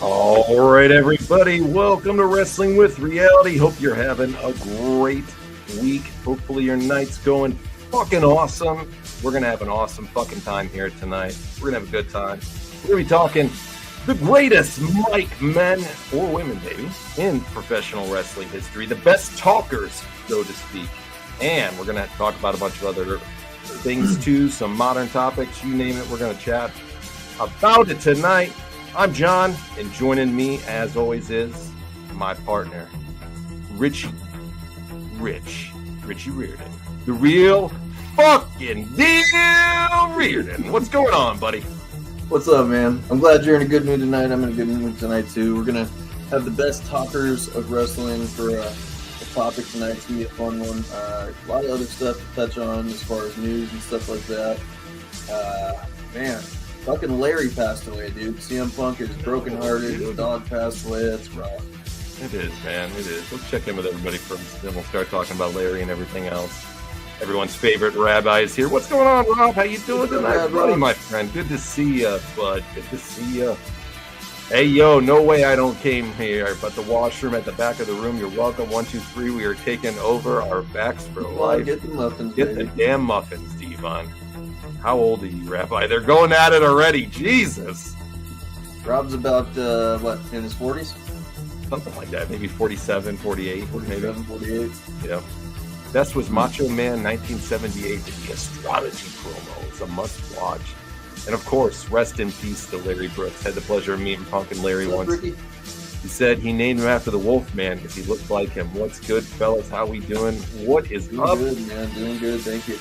All right, everybody, welcome to Wrestling with Reality. Hope you're having a great week. Hopefully your night's going fucking awesome. We're going to have an awesome fucking time here tonight. We're going to have a good time. We're going to be talking the greatest mic men or women, maybe, in professional wrestling history. The best talkers, so to speak. And we're going to talk about a bunch of other things too, some modern topics, you name it. We're going to chat about it tonight. I'm John, and joining me, as always, is my partner, Richie Reardon. The real fucking deal Reardon. What's going on, buddy? What's up, man? I'm glad you're in a good mood tonight. I'm in a good mood tonight, too. We're going to have the best talkers of wrestling for a topic tonight. It's going to be a fun one. A lot of other stuff to touch on as far as news and stuff like that. Man. Fucking Larry passed away, dude. CM Punk is brokenhearted. His dog passed away. That's rough. It is, man. It is. Let's check in with everybody first. Then we'll start talking about Larry and everything else. Everyone's favorite rabbi is here. What's going on, Rob? How you doing tonight, buddy, my friend? Good to see you, bud. Good to see you. Hey, yo, no way I don't came here, but the washroom at the back of the room. You're welcome. 1, 2, 3. We are taking over our backs for life. Get the muffins, Get the damn muffins, Devon. How old are you, Rabbi? They're going at it already. Jesus. Rob's about, in his 40s? Something like that. Maybe 47, 48. 47, 48. Yeah. Best was Macho Man 1978. The astrology promo. It's a must watch. And of course, rest in peace to Larry Brooks. Had the pleasure of meeting Punk and Larry once. Ricky? He said he named him after the Wolf Man because he looked like him. What's good, fellas? How we doing? What is Doing up? Good, man. Doing good. Thank you.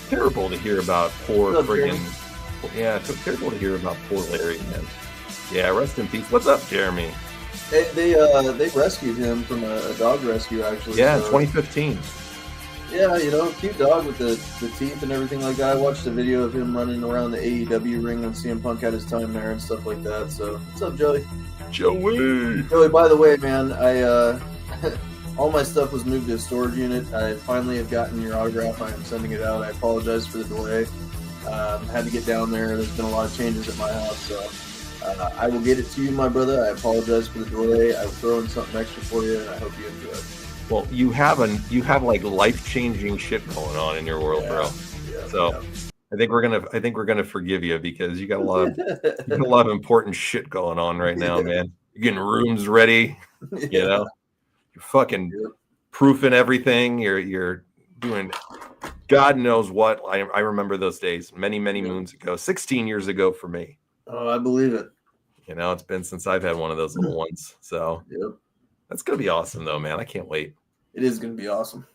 Terrible to hear about poor friggin'. Yeah, it's terrible to hear about poor Larry, man. Yeah, rest in peace. What's up, Jeremy? They rescued him from a dog rescue, actually. Yeah, so, 2015. Yeah, cute dog with the teeth and everything like that. I watched a video of him running around the AEW ring when CM Punk had his time there and stuff like that. So, what's up, Joey? Joey, by the way, man, I all my stuff was moved to a storage unit. I finally have gotten your autograph. I am sending it out. I apologize for the delay. Had to get down there. There's been a lot of changes at my house, so I will get it to you, my brother. I apologize for the delay. I will throw in something extra for you, and I hope you enjoy it. well, you have like life-changing shit going on in your world, bro. Yeah, so yeah. I think we're gonna forgive you because you got a lot of important shit going on right now, man. You're getting rooms ready, You're fucking proofing everything. You're doing God knows what. I remember those days many moons ago, 16 years ago for me. Oh, I believe it. It's been since I've had one of those little ones. So that's gonna be awesome, though, man. I can't wait. It is gonna be awesome.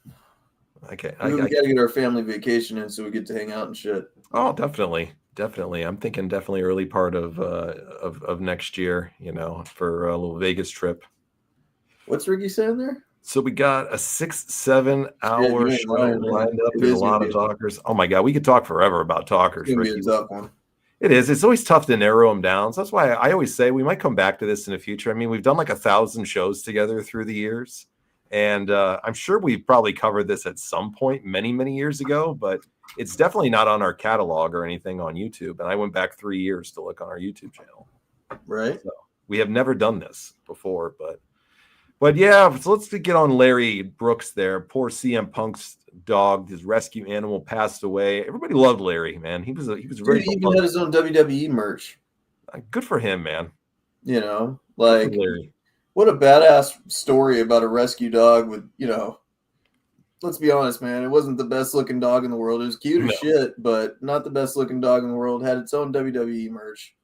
Okay, we gotta get our family vacation in so we get to hang out and shit. Oh, definitely. I'm thinking definitely early part of next year. For a little Vegas trip. What's Ricky saying there? So we got a 6-7 hour show lined up. There's a lot of talkers. Oh my God, we could talk forever about talkers. It's gonna be a tough one. It is. It's always tough to narrow them down. So that's why I always say we might come back to this in the future. I mean, we've done like 1,000 shows together through the years, and I'm sure we've probably covered this at some point many years ago. But it's definitely not on our catalog or anything on YouTube. And I went back 3 years to look on our YouTube channel. Right. So we have never done this before, But yeah, so let's get on Larry Brooks there. Poor CM Punk's dog, his rescue animal, passed away. Everybody loved Larry, man. He was very. Dude, he even had his own WWE merch. Good for him, man. Like what a badass story about a rescue dog with, let's be honest, man. It wasn't the best looking dog in the world. It was cute as shit, but not the best looking dog in the world. Had its own WWE merch.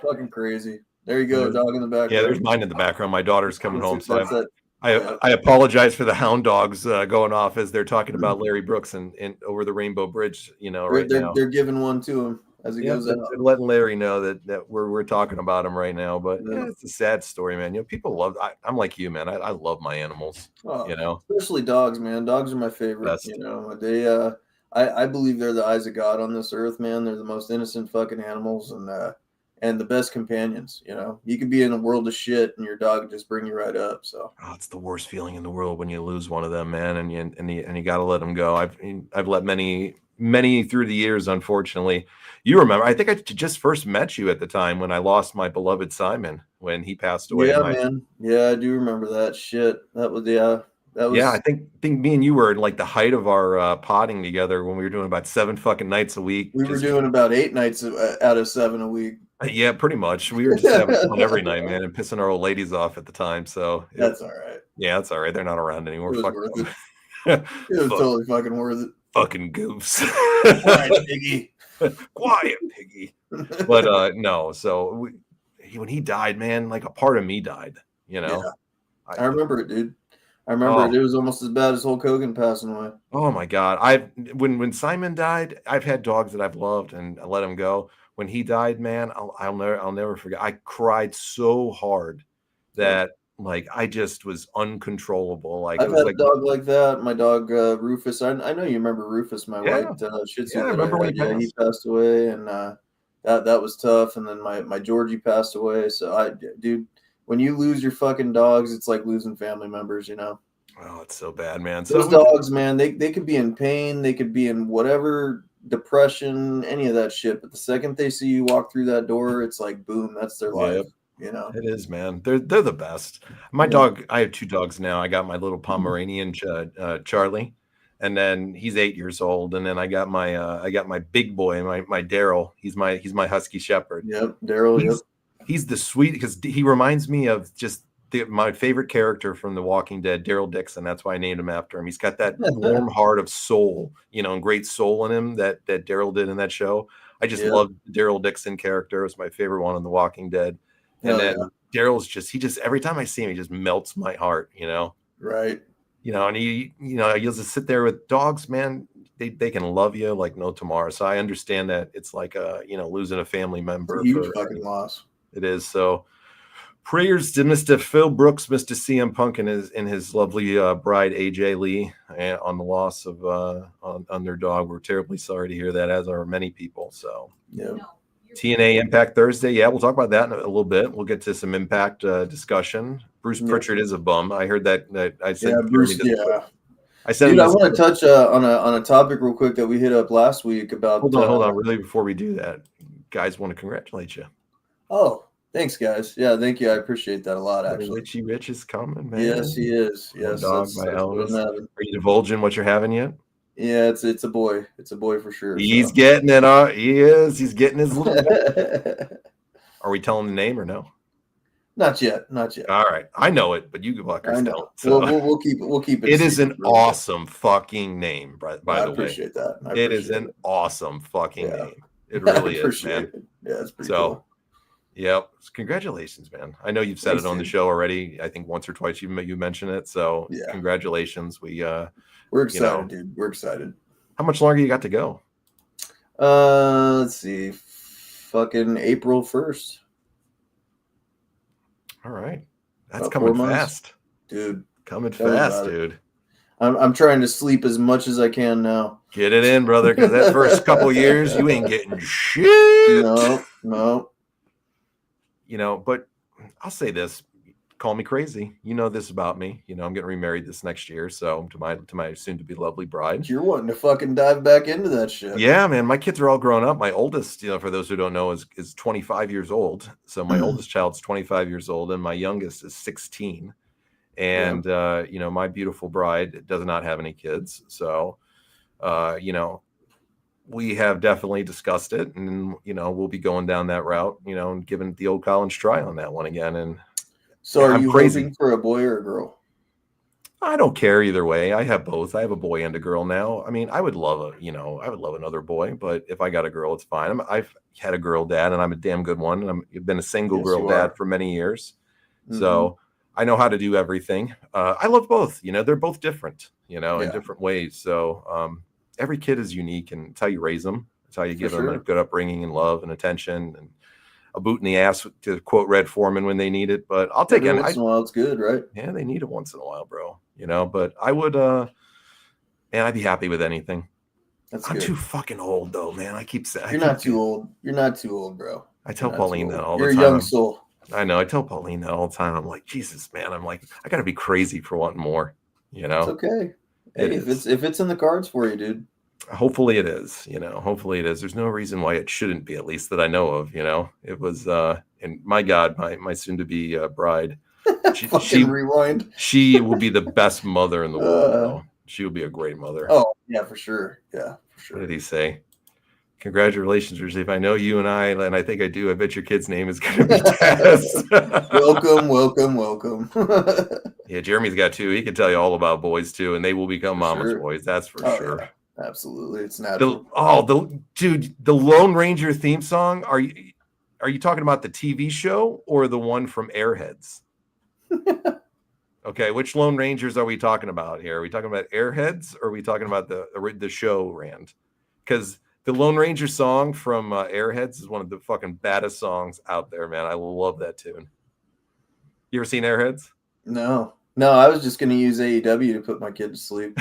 Fucking crazy. There you go, dog in the background. Yeah, there's mine in the background. My daughter's coming home, so I apologize for the hound dogs going off as they're talking about Larry Brooks and over the Rainbow Bridge. Right now they're giving one to him as he goes out. They're letting Larry know that we're talking about him right now. But it's a sad story, man. People love. I'm like you, man. I love my animals. Especially dogs, man. Dogs are my favorite. Best. They I believe they're the eyes of God on this earth, man. They're the most innocent fucking animals, and the best companions. You know, you could be in a world of shit, and your dog just bring you right up. So it's the worst feeling in the world when you lose one of them, man, and you got to let them go. I've let many through the years, unfortunately. You remember? I think I just first met you at the time when I lost my beloved Simon when he passed away. yeah, man. Yeah, I do remember that shit. That was That was. Yeah, I think me and you were in like the height of our potting together when we were doing about 7 fucking nights a week. We were doing about 8 nights out of 7 a week. Yeah, pretty much. We were just having fun every night, man, and pissing our old ladies off at the time. So that's all right. Yeah, that's all right. They're not around anymore. It was Fuck worth them. it. It was totally fucking worth it. Fucking goofs. Quiet, piggy. Quiet, piggy. But no. So when he died, man, like a part of me died. You know. Yeah. I remember it, dude. I remember it. It was almost as bad as Hulk Hogan passing away. Oh my God! When Simon died, I've had dogs that I've loved and I let him go. When he died, man, I'll never forget. I cried so hard that like I just was uncontrollable. Like I've had a dog like that. My dog Rufus. I know you remember Rufus, my white Shih Tzu. Yeah, I remember when he passed. He passed away, and that was tough. And then my Georgie passed away. So dude. When you lose your fucking dogs, it's like losing family members, you know? Oh, it's so bad, man. Those dogs, man, they could be in pain. They could be in whatever, depression, any of that shit. But the second they see you walk through that door, it's like, boom, that's their life, you know? It is, man. They're the best. My dog, I have 2 dogs now. I got my little Pomeranian, Charlie, and then he's 8 years old. And then I got my big boy, my Daryl. He's my Husky Shepherd. Yep, Daryl, He's the sweet because he reminds me of just my favorite character from The Walking Dead, Daryl Dixon. That's why I named him after him. He's got that warm heart of soul, you know, and great soul in him that Daryl did in that show. I just love the Daryl Dixon character. It was my favorite one in The Walking Dead. And then Daryl's just every time I see him, he just melts my heart, you know? Right. You know, and he'll just sit there with dogs, man. They can love you like no tomorrow. So I understand that it's like losing a family member. It's a huge fucking loss. It is. So prayers to Mr. Phil Brooks, Mr. CM Punk, and his lovely bride AJ Lee on the loss of on their dog. We're terribly sorry to hear that, as are many people. So TNA Impact Thursday. Yeah, we'll talk about that in a little bit. We'll get to some Impact discussion. Bruce Pritchard is a bum. I heard that I said Bruce. I said, dude, I want to touch on a topic real quick that we hit up last week about. Hold on. Really, before we do that, guys, want to congratulate you. Oh, thanks, guys. Yeah, thank you. I appreciate that a lot, actually. Richie Rich is coming, man. Yes, he is. Yes, dog by Elvis. Are you divulging what you're having yet? Yeah, it's a boy. It's a boy for sure. He's getting it. He is. He's getting his little. Are we telling the name or no? Not yet. All right, I know it, but you fuckers don't. So we'll keep it. It is an awesome fucking name, by the way. I appreciate that. It is an awesome fucking name. It really is, man. Yeah, it's pretty cool. Yep. Congratulations, man. I know you've said it on the show already. I think once or twice you mentioned it. So congratulations. We're excited, dude. We're excited. How much longer you got to go? Let's see. Fucking April 1st. All right. That's coming fast. Dude. Coming fast, dude. I'm trying to sleep as much as I can now. Get it in, brother, because that first couple years you ain't getting shit. No. You know, but I'll say this. Call me crazy. You know this about me. You know, I'm getting remarried this next year. So to my soon to be lovely bride. You're wanting to fucking dive back into that shit. Yeah, man. My kids are all grown up. My oldest, for those who don't know, is 25 years old. So my oldest child's 25 years old, and my youngest is 16. And my beautiful bride does not have any kids. So we have definitely discussed it, and we'll be going down that route, and giving it the old college try on that one again. And so are you hoping for a boy or a girl? I don't care either way. I have both. I have a boy and a girl now. I mean, I would love another boy, but if I got a girl, it's fine. I've had a girl dad, and I'm a damn good one. And I've been a single girl dad for many years. Mm-hmm. So I know how to do everything. I love both. They're both different, in different ways. So every kid is unique, and it's how you raise them. It's how you give them a good upbringing and love and attention, and a boot in the ass, to quote Red Foreman, when they need it. But I'll take it. Once in a while, it's good, right? Yeah, they need it once in a while, bro. But I would, and I'd be happy with anything. I'm too fucking old, though, man. I keep saying you're not too old. You're not too old, bro. I tell You're not too Pauline that old. all You're the a time. young soul. I know. I tell Pauline that all the time. I'm like, Jesus, man. I'm like, I got to be crazy for wanting more. You It's know, okay. it Hey, is. if it's in the cards for you, dude. Hopefully it is. Hopefully it is. There's no reason why it shouldn't be, at least that I know of. It was. And my God, my soon to be bride. She Fucking she rewind. she will be the best mother in the world, bro. She will be a great mother. Oh yeah, for sure. Yeah, for What did sure. he say? Congratulations, Richie. If I know you and I think I do, I bet your kid's name is going to be Tess. Welcome, welcome, welcome. Yeah, Jeremy's got two. He can tell you all about boys too, and they will become For mama's sure. boys. That's for Oh sure. yeah, absolutely. It's The natural. the Lone Ranger theme song. Are you talking about the TV show or the one from Airheads? Okay, which Lone Rangers are we talking about here? Are we talking about Airheads or are we talking about the show Rand? Because the Lone Ranger song from Airheads is one of the fucking baddest songs out there, man. I love that tune. You ever seen Airheads? No, I was just gonna use AEW to put my kid to sleep.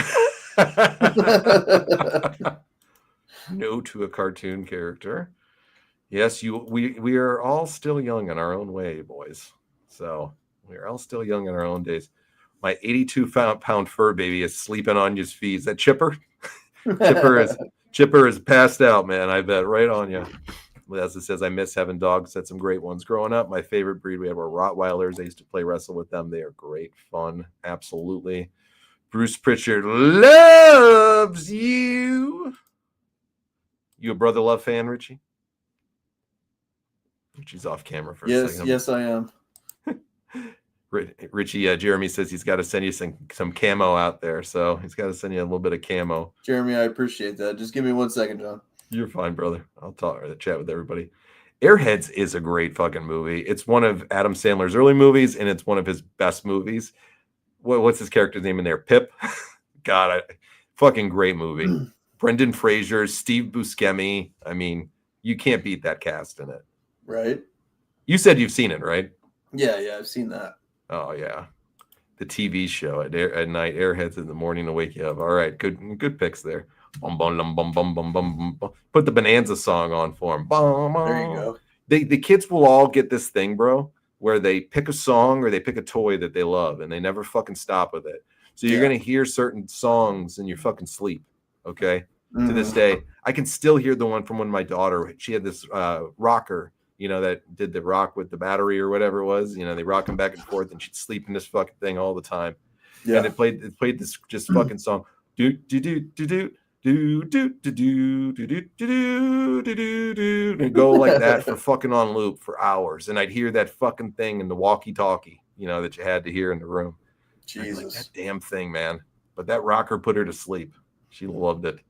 No to a cartoon character. Yes, we are all still young in our own way, boys. So we are all still young in our own days. My 82-pound fur baby is sleeping on his feet. Is that Chipper? Chipper is passed out, man. I bet right on you. As it says, I miss having dogs. Had some great ones growing up. My favorite breed we had were Rottweilers. I used to play wrestle with them. They are great fun. Absolutely. Bruce Pritchard loves you. You a Brother Love fan, Richie? Richie's off camera for a second. Yes, I am. Richie, Jeremy says he's got to send you some camo out there. So he's got to send you a little bit of camo. Jeremy, I appreciate that. Just give me 1 second, John. You're fine, brother. I'll talk or chat with everybody. Airheads is a great fucking movie. It's one of Adam Sandler's early movies, and it's one of his best movies. What's his character's name in there? Pip? God, fucking great movie. Brendan Fraser, Steve Buscemi. I mean, you can't beat that cast in it. Right? You said you've seen it, right? Yeah, I've seen that. Oh, yeah. The TV show at night, Airheads in the morning to wake you up. All right, good picks there. Bum, bum, bum, bum, bum, bum, bum. Put the Bonanza song on for him. Bum, bum. There you go. The kids will all get this thing, bro, where they pick a song or they pick a toy that they love and they never fucking stop with it. So you're going to hear certain songs in your fucking sleep, okay? Mm-hmm. To this day, I can still hear the one from when my daughter, she had this rocker, that did the rock with the battery or whatever it was. They rock them back and forth and she'd sleep in this fucking thing all the time. Yeah. And it played this just fucking song. Do do do do do. Do do do do do do do do do and go like that for fucking on loop for hours, and I'd hear that fucking thing in the walkie-talkie, that you had to hear in the room. Jesus, like, that damn thing, man! But that rocker put her to sleep. She loved it.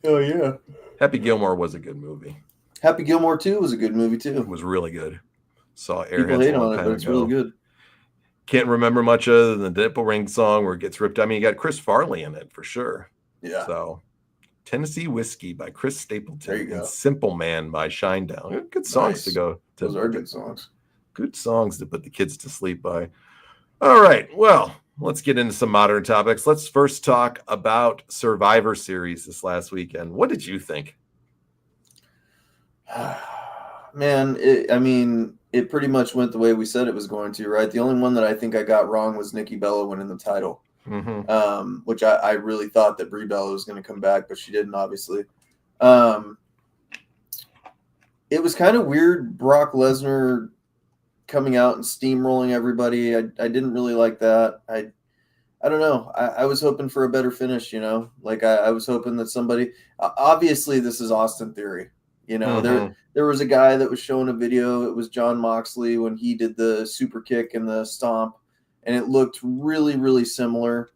Oh yeah, Happy Gilmore was a good movie. Happy Gilmore 2 was a good movie too. It was really good. Saw Airheads. People hate on it, but it's really good. Can't remember much other than the Nipple Ring song where it gets ripped. I mean, you got Chris Farley in it for sure. Yeah. So. Tennessee Whiskey by Chris Stapleton and Simple Man by Shinedown. Good songs to go to. Those are good songs. Good songs to put the kids to sleep by. All right. Well, let's get into some modern topics. Let's first talk about Survivor Series this last weekend. What did you think? Man, it pretty much went the way we said it was going to, right? The only one that I think I got wrong was Nikki Bella winning the title. Mm-hmm. Which I really thought that Brie Bella was going to come back, but she didn't, obviously. It was kind of weird, Brock Lesnar coming out and steamrolling everybody. I didn't really like that. I don't know. I was hoping for a better finish, Like I was hoping that somebody. Obviously, this is Austin Theory. Mm-hmm. There was a guy that was showing a video. It was Jon Moxley when he did the super kick and the stomp. And it looked really, really similar.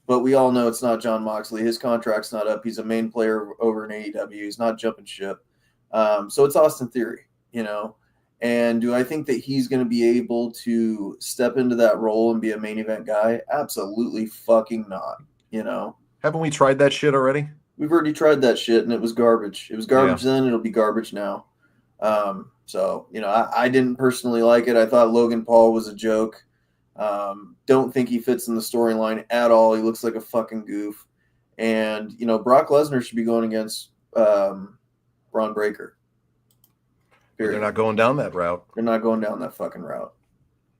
But we all know it's not Jon Moxley. His contract's not up. He's a main player over in AEW. He's not jumping ship. So it's Austin Theory, And do I think that he's going to be able to step into that role and be a main event guy? Absolutely fucking not, Haven't we tried that shit already? We've already tried that shit, and it was garbage. It was garbage then. It'll be garbage now. So, I didn't personally like it. I thought Logan Paul was a joke. Don't think he fits in the storyline at all. He looks like a fucking goof. And, Brock Lesnar should be going against Braun Breaker. But they're Period. not going down that route. They're not going down that fucking route.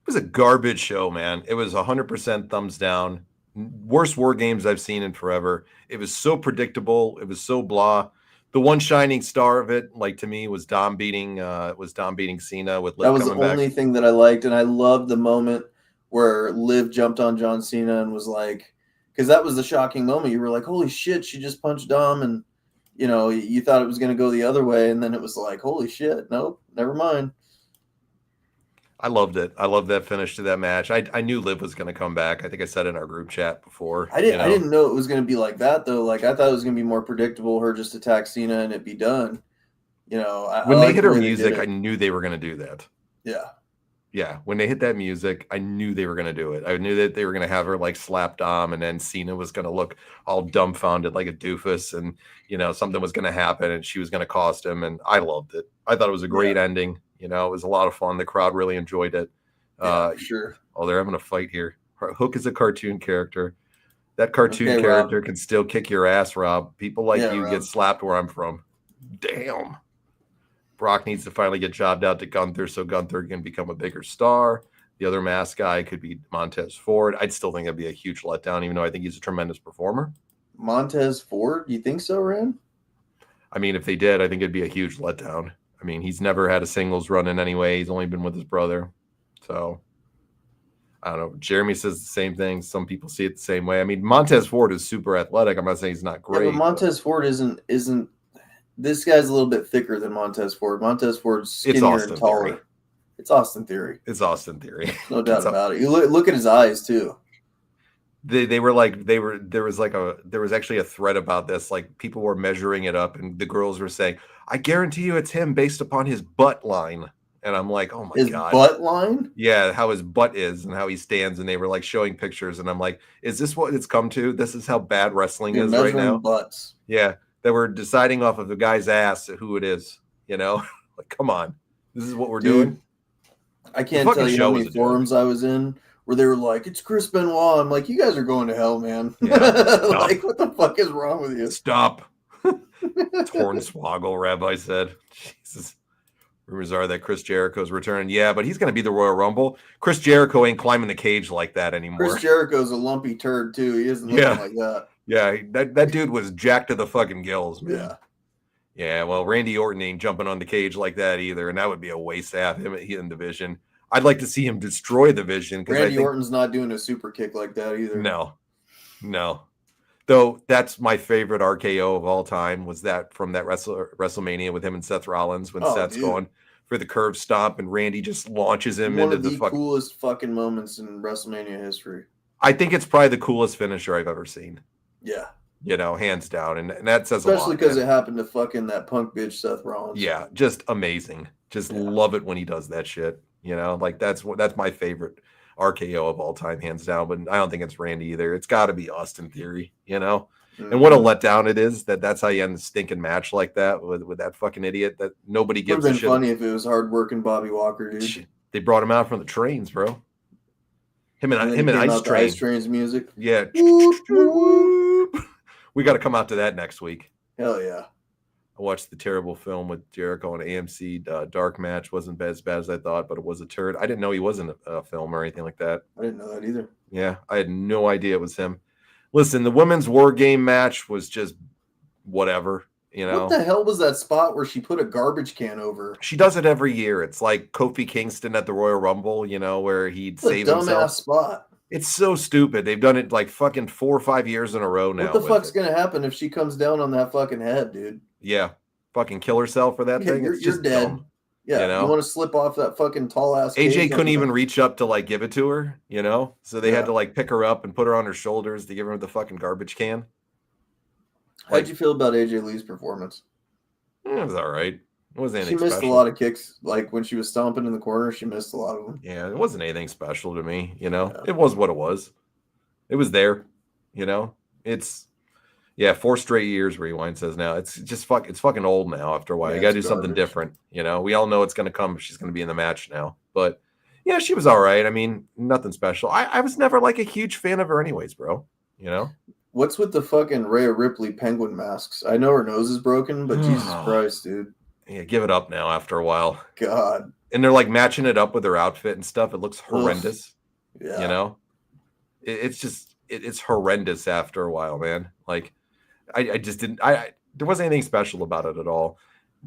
It was a garbage show, man. It was 100% thumbs down. Worst War Games I've seen in forever. It was so predictable. It was so blah. The one shining star of it, like to me, was Dom beating Cena with That Liv was the coming back. only thing that I liked, and I loved the moment where Liv jumped on John Cena and was like, because that was the shocking moment. You were like, holy shit, she just punched Dom, and you thought it was going to go the other way, and then it was like, holy shit, nope, never mind. I loved it. I loved that finish to that match. I knew Liv was going to come back. I think I said in our group chat before. I didn't know it was going to be like that though. Like I thought it was going to be more predictable. Her just attack Cena and it be done. When they hit her music, I knew they were going to do that. Yeah. Yeah, when they hit that music, I knew they were going to do it. I knew that they were going to have her like slap Dom, and then Cena was going to look all dumbfounded like a doofus, and something was going to happen, and she was going to cost him. And I loved it. I thought it was a great ending. It was a lot of fun. The crowd really enjoyed it. Sure. Oh, they're having a fight here. Hook is a cartoon character. That cartoon character can still kick your ass, Rob. People like you Rob. get slapped where I'm from. Damn. Brock needs to finally get jobbed out to Gunther so Gunther can become a bigger star. The other mask guy could be Montez Ford. I'd still think it'd be a huge letdown, even though I think he's a tremendous performer. Montez Ford? You think so, Ren? I mean, if they did, I think it'd be a huge letdown. I mean, he's never had a singles run in any way. He's only been with his brother. So, I don't know. Jeremy says the same thing. Some people see it the same way. I mean, Montez Ford is super athletic. I'm not saying he's not great. Yeah, but Montez Ford isn't. This guy's a little bit thicker than Montez Ford. Montez Ford's skinnier and taller. Theory. It's Austin Theory. It's Austin Theory. No doubt about it. You look at his eyes too. There was actually a thread about this. Like people were measuring it up, and the girls were saying, "I guarantee you, it's him based upon his butt line." And I'm like, "Oh my god, his butt line?" Yeah, how his butt is and how he stands. And they were like showing pictures, and I'm like, "Is this what it's come to? This is how bad wrestling is right now." Butts. Yeah, that we're deciding off of the guy's ass who it is. Like, come on, this is what we're doing. I can't tell you how many forums I was in where they were like, "It's Chris Benoit." I'm like, "You guys are going to hell, man." Yeah, like, what the fuck is wrong with you? Stop. Hornswoggle, Rabbi said. Jesus. Rumors are that Chris Jericho's returning. Yeah, but he's going to be the Royal Rumble. Chris Jericho ain't climbing the cage like that anymore. Chris Jericho's a lumpy turd, too. He isn't looking like that. Yeah, that dude was jacked to the fucking gills, man. Yeah. Yeah, well, Randy Orton ain't jumping on the cage like that either, and that would be a waste to have him in the Vision. I'd like to see him destroy the Vision. Randy Orton's not doing a super kick like that either. No. Though that's my favorite RKO of all time was that from that WrestleMania with him and Seth Rollins when Seth's going for the curve stomp and Randy just launches him into the coolest fucking moments in WrestleMania history. I think it's probably the coolest finisher I've ever seen. Yeah. Hands down. And that says especially a lot. Especially because it happened to fucking that punk bitch Seth Rollins. Yeah, just amazing. Just love it when he does that shit. Like that's my favorite RKO of all time, hands down. But I don't think it's Randy either. It's got to be Austin Theory, Mm-hmm. And what a letdown it is that's how you end a stinking match like that with that fucking idiot that nobody gives a shit. It would have been funny if it was hardworking Bobby Walker, dude. They brought him out from the trains, bro. Him and Ice Train. Ice Train's music. Yeah. We got to come out to that next week. Hell yeah. I watched the terrible film with Jericho on AMC. Dark Match wasn't as bad as I thought, but it was a turd. I didn't know he wasn't a film or anything like that. I didn't know that either. Yeah, I had no idea it was him. Listen, the women's War Game match was just whatever, What the hell was that spot where she put a garbage can over? She does it every year. It's like Kofi Kingston at the Royal Rumble, where he'd save himself. Dumbass spot. It's so stupid. They've done it like fucking 4 or 5 years in a row now. What the fuck's going to happen if she comes down on that fucking head, dude? Yeah. Fucking kill herself for that thing. It's just dead. Dumb. Yeah. You want to slip off that fucking tall ass. AJ couldn't even reach up to like give it to her, So they had to like pick her up and put her on her shoulders to give her the fucking garbage can. How'd you feel about AJ Lee's performance? It was all right. It wasn't anything special. She missed a lot of kicks. Like when she was stomping in the corner, she missed a lot of them. Yeah, it wasn't anything special to me, Yeah. It was what it was. It was there, It's 4 straight years, Rewind says now. It's just it's fucking old now after a while. You got to do something different, We all know it's going to come if she's going to be in the match now. But, yeah, she was all right. I mean, nothing special. I was never like a huge fan of her anyways, bro, What's with the fucking Rhea Ripley penguin masks? I know her nose is broken, but Jesus Christ, dude. Yeah, give it up now after a while. God. And they're like matching it up with her outfit and stuff. It looks horrendous. Ugh. Yeah. You know, it's just it's horrendous after a while, man. Like I just didn't. There wasn't anything special about it at all.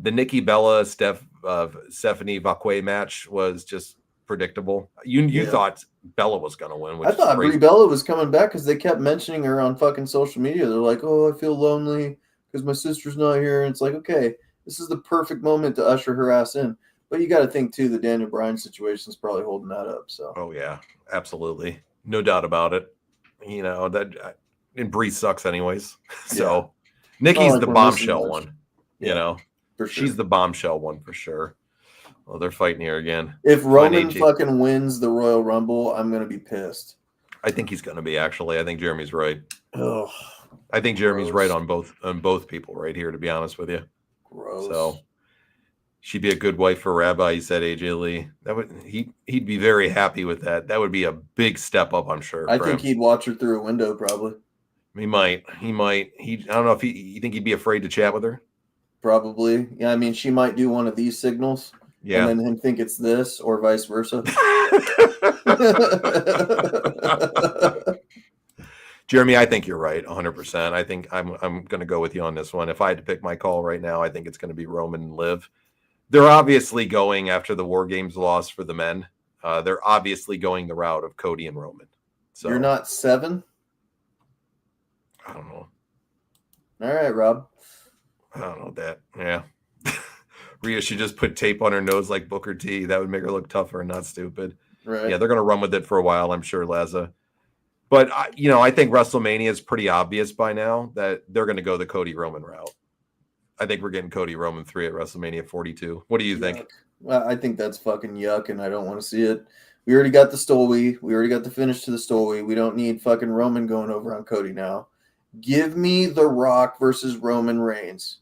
The Nikki Bella Stephanie Vacquet match was just predictable. You thought Bella was gonna win, which I thought is crazy. Brie Bella was coming back because they kept mentioning her on fucking social media. They're like, "Oh, I feel lonely because my sister's not here." And it's like, okay, this is the perfect moment to usher her ass in. But you got to think too, the Daniel Bryan situation is probably holding that up. So. Oh yeah, absolutely, no doubt about it. You know that, and Brie sucks anyways. So Nikki's the bombshell one. You know, for sure. She's the bombshell one for sure. Well, they're fighting here again. If Roman fucking wins the Royal Rumble, I'm gonna be pissed. I think he's gonna be, actually. I think Jeremy's right. Oh, I think Jeremy's right on both people right here, to be honest with you. Gross. So she'd be a good wife for Rabbi, he said, AJ Lee. He'd be very happy with that. That would be a big step up, I'm sure. I think he'd watch her through a window, probably. He might. I don't know if you think he'd be afraid to chat with her? Probably. Yeah, I mean, she might do one of these signals. Yeah. And then him think it's this, or vice versa. Jeremy, I think you're right, 100%. I think I'm going to go with you on this one. If I had to pick my call right now, I think it's going to be Roman and Liv. They're obviously going after the War Games loss for the men. They're obviously going the route of Cody and Roman. So you're not 7? I don't know. All right, Rob. I don't know that. Yeah. Rhea should just put tape on her nose like Booker T. That would make her look tougher and not stupid. Right. Yeah, they're going to run with it for a while, I'm sure, Laza. But, I think WrestleMania is pretty obvious by now that they're going to go the Cody Roman route. I think we're getting Cody Roman 3 at WrestleMania 42. What do you think? Well, I think that's fucking yuck, and I don't want to see it. We already got the Stolwe. We already got the finish to the Stolwe. We don't need fucking Roman going over on Cody now. Give me The Rock versus Roman Reigns.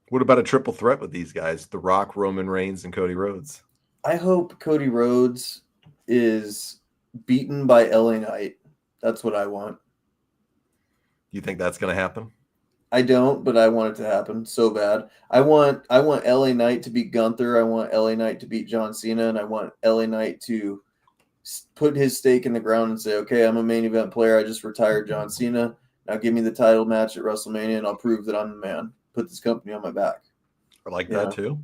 What about a triple threat with these guys? The Rock, Roman Reigns, and Cody Rhodes. I hope Cody Rhodes is beaten by LA Knight. That's what I want. You think that's going to happen? I don't, but I want it to happen so bad. I want LA Knight to beat Gunther. I want LA Knight to beat John Cena, and I want LA Knight to put his stake in the ground and say, okay, I'm a main event player. I just retired John Cena. Now give me the title match at WrestleMania, and I'll prove that I'm the man. Put this company on my back. I like that too.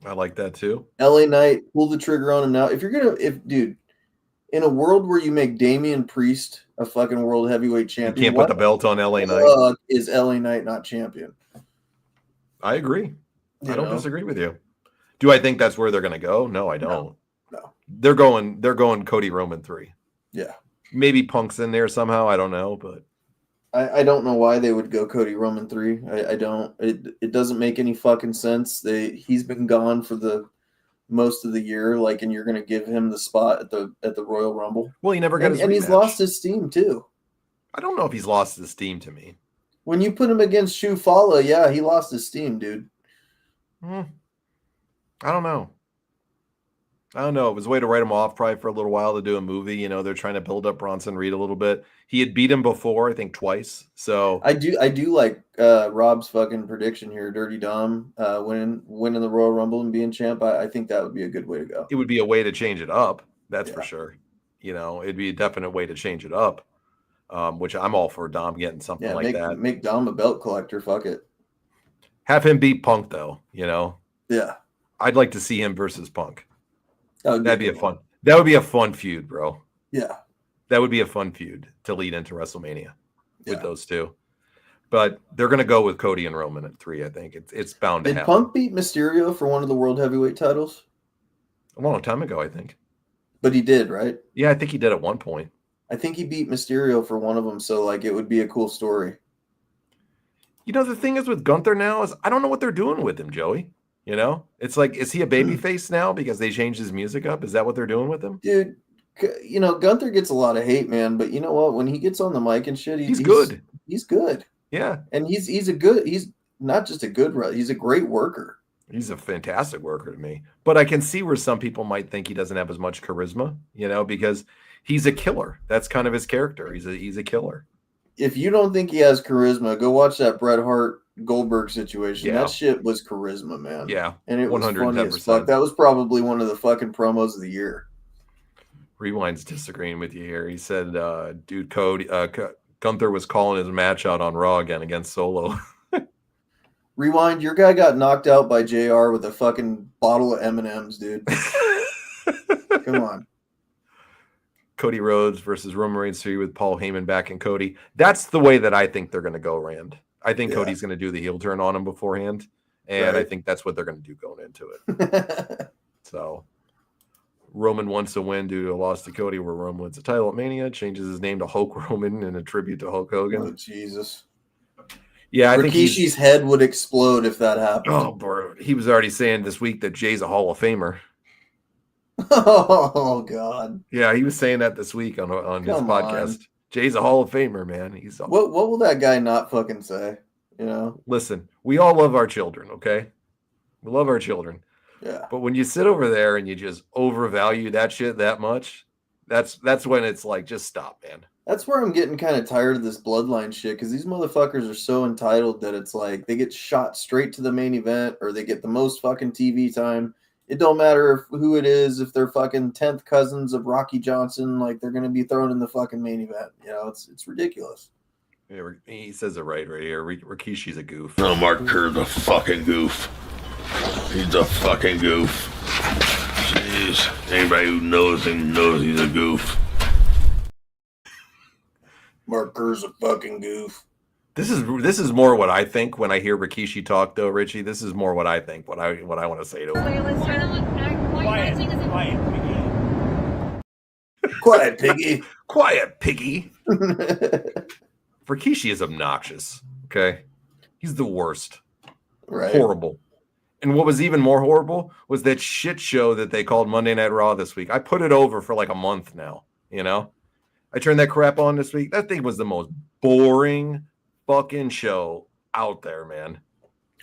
I like that too. LA Knight, pull the trigger on him now. Dude, in a world where you make Damian Priest a fucking world heavyweight champion, you can't put the belt on LA Knight. Is LA Knight not champion? I agree. I don't disagree with you. Do I think that's where they're going to go? No, I don't. No. They're going Cody Roman 3. Yeah. Maybe Punk's in there somehow. I don't know, but I don't know why they would go Cody Roman 3. I don't. It doesn't make any fucking sense. He's been gone for the most of the year, and you're going to give him the spot at the Royal Rumble. Well, he never got his rematch. And he's lost his steam too. I don't know if he's lost his steam to me. When you put him against Shu Fala, yeah, he lost his steam, dude. I don't know. It was a way to write him off probably for a little while to do a movie. They're trying to build up Bronson Reed a little bit. He had beat him before, I think twice. So I do like Rob's fucking prediction here. Dirty Dom winning the Royal Rumble and being champ. I think that would be a good way to go. It would be a way to change it up. That's for sure. It'd be a definite way to change it up. Which I'm all for Dom getting something like that. Make Dom a belt collector. Fuck it. Have him beat Punk though. Yeah. I'd like to see him versus Punk. That'd be fun. One. That would be a fun feud, bro. Yeah. That would be a fun feud to lead into WrestleMania with those two. But they're going to go with Cody and Roman at 3, I think. It's bound to happen. Did Punk beat Mysterio for one of the World Heavyweight titles? A long time ago, I think. But he did, right? Yeah, I think he did at one point. I think he beat Mysterio for one of them, so it would be a cool story. The thing is with Gunther now is I don't know what they're doing with him, Joey. It's like, is he a babyface now because they changed his music up? Is that what they're doing with him? Dude, Gunther gets a lot of hate, man. But you know what? When he gets on the mic and shit, he's good. He's good. Yeah. And he's not just a good, he's a great worker. He's a fantastic worker to me. But I can see where some people might think he doesn't have as much charisma, because he's a killer. That's kind of his character. He's a killer. If you don't think he has charisma, go watch that Bret Hart Goldberg situation. Yeah. That shit was charisma, man. Yeah. And it was funny as 110%. fuck. That was probably one of the fucking promos of the year. Rewind's disagreeing with you here. He said, dude, Gunther was calling his match out on Raw again against Solo. Rewind, your guy got knocked out by JR with a fucking bottle of M&Ms, dude. Come on. Cody Rhodes versus Roman Reigns 3 with Paul Heyman back and Cody. That's the way that I think they're going to go, Rand. I think Cody's going to do the heel turn on him beforehand, and I think that's what they're going to do going into it. So Roman wants to win due to a loss to Cody, where Roman wins the title at Mania, changes his name to Hulk Roman in a tribute to Hulk Hogan. Oh, Jesus. Yeah, I think Rikishi's head would explode if that happened. Oh, bro. He was already saying this week that Jay's a Hall of Famer. Oh, God. Yeah, he was saying that this week on his podcast. Jay's a Hall of Famer, man. What will that guy not fucking say? You know? Listen, we all love our children, okay? We love our children. Yeah. But when you sit over there and you just overvalue that shit that much, that's when it's like, just stop, man. That's where I'm getting kind of tired of this bloodline shit, because these motherfuckers are so entitled that it's like they get shot straight to the main event, or they get the most fucking TV time. It don't matter who it is, if they're fucking 10th cousins of Rocky Johnson, like they're going to be thrown in the fucking main event. You know, it's ridiculous. Yeah, he says it right here. Rikishi's a goof. No, Mark Kerr's a fucking goof. He's a fucking goof. Jeez. Anybody who knows him knows he's a goof. Mark Kerr's a fucking goof. This is more what I think when I hear Rikishi talk, though, Richie. This is more what I think, what I want to say to him. Quiet, piggy. Quiet, piggy. Rikishi is obnoxious, okay? He's the worst. Right. Horrible. And what was even more horrible was that shit show that they called Monday Night Raw this week. I put it over for like a month now, you know? I turned that crap on this week. That thing was the most boring fucking show out there, man.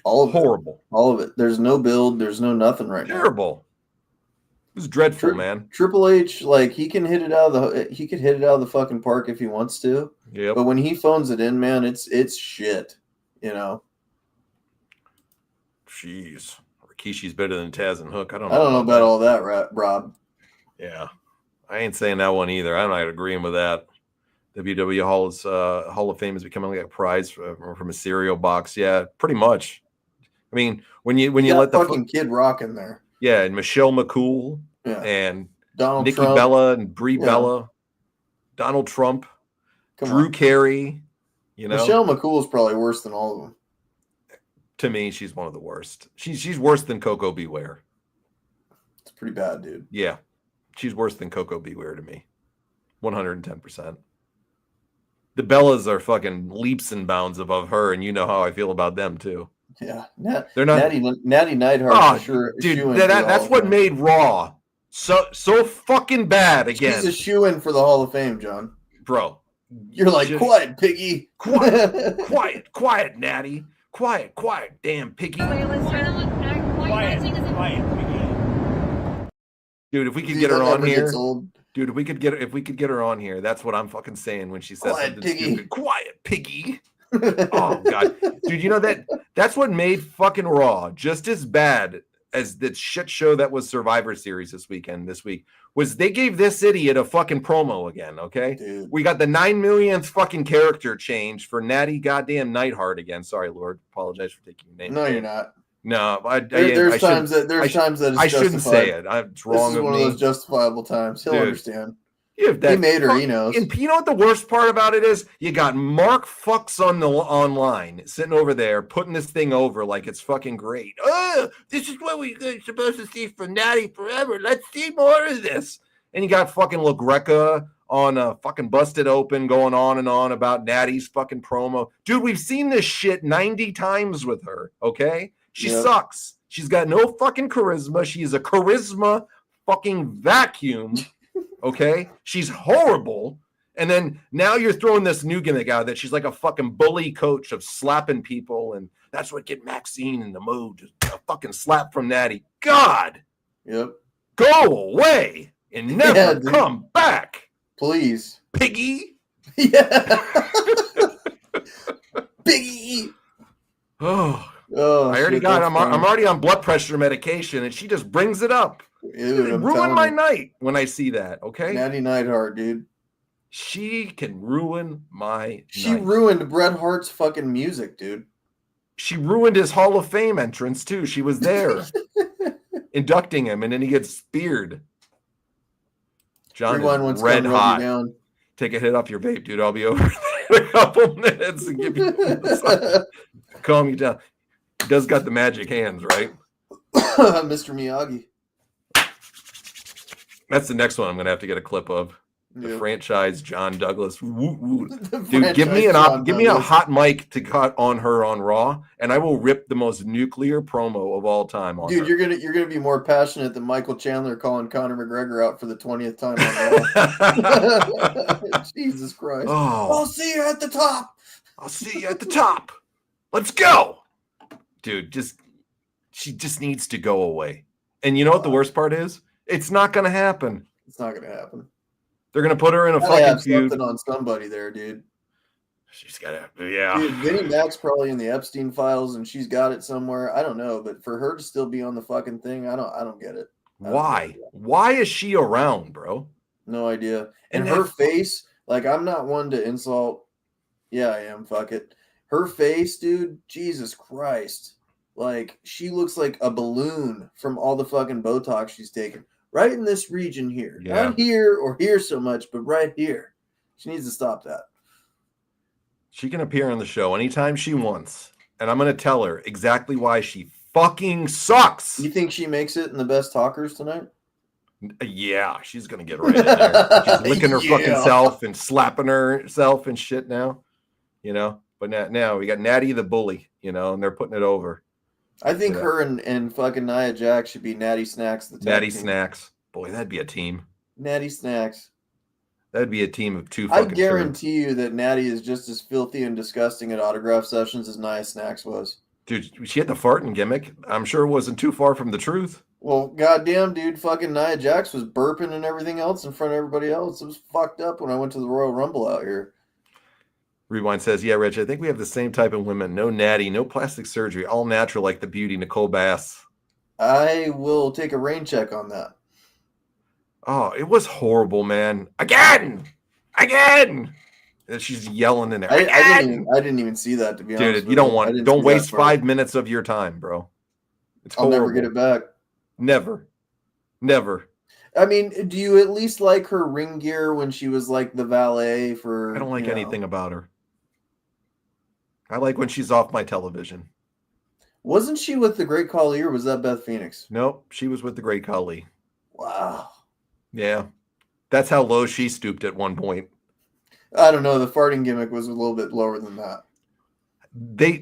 All of horrible. All of it. There's no build. There's no nothing right now. Terrible. It was dreadful, man. Triple H, like he can hit it out of the fucking park if he wants to. Yep. But when he phones it in, man, it's shit. You know. Jeez, Rikishi's better than Taz and Hook. I don't know about all that, Rob. Yeah, I ain't saying that one either. I'm not agreeing with that. WWE Hall of Fame is becoming like a prize from a cereal box. Yeah, pretty much. I mean, when you let the fucking Kid Rock in there. Yeah, and Michelle McCool, and Donald Nikki Trump. Bella and Brie Bella, Donald Trump, Drew Carey. You know, Michelle McCool is probably worse than all of them. To me, she's one of the worst. She's worse than Coco Beware. It's pretty bad, dude. Yeah, she's worse than Coco Beware to me. 110%. The Bellas are fucking leaps and bounds above her, and you know how I feel about them too. Yeah, they're not. Natty Neidhart. Oh, sure, dude, that's what made Raw so fucking bad again. She's a shoe-in for the Hall of Fame, John. Bro, you're like quiet, piggy. Quiet, Natty. Quiet, damn piggy. Quiet, piggy. Dude, if we could get her on here. Dude, if we could get her on here, that's what I'm fucking saying when she says something stupid. Quiet, piggy. Oh god. Dude, you know that's what made fucking Raw just as bad as the shit show that was Survivor Series this week, was they gave this idiot a fucking promo again, okay? Dude. We got the 9 millionth fucking character change for Natty goddamn Neidhart again. Sorry, Lord. Apologize for taking your name. No, you're not. No, there's times that it's I shouldn't say it. It's wrong. This is one of those justifiable times. He'll understand. He made her, he knows. And you know what the worst part about it is? You got Mark Fucks online sitting over there putting this thing over like it's fucking great. Oh, this is what we're supposed to see from Natty forever. Let's see more of this. And you got fucking LaGreca on fucking Busted Open going on and on about Natty's fucking promo. Dude, we've seen this shit 90 times with her, okay? She sucks. She's got no fucking charisma. She's a charisma fucking vacuum. Okay, she's horrible, and then now you're throwing this new gimmick out that she's like a fucking bully coach of slapping people, and that's what get Maxine in the mood. A fucking slap from Natty. God, yep, go away and never come back, please, piggy. Yeah, piggy. Oh, Oh, I already shit, got. that's I'm funny. already on blood pressure medication, and she just brings it up. Dude, I'm Ruin telling my you. night when I see that. Okay, Natty Neidhart, dude. she can ruin my She night. ruined Bret Hart's fucking music, dude. She ruined his Hall of Fame entrance too. She was there inducting him, and then he gets speared. John is Rewind once red come rub you hot. down. Take a hit off your vape, dude. I'll be over in a couple minutes and give you a massage. Calm you down. He does got the magic hands, right? Mr. Miyagi. That's the next one I'm gonna have to get a clip of. The Yep. franchise John Douglas. Woo, woo. The Dude, give me franchise give John me a Douglas. hot mic to cut on her on Raw, and I will rip the most nuclear promo of all time on Dude, her. you're gonna be more passionate than Michael Chandler calling Conor McGregor out for the 20th time on Raw. Jesus Christ. Oh, I'll see you at the top. I'll see you at the top. Let's go. Dude, she just needs to go away. And you know what the worst part is? It's not gonna happen. It's not gonna happen. They're gonna put her in a Gotta have fucking feud. something on somebody there, dude. She's gotta, yeah. Dude, Vinnie Mac's probably in the Epstein files and she's got it somewhere. I don't know, but for her to still be on the fucking thing, I don't get it. Why? Why is she around, bro? No idea. And And her face, like, I'm not one to insult. Yeah, I am. Fuck it. Her face, dude, Jesus Christ. Like, she looks like a balloon from all the fucking Botox she's taken. Right in this region here. Yeah. Not here or here so much, but right here. She needs to stop that. She can appear on the show anytime she wants. And I'm going to tell her exactly why she fucking sucks. You think she makes it in the best talkers tonight? Yeah, she's going to get right in there. She's licking her fucking Yeah. self and slapping herself and shit now. You know? But now we got Natty the Bully, you know, and they're putting it over. I think Yeah. her and fucking Nia Jax should be Natty Snacks. The tag Natty team. Snacks. Boy, that'd be a team. Natty Snacks. That'd be a team of two I fucking guarantee you that Natty is just as filthy and disgusting at autograph sessions as Nia Snacks was. Dude, she had the farting gimmick. I'm sure it wasn't too far from the truth. Well, goddamn, dude, fucking Nia Jax was burping and everything else in front of everybody else. It was fucked up when I went to the Royal Rumble out here. Rewind says, yeah, Rich, I think we have the same type of women. No natty, no plastic surgery, all natural like the beauty Nicole Bass. I will take a rain check on that. Oh, it was horrible, man. Again! And she's yelling in there. I didn't even see that, to be honest. Dude, you don't waste 5 minutes of your time, bro. It's I'll horrible. never get it back. Never. I mean, do you at least like her ring gear when she was like the valet for? I don't like anything about her. I like when she's off my television. Wasn't she with the Great Khali or was that Beth Phoenix? Nope, she was with the Great Khali. Wow. Yeah. That's how low she stooped at one point. I don't know. The farting gimmick was a little bit lower than that.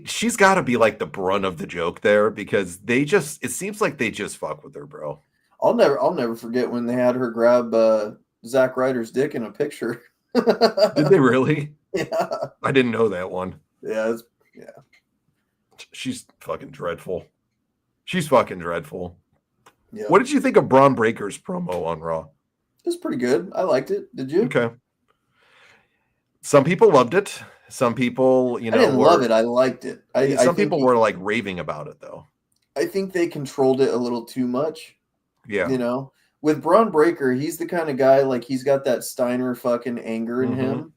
She's got to be like the brunt of the joke there because it seems like they just fuck with her, bro. I'll never forget when they had her grab Zack Ryder's dick in a picture. Did they really? Yeah. I didn't know that one. Yeah. She's fucking dreadful. Yeah. What did you think of Braun Breaker's promo on Raw? It was pretty good. I liked it. Did you? Okay. Some people loved it. Some people, I didn't love it. I liked it. Some people were like raving about it, though. I think they controlled it a little too much. Yeah. You know, with Braun Breaker, he's the kind of guy, like, he's got that Steiner fucking anger in him.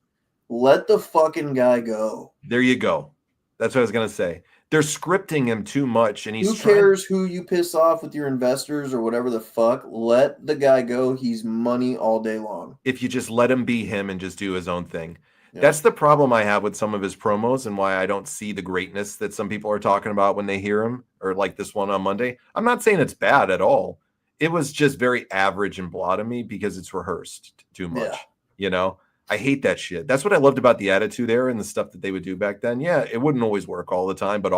Let the fucking guy go. There you go. That's what I was going to say. They're scripting him too much. And who cares who you piss off with your investors or whatever the fuck? Let the guy go. He's money all day long. If you just let him be him and just do his own thing. Yeah. That's the problem I have with some of his promos and why I don't see the greatness that some people are talking about when they hear him, or like this one on Monday. I'm not saying it's bad at all. It was just very average and blah to me because it's rehearsed too much. Yeah. You know, I hate that shit. That's what I loved about the Attitude Era and the stuff that they would do back then. Yeah, it wouldn't always work all the time, but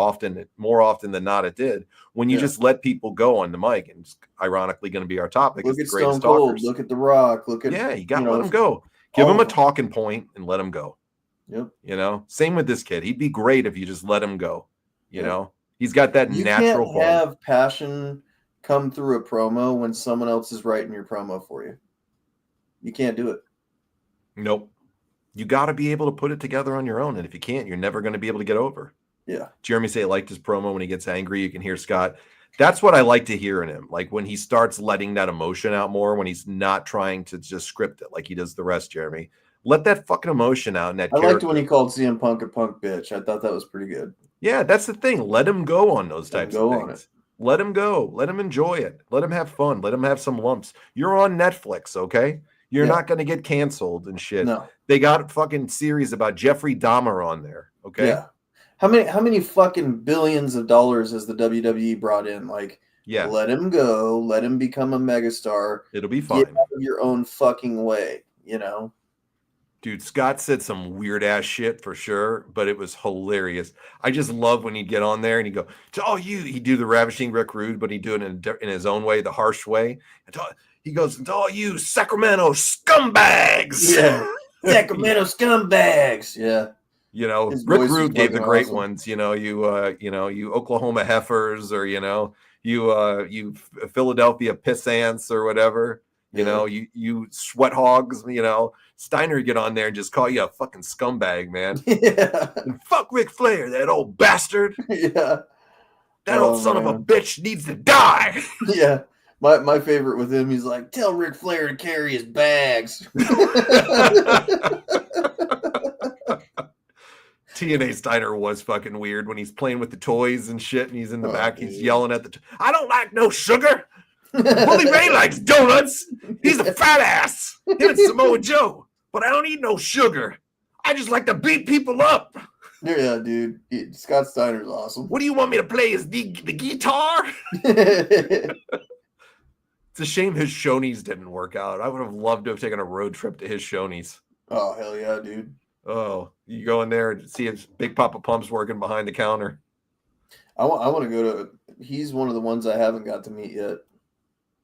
more often than not, it did. When you just let people go on the mic, and it's ironically going to be our topic. Look the at greatest Stone Cold. talkers. Look at The Rock. Look at you got to let them go. Give him a talking point and let him go. Yep. You know, same with this kid. He'd be great if you just let him go. You know, he's got that natural. You can't have passion come through a promo when someone else is writing your promo for you. You can't do it. Nope. You got to be able to put it together on your own. And if you can't, you're never going to be able to get over. Yeah. Jeremy say he liked his promo when he gets angry. You can hear Scott. That's what I like to hear in him. Like when he starts letting that emotion out more, when he's not trying to just script it like he does the rest, Jeremy. Let that fucking emotion out in that I character. liked when he called CM Punk a punk bitch. I thought that was pretty good. Yeah, that's the thing. Let him go on those types of on things. Let him go. Let him enjoy it. Let him have fun. Let him have some lumps. You're on Netflix, okay? You're not going to get canceled and shit. No. They got a fucking series about Jeffrey Dahmer on there, okay? Yeah. How many fucking billions of dollars has the WWE brought in? Like, yeah, let him go. Let him become a megastar. It'll be fine. Get out of your own fucking way, you know? Dude, Scott said some weird ass shit for sure, but it was hilarious. I just love when he'd get on there and he'd go, to all you, he'd do the ravishing Rick Rude, but he'd do it in his own way, the harsh way. And he goes, to all you Sacramento scumbags. Yeah. Sacramento scumbags. Yeah. You know, His Rick voice was Rude gave the fucking great awesome. ones, you Oklahoma heifers, or, you Philadelphia pissants or whatever. You know, you sweat hogs, Steiner get on there and just call you a fucking scumbag, man. Yeah. And fuck Ric Flair, that old bastard. Yeah. That old son of a bitch needs to die. Yeah. My favorite with him, he's like, tell Ric Flair to carry his bags. TNA Steiner was fucking weird when he's playing with the toys and shit, and he's in the back, he's yelling at I don't like no sugar. Bully Ray likes donuts. He's a fat ass. Him and Samoa Joe. But I don't eat no sugar. I just like to beat people up. Yeah, dude. Scott Steiner's awesome. What do you want me to play? Is the guitar? It's a shame his Shoney's didn't work out. I would have loved to have taken a road trip to his Shoney's. Oh, hell yeah, dude. Oh, you go in there and see his Big Papa Pump's working behind the counter. I want to go to. He's one of the ones I haven't got to meet yet.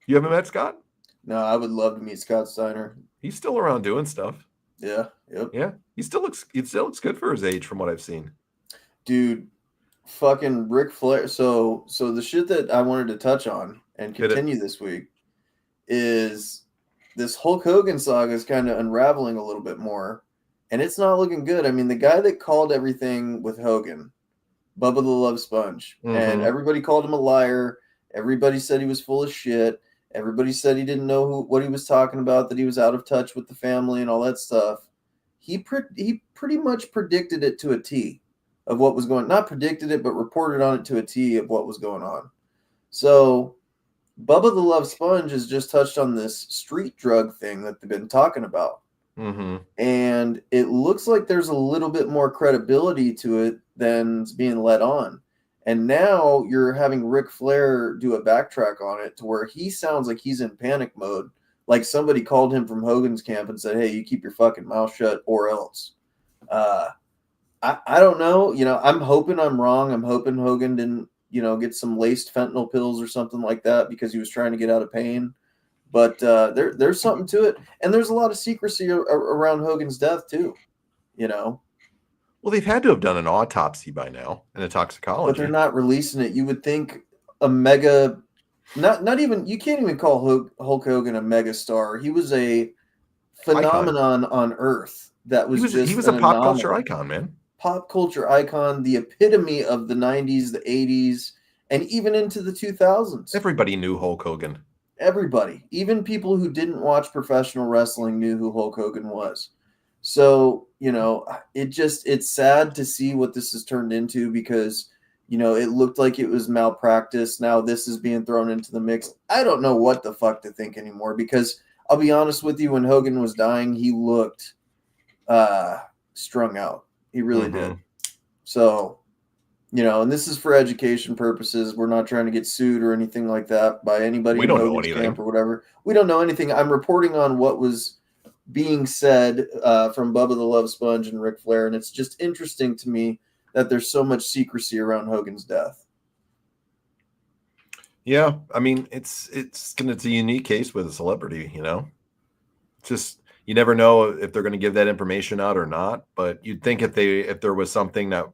You haven't met Scott? No, I would love to meet Scott Steiner. He's still around doing stuff. Yeah. Yep. Yeah. He still looks good for his age from what I've seen. Dude, fucking Ric Flair. So the shit that I wanted to touch on and continue this week is this Hulk Hogan saga is kind of unraveling a little bit more, and it's not looking good. I mean, the guy that called everything with Hogan, Bubba the Love Sponge, and everybody called him a liar. Everybody said he was full of shit. Everybody said he didn't know what he was talking about, that he was out of touch with the family and all that stuff. He pretty much predicted it to a T of what was going on. Not predicted it, but reported on it to a T of what was going on. So Bubba the Love Sponge has just touched on this street drug thing that they've been talking about. And it looks like there's a little bit more credibility to it than's being let on. And now you're having Ric Flair do a backtrack on it to where he sounds like he's in panic mode. Like somebody called him from Hogan's camp and said, hey, you keep your fucking mouth shut or else. I don't know. I'm hoping I'm wrong. I'm hoping Hogan didn't, get some laced fentanyl pills or something like that because he was trying to get out of pain. But there's something to it. And there's a lot of secrecy around Hogan's death too, Well, they've had to have done an autopsy by now and a toxicology. But they're not releasing it. You would think a mega, not even, you can't even call Hulk Hogan a mega star. He was a phenomenon on Earth. That was he was a pop culture icon, man. Pop culture icon, the epitome of the 90s, the 80s, and even into the 2000s. Everybody knew Hulk Hogan. Everybody. Even people who didn't watch professional wrestling knew who Hulk Hogan was. So, it's sad to see what this has turned into because, it looked like it was malpractice. Now this is being thrown into the mix. I don't know what the fuck to think anymore because I'll be honest with you, when Hogan was dying, he looked strung out. He really did. So, and this is for education purposes. We're not trying to get sued or anything like that by anybody in Hogan's camp or whatever. We don't know anything. I'm reporting on what was being said from Bubba the Love Sponge and Ric Flair, and it's just interesting to me that there's so much secrecy around Hogan's death. Yeah, I mean, it's a unique case with a celebrity, Just you never know if they're going to give that information out or not. But you'd think if there was something that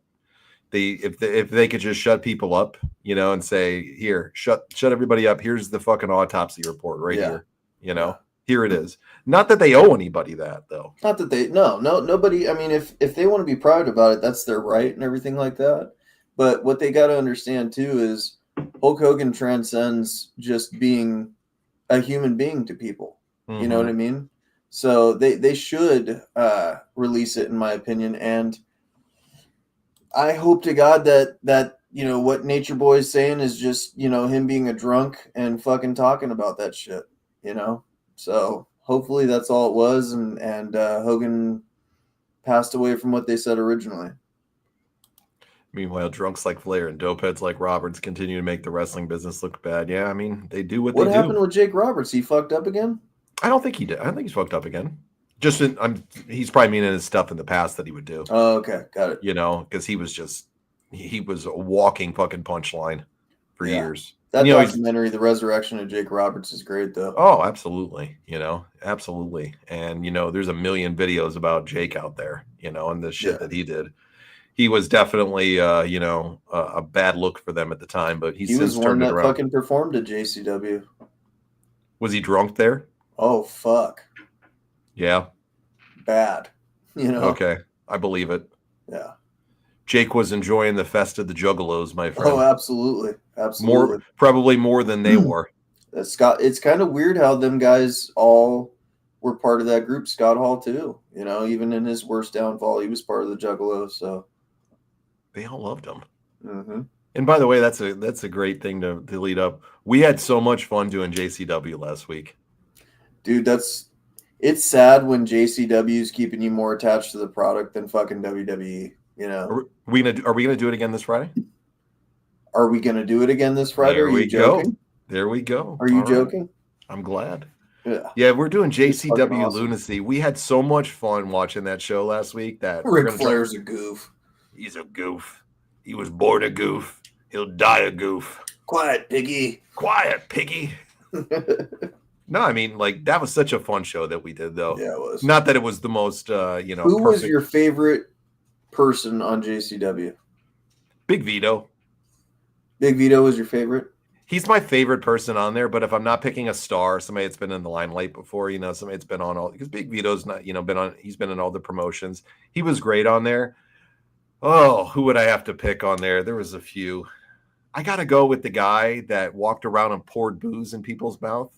if they could just shut people up, and say, here, shut everybody up. Here's the fucking autopsy report right here. Here it is. Not that they owe anybody that, though. Not that nobody. I mean, if they want to be private about it, that's their right and everything like that. But what they got to understand too is Hulk Hogan transcends just being a human being to people. Mm-hmm. You know what I mean? So they should release it, in my opinion. And I hope to God that what Nature Boy is saying is just him being a drunk and fucking talking about that shit. So hopefully that's all it was, and Hogan passed away from what they said originally. Meanwhile, drunks like Flair and dopeheads like Roberts continue to make the wrestling business look bad. Yeah, I mean, they do what they do. What happened with Jake Roberts? He fucked up again? I don't think he did. I don't think he's fucked up again. He's probably meaning his stuff in the past that he would do. Oh, okay. Got it. Because he was a walking fucking punchline for years. That documentary, The Resurrection of Jake Roberts, is great, though. Oh, absolutely. Absolutely. And, there's a million videos about Jake out there, and the shit that he did. He was definitely, a bad look for them at the time, but he was one that fucking performed at JCW. Was he drunk there? Oh, fuck. Yeah. Bad. Okay. I believe it. Yeah. Jake was enjoying the fest of the Juggalos, my friend. Oh, absolutely. Absolutely. Probably more than they were. Scott, it's kind of weird how them guys all were part of that group. Scott Hall, too. Even in his worst downfall, he was part of the Juggalos, so. They all loved him. Mm-hmm. And by the way, that's a great thing to lead up. We had so much fun doing JCW last week. Dude, it's sad when JCW is keeping you more attached to the product than fucking WWE. Are we gonna do it again this Friday? Are we gonna do it again this Friday? There we go. There we go. Are you joking? I'm glad. Yeah. Yeah, we're doing JCW awesome. Lunacy. We had so much fun watching that show last week. That Ric Flair's a goof. He's a goof. He was born a goof. He'll die a goof. Quiet, piggy. Quiet, piggy. No, I mean, that was such a fun show that we did, though. Yeah, it was. Not that it was the most, Who was your favorite person on JCW? Big Vito. Big Vito was your favorite? He's my favorite person on there, but if I'm not picking a star, somebody that's been in the limelight before, somebody that's been on all, because Big Vito's not, he's been in all the promotions. He was great on there. Oh, who would I have to pick on there? There was a few. I got to go with the guy that walked around and poured booze in people's mouth.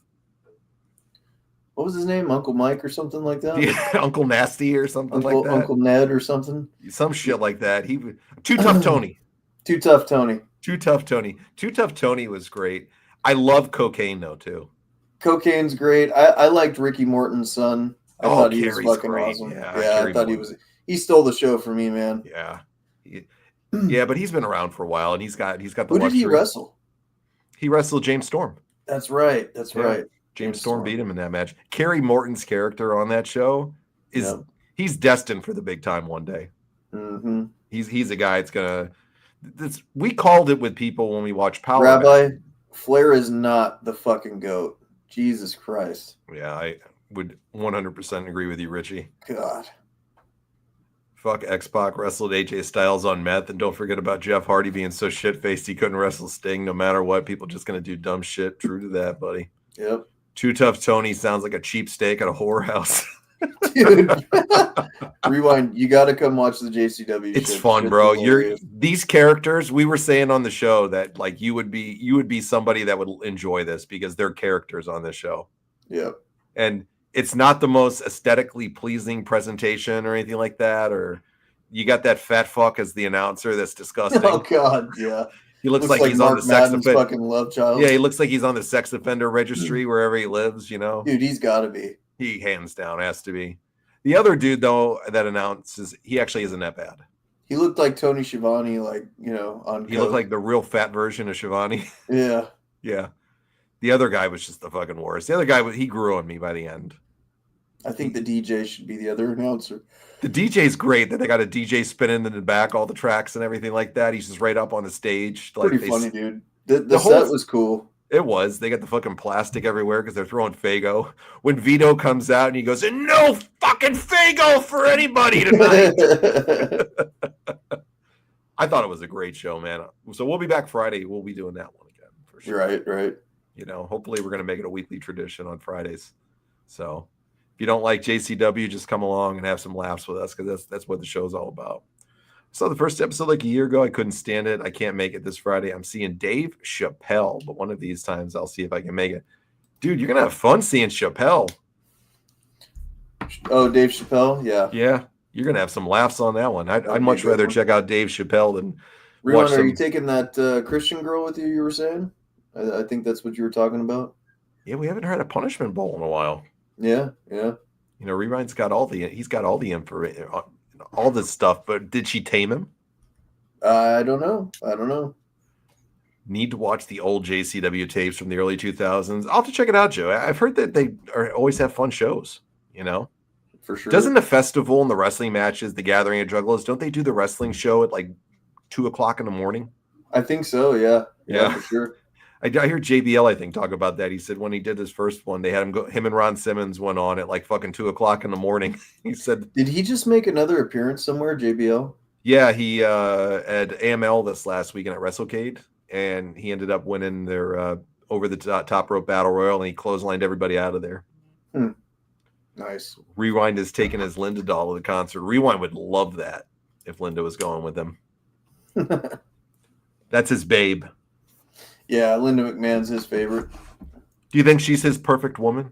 What was his name? Uncle Mike or something like that? Yeah, Uncle Nasty or something like that. Uncle Ned or something? Some shit like that. Too Tough Tony. Too Tough Tony. Too Tough Tony. Too Tough Tony was great. I love Cocaine, though, too. Cocaine's great. I liked Ricky Morton's son. I thought he was fucking great. Awesome. Yeah, I thought Morton. He stole the show for me, man. Yeah. Yeah, but he's been around for a while, and he's got the Who did he wrestle? He wrestled James Storm. That's right. Right. James Storm beat him in that match. Kerry Morton's character on that show he's destined for the big time one day. Mm-hmm. He's a guy that's gonna. We called it with people when we watched Power. Rabbi, Flair is not the fucking GOAT. Jesus Christ. Yeah, I would 100% agree with you, Richie. God. Fuck X-Pac wrestled AJ Styles on meth, and don't forget about Jeff Hardy being so shit-faced he couldn't wrestle Sting no matter what. People just going to do dumb shit. True to that, buddy. Yep. Too Tough Tony sounds like a cheap steak at a whorehouse. Dude. Rewind. You got to come watch the JCW It's shit. fun, bro. These characters, we were saying on the show that you would be somebody that would enjoy this because they're characters on this show. Yep. And it's not the most aesthetically pleasing presentation or anything like that. Or you got that fat fuck as the announcer. That's disgusting. Oh God. Yeah. He looks like he's Mark on the sex offender. Fucking love child. Yeah. He looks like he's on the sex offender registry wherever he lives, Dude, he's gotta be. He hands down has to be. The other dude though, that announces, he actually isn't that bad. He looked like Tony Schiavone, on He looked like the real fat version of Schiavone. Yeah. Yeah. The other guy was just the fucking worst. The other guy, he grew on me by the end. I think the DJ should be the other announcer. The DJ's great that they got a DJ spinning in the back, all the tracks and everything like that. He's just right up on the stage. Pretty funny, dude. The set was cool. It was. They got the fucking plastic everywhere because they're throwing Fago. When Vito comes out and he goes, and no fucking Fago for anybody tonight. I thought it was a great show, man. So we'll be back Friday. We'll be doing that one again for sure. Right. Hopefully we're going to make it a weekly tradition on Fridays. So if you don't like JCW, just come along and have some laughs with us because that's what the show's all about. Saw the first episode like a year ago. I couldn't stand it. I can't make it this Friday. I'm seeing Dave Chappelle, but one of these times I'll see if I can make it. Dude, you're gonna have fun seeing Chappelle. Oh, Dave Chappelle, yeah. Yeah, you're gonna have some laughs on that one. I'd much rather check out Dave Chappelle than Rewind, are you taking that Christian girl with you were saying? I think that's what you were talking about. Yeah, we haven't heard a punishment bowl in a while. Yeah. Rewind's got all the information, all this stuff. But did she tame him? I don't know. Need to watch the old JCW tapes from the early 2000s. I'll have to check it out, Joe. I've heard that they always have fun shows. For sure. Doesn't the festival and the wrestling matches, the Gathering of Juggalos, don't they do the wrestling show at like 2:00 in the morning? I think so. Yeah, for sure. I hear JBL, I think, talk about that. He said when he did his first one, they had him and Ron Simmons went on at like fucking 2:00 in the morning. He said, did he just make another appearance somewhere, JBL? Yeah, he had AML this last weekend at WrestleCade, and he ended up winning their over the top rope battle royal, and he clotheslined everybody out of there. Nice. Rewind has taken his Linda doll to the concert. Rewind would love that if Linda was going with him. That's his babe. Yeah, Linda McMahon's his favorite. Do you think she's his perfect woman?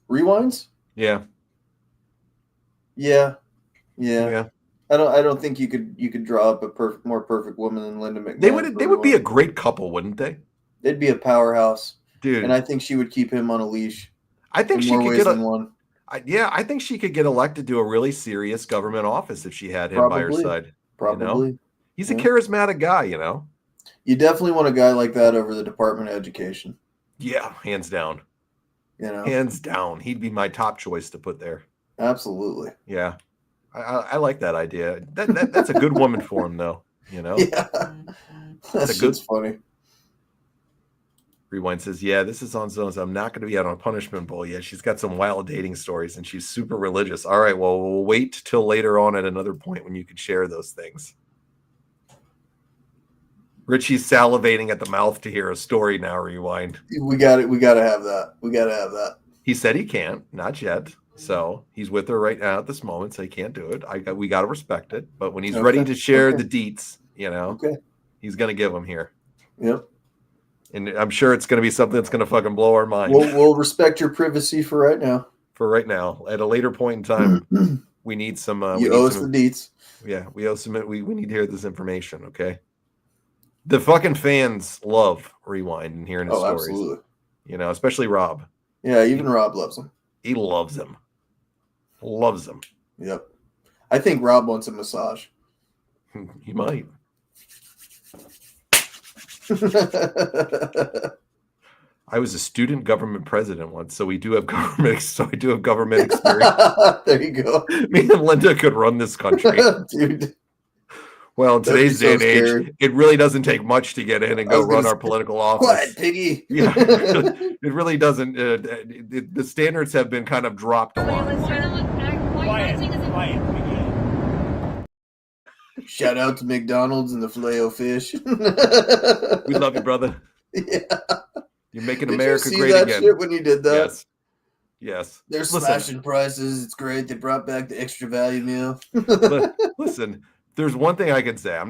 Rewinds? Yeah. I don't think you could draw up a more perfect woman than Linda McMahon. They would be a great couple, wouldn't they? They'd be a powerhouse, dude. And I think she would keep him on a leash. I think she could get one. I think she could get elected to a really serious government office if she had him by her side. Probably. He's a charismatic guy, You definitely want a guy like that over the Department of Education. Yeah, hands down. Hands down. He'd be my top choice to put there. Absolutely. Yeah. I like that idea. That's a good woman for him, though. Yeah. That's funny. Rewind says, yeah, this is on Zones. I'm not going to be out on Punishment Bowl yet. She's got some wild dating stories, and she's super religious. All right, well, we'll wait till later on at another point when you can share those things. Richie's salivating at the mouth to hear a story now, Rewind. We got it. We got to have that. He said he can't, not yet. So he's with her right now at this moment, so he can't do it. We got to respect it. But when he's ready to share the deets, he's going to give them here. Yep. And I'm sure it's going to be something that's going to fucking blow our mind. We'll respect your privacy for right now. At a later point in time, we need some. You owe us the deets. Yeah, we owe some. We need to hear this information. Okay. The fucking fans love Rewind and hearing his stories. Absolutely. Especially Rob. Yeah, even Rob loves him. He loves him. Loves him. Yep. I think Rob wants a massage. He might. I was a student government president once, so we do have government. So I do have government experience. There you go. Me and Linda could run this country, dude. Well, in today's day and age, it really doesn't take much to get in and go run our political office. What, piggy? Yeah, it really doesn't. The standards have been kind of dropped a lot. Quiet. Shout out to McDonald's and the Filet-O-Fish. We love you, brother. Yeah. You're making Did America you see great that again. Shit when you did that? Yes. They're slashing prices. It's great. They brought back the extra value meal. Listen, there's one thing I can say.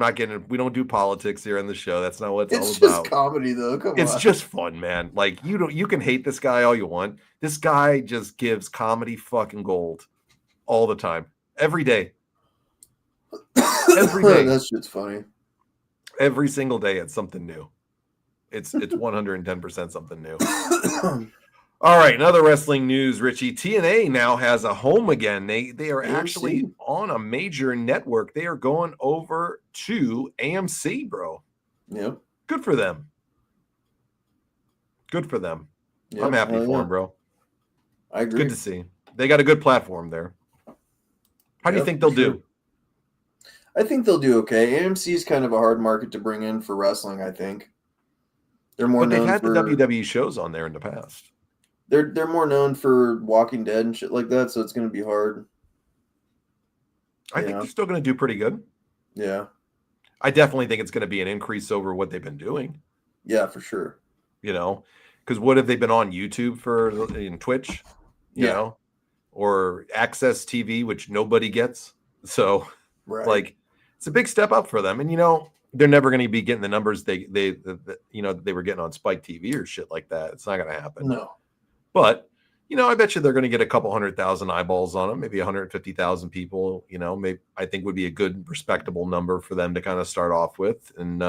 We don't do politics here on the show. That's not what it's all about. It's just comedy, though. Come on. It's just fun, man. Like, you can hate this guy all you want. This guy just gives comedy fucking gold all the time. Every day. Every day. That shit's funny. Every single day it's something new. It's 110% something new. All right, another wrestling news, Richie. TNA now has a home again. They are actually on a major network. They are going over to AMC, bro. Yep. Good for them. Good for them. Yep. I'm happy for them, bro. I agree. Good to see. They got a good platform there. How do you think they'll do? I think they'll do okay. AMC is kind of a hard market to bring in for wrestling, I think. They're more known they've had for the WWE shows on there in the past. They're more known for Walking Dead and shit like that, so it's going to be hard. I think they're still going to do pretty good. Yeah. I definitely think it's going to be an increase over what they've been doing. Yeah, for sure. Because what have they been on YouTube in Twitch? You know, or Access TV, which nobody gets. So, right. it's a big step up for them. And, they're never going to be getting the numbers they were getting on Spike TV or shit like that. It's not going to happen. No. But, I bet you they're going to get a couple 100,000 eyeballs on them, maybe 150,000 people, maybe I think would be a good respectable number for them to kind of start off with. And,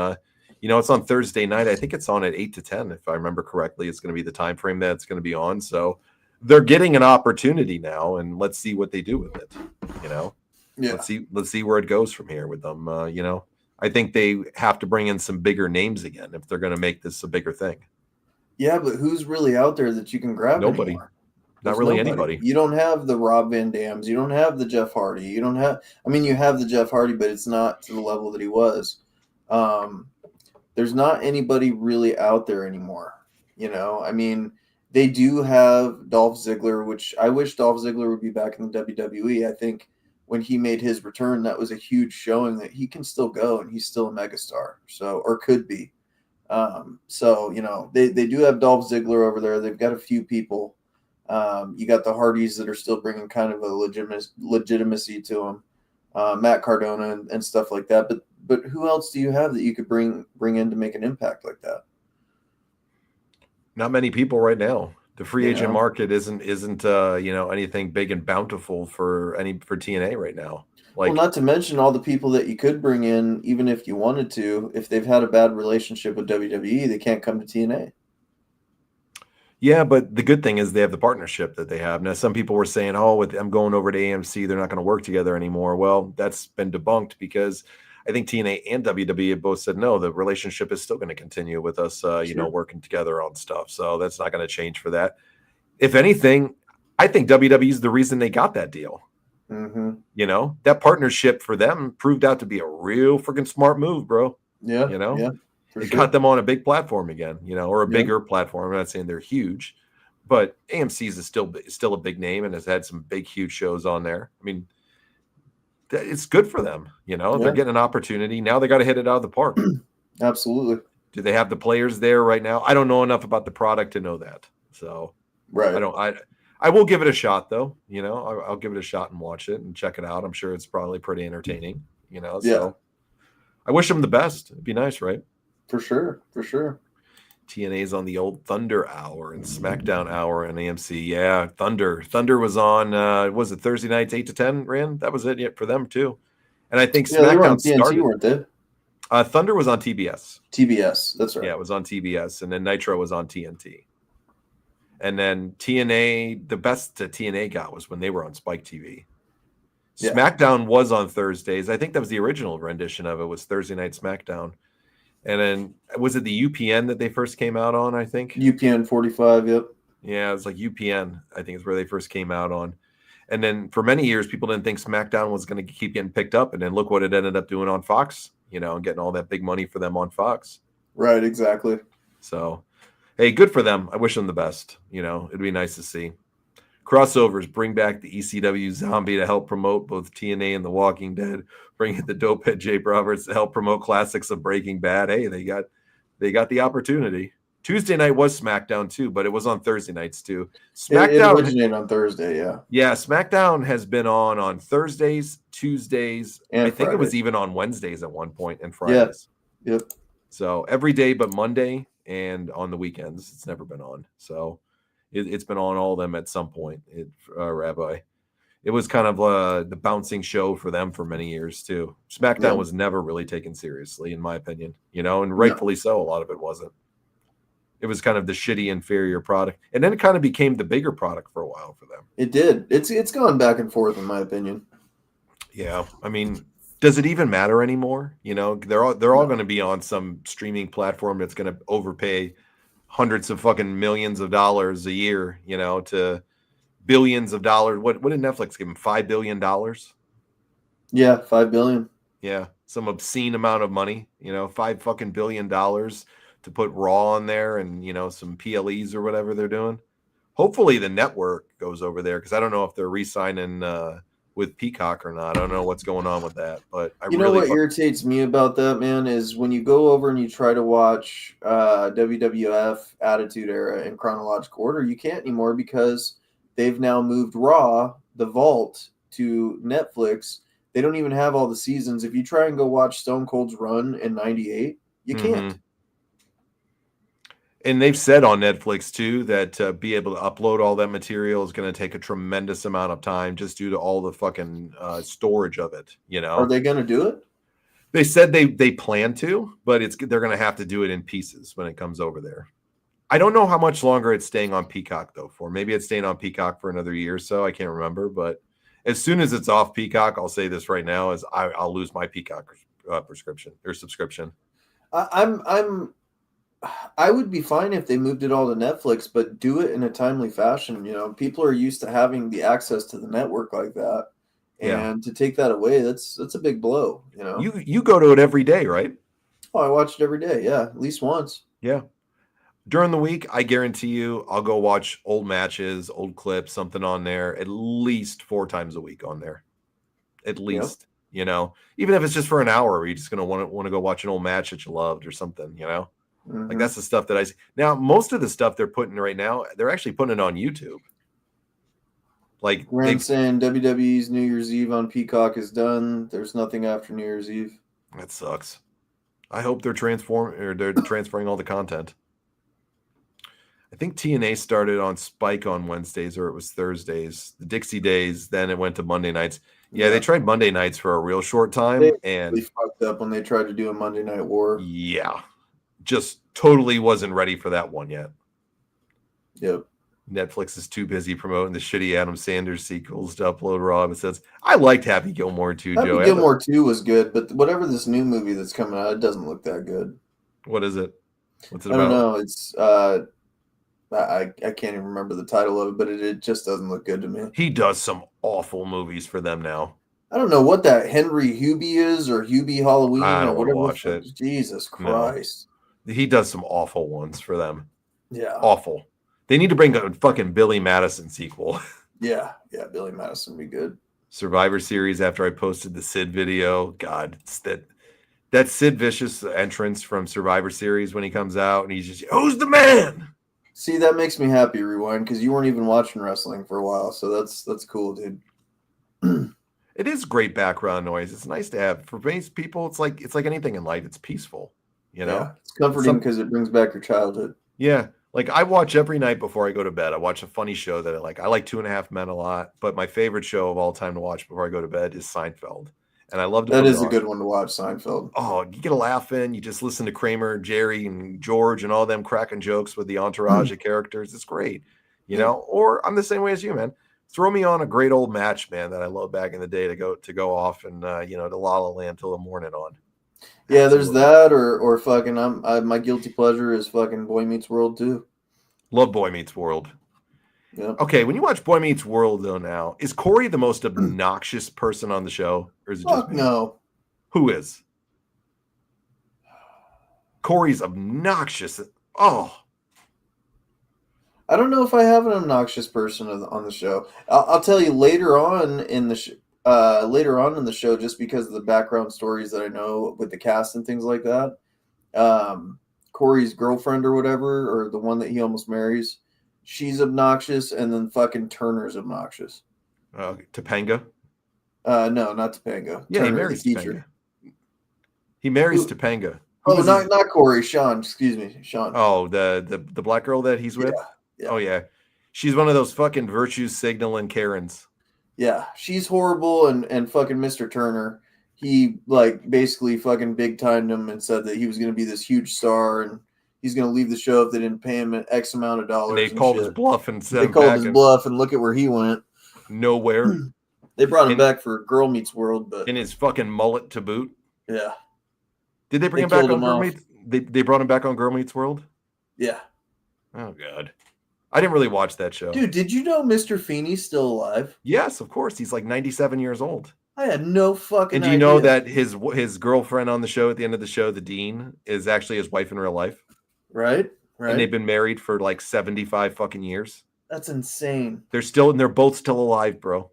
it's on Thursday night. I think it's on at 8 to 10, if I remember correctly. It's going to be the time frame that it's going to be on. So they're getting an opportunity now, and let's see what they do with it. Yeah. Let's see where it goes from here with them. I think they have to bring in some bigger names again if they're going to make this a bigger thing. Yeah, but who's really out there that you can grab? Nobody. Anymore? Not really anybody. You don't have the Rob Van Dams. You don't have the Jeff Hardy. You don't have. I mean, you have the Jeff Hardy, but it's not to the level that he was. There's not anybody really out there anymore. I mean, they do have Dolph Ziggler, which I wish Dolph Ziggler would be back in the WWE. I think when he made his return, that was a huge showing that he can still go and he's still a megastar. So, or could be. They do have Dolph Ziggler over there. They've got a few people. You got the Hardys that are still bringing kind of a legitimacy to them. Matt Cardona and stuff like that. But who else do you have that you could bring in to make an impact like that? Not many people right now. The free agent market isn't anything big and bountiful for TNA right now. Well, not to mention all the people that you could bring in, even if you wanted to. If they've had a bad relationship with WWE, they can't come to TNA. Yeah, but the good thing is they have the partnership that they have. Now, some people were saying, with them going over to AMC, they're not going to work together anymore. Well, that's been debunked because I think TNA and WWE have both said, no, the relationship is still going to continue with us, working together on stuff. So that's not going to change for that. If anything, I think WWE is the reason they got that deal. Mm-hmm. That partnership for them proved out to be a real freaking smart move, bro. Yeah. It got them on a big platform again, or a bigger platform. I'm not saying they're huge, but AMC's is still a big name and has had some big, huge shows on there. I mean, it's good for them. They're getting an opportunity. Now they got to hit it out of the park. Absolutely. Do they have the players there right now? I don't know enough about the product to know that. So right. I will give it a shot though. I'll give it a shot and watch it and check it out. I'm sure it's probably pretty entertaining, so I wish them the best. It'd be nice, right? For sure. TNA's on the old Thunder Hour and SmackDown Hour and AMC. Yeah, Thunder was on. Was it Thursday nights 8 to 10? Ran that was it for them too. And I think SmackDown they were on TNT, started. Weren't they? Thunder was on TBS. TBS, that's right. Yeah, it was on TBS, and then Nitro was on TNT. And then TNA, the best that TNA got was when they were on Spike TV. Yeah. SmackDown was on Thursdays. I think that was the original rendition of it. Was Thursday Night SmackDown. And then was it the UPN that they first came out on, I think? UPN 45, yep. Yeah, it was like UPN, I think is where they first came out on. And then for many years, people didn't think SmackDown was going to keep getting picked up. And then look what it ended up doing on Fox, and getting all that big money for them on Fox. Right, exactly. So, hey, good for them. I wish them the best. It'd be nice to see. Crossovers, bring back the ECW Zombie to help promote both TNA and The Walking Dead. Bring in the dopehead Jake Roberts to help promote classics of Breaking Bad. Hey, they got the opportunity. Tuesday night was SmackDown too, but it was on Thursday nights too. SmackDown it originated on Thursday, yeah. Yeah, SmackDown has been on Thursdays, Tuesdays, and I think it was even on Wednesdays at one point and Fridays. Yeah. Yep. So every day but Monday and on the weekends. It's never been on. So it's been on all of them at some point. Rabbi. It was kind of the bouncing show for them for many years too. SmackDown was never really taken seriously, in my opinion. And rightfully so. A lot of it wasn't. It was kind of the shitty, inferior product, and then it kind of became the bigger product for a while for them. It did. It's gone back and forth, in my opinion. Yeah, I mean, does it even matter anymore? They're all going to be on some streaming platform that's going to overpay hundreds of fucking millions of dollars a year, to billions of dollars. What did Netflix give them? $5 billion? Yeah, $5 billion. Yeah, some obscene amount of money. $5 billion to put Raw on there and some PLEs or whatever they're doing. Hopefully the network goes over there because I don't know if they're re-signing with Peacock or not. I don't know what's going on with that, but what irritates me about that, man, is when you go over and you try to watch WWF Attitude Era in chronological order, you can't anymore because they've now moved Raw, the Vault, to Netflix. They don't even have all the seasons. If you try and go watch Stone Cold's run in '98, you can't. And they've said on Netflix too that be able to upload all that material is going to take a tremendous amount of time just due to all the fucking storage of it. You know, Are they going to do it? They said they plan to, but they're going to have to do it in pieces when it comes over there. I don't know how much longer it's staying on Peacock though. For maybe it's staying on Peacock for another year or so. I can't remember, but as soon as it's off Peacock, I'll say this right now: is I'll lose my Peacock prescription or subscription. I would be fine if they moved it all to Netflix, but do it in a timely fashion. You know, people are used to having the access to the network like that, and to take that away, that's a big blow. You know, you go to it every day, right? Oh, I watch it every day. Yeah, at least once. Yeah. During the week, I guarantee you, I'll go watch old matches, old clips, something on there at least 4 times a week on there. At least, you know, even if it's just for an hour, you're just gonna want to go watch an old match that you loved or something, you know. Like that's the stuff that I see. Now, most of the stuff they're putting right now, they're actually putting it on YouTube. Like Grant saying WWE's New Year's Eve on Peacock is done. There's nothing after New Year's Eve. That sucks. I hope they're transferring all the content. I think TNA started on Spike on Wednesdays, or it was Thursdays, the Dixie Days. Then it went to Monday nights. Yeah, they tried Monday nights for a real short time, and they fucked up when they tried to do a Monday Night War. Yeah. Just totally wasn't ready for that one yet. Yep. Netflix is too busy promoting the shitty Adam Sanders sequels to upload raw episodes. I liked Happy Gilmore 2, Joe. Happy Gilmore 2 was good, but whatever this new movie that's coming out, it doesn't look that good. What is it? What's it about? I don't know. It's I can't even remember the title of it, but it just doesn't look good to me. He does some awful movies for them now. I don't know what that Henry Hubie is, or Hubie Halloween, I don't or whatever. Watch it. Jesus Christ. No. He does some awful ones for them. Yeah. Awful. They need to bring a fucking Billy Madison sequel. Yeah, Billy Madison would be good. Survivor Series after I posted the Sid video. God, it's that Sid Vicious entrance from Survivor Series when he comes out and he's just, who's the man? See, that makes me happy, Rewind, because you weren't even watching wrestling for a while, so that's cool, dude. It is great background noise. It's nice to have. For most people, it's like anything in life. It's peaceful, you know? Yeah, it's comforting because it brings back your childhood. Yeah. Like I watch every night before I go to bed. I watch a funny show that I like. I like 2.5 Men a lot, but my favorite show of all time to watch before I go to bed is Seinfeld. And I love to That is a good one to watch, Seinfeld. Oh, you get a laugh in. You just listen to Kramer, Jerry, and George and all them cracking jokes with the entourage of characters. It's great, you know? Or I'm the same way as you, man. Throw me on a great old match, man, that I loved back in the day to go off and to La La Land till the morning on. Yeah, there's that, or fucking my guilty pleasure is fucking Boy Meets World too. Love Boy Meets World. Yep. Okay, when you watch Boy Meets World though, now is Corey the most obnoxious person on the show, or is it just me? No? Who is? Corey's obnoxious. Oh. I don't know if I have an obnoxious person on the show. I'll tell you later on in the show, just because of the background stories that I know with the cast and things like that. Corey's girlfriend or whatever, or the one that he almost marries, she's obnoxious, and then fucking Turner's obnoxious. Topanga? No, not Topanga. Yeah, Turner, he marries the teacher. Topanga. He marries Topanga. Not Corey. Sean. Excuse me, Sean. Oh, the black girl that he's with. Yeah. Oh yeah, she's one of those fucking virtue signaling Karens. Yeah, she's horrible, and fucking Mr. Turner, he like basically fucking big timed him and said that he was going to be this huge star and he's going to leave the show if they didn't pay him X amount of dollars. And they called his bluff and they called his bluff, and look at where he went. Nowhere. They brought him back for Girl Meets World, but in his fucking mullet to boot. Yeah. Did they bring him back on Girl Meets? They brought him back on Girl Meets World. Yeah. Oh god. I didn't really watch that show. Dude, did you know Mr. Feeney's still alive? Yes, of course. He's like 97 years old. I had no fucking idea. And do you know that his girlfriend on the show at the end of the show, the dean, is actually his wife in real life? Right. And they've been married for like 75 fucking years. That's insane. They're both still alive, bro.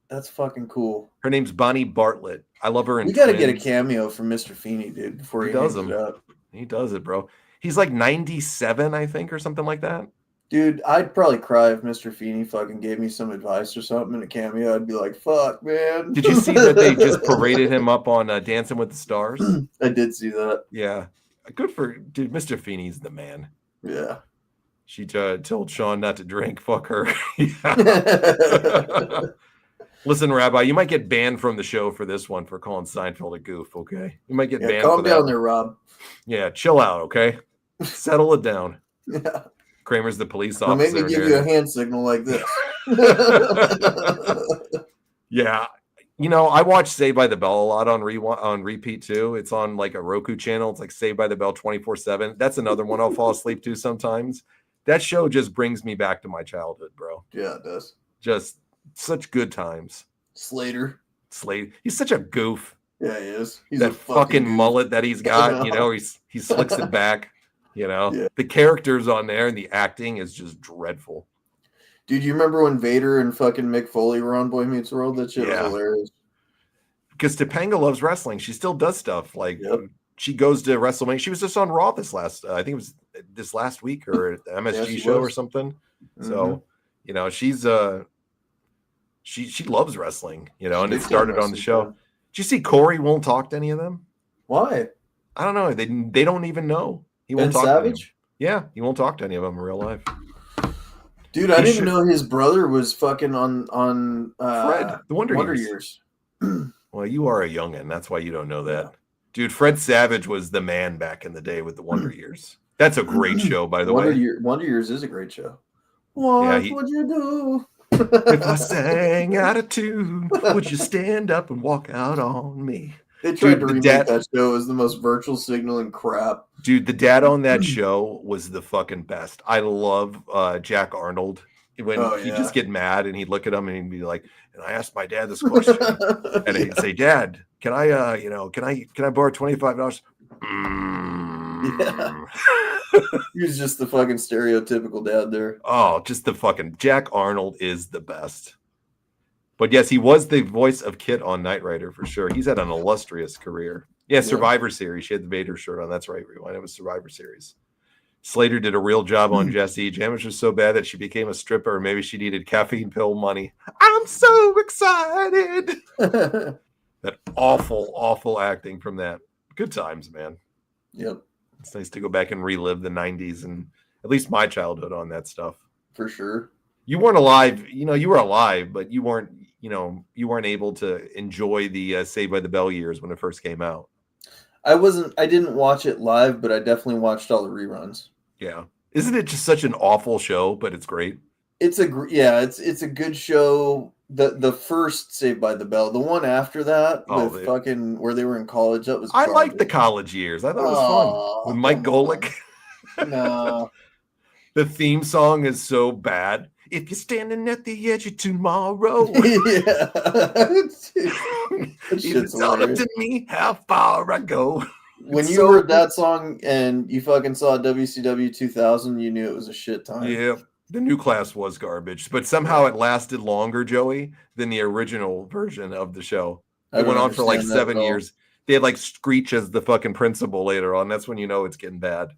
That's fucking cool. Her name's Bonnie Bartlett. I love her. We got to get a cameo from Mr. Feeney, dude, before he does it up. He does it, bro. He's like 97, I think, or something like that. Dude, I'd probably cry if Mr. Feeney fucking gave me some advice or something in a cameo. I'd be like, fuck, man. Did you see that they just paraded him up on Dancing with the Stars? I did see that. Yeah. Good for dude. Mr. Feeney's the man. Yeah. She told Sean not to drink. Fuck her. Listen, Rabbi, you might get banned from the show for this one for calling Seinfeld a goof, okay? You might get banned calm for that. down there, Rob. Yeah, chill out, okay? Settle it down. Yeah. Kramer's the police Don't officer. make me give you a hand signal like this. Yeah. You know, I watch Saved by the Bell a lot on repeat too. It's on like a Roku channel. It's like Saved by the Bell 24/7. That's another one I'll fall asleep to sometimes. That show just brings me back to my childhood, bro. Yeah, it does. Just such good times. Slater. He's such a goof. Yeah, he is. He's that a fucking goof. mullet that he's got, you know, he slicks it back, you know. Yeah. The characters on there and the acting is just dreadful. Dude, you remember when Vader and fucking Mick Foley were on Boy Meets World? That shit was hilarious. Because Topanga loves wrestling. She still does stuff. Like she goes to WrestleMania. She was just on Raw I think it was this last week or the MSG show or something. Mm-hmm. So, you know, she's she loves wrestling, you know, and it started on the show. Did you see Corey won't talk to any of them? Why? I don't know. They don't even know. He won't talk Savage? to them. Yeah, he won't talk to any of them in real life. Dude, I didn't know his brother was fucking on Fred, the Wonder Years. Well, you are a youngin'. That's why you don't know that. Yeah. Dude, Fred Savage was the man back in the day with the Wonder Years. That's a great show, by the way. Wonder Years is a great show. What would you do? If I sang out of tune, would you stand up and walk out on me? They tried to remake that show as the most virtual signaling crap. Dude, the dad on that show was the fucking best. I love Jack Arnold. When he'd just get mad and he'd look at him and he'd be like, and I asked my dad this question. And he'd say, Dad, can I borrow $25? Yeah. He was just the fucking stereotypical dad there. Oh, just the fucking Jack Arnold is the best. But yes, he was the voice of Kit on Knight Rider for sure. He's had an illustrious career. Yeah, Survivor Series. She had the Vader shirt on. That's right, Rewind. It was Survivor Series. Slater did a real job on Jesse. Jamish was so bad that she became a stripper, or maybe she needed caffeine pill money. I'm so excited. That awful, awful acting from that. Good times, man. Yep. It's nice to go back and relive the 90s and at least my childhood on that stuff. For sure. You weren't alive. You know, you were alive, but you weren't able to enjoy the Saved by the Bell years when it first came out. I didn't watch it live, but I definitely watched all the reruns. Yeah. Isn't it just such an awful show, but it's great? It's a good show. The first Saved by the Bell, the one after that fucking where they were in college, that was I liked the college years. I thought it was fun with Mike Golick. No. The theme song is so bad. If you're standing at the edge of tomorrow, it's all up to me how far I go. When you heard that song and you fucking saw WCW 2000, you knew it was a shit time. Yeah, the new class was garbage, but somehow it lasted longer, Joey, than the original version of the show. It went on for like 7 years. They had like Screech as the fucking principal later on. That's when you know it's getting bad.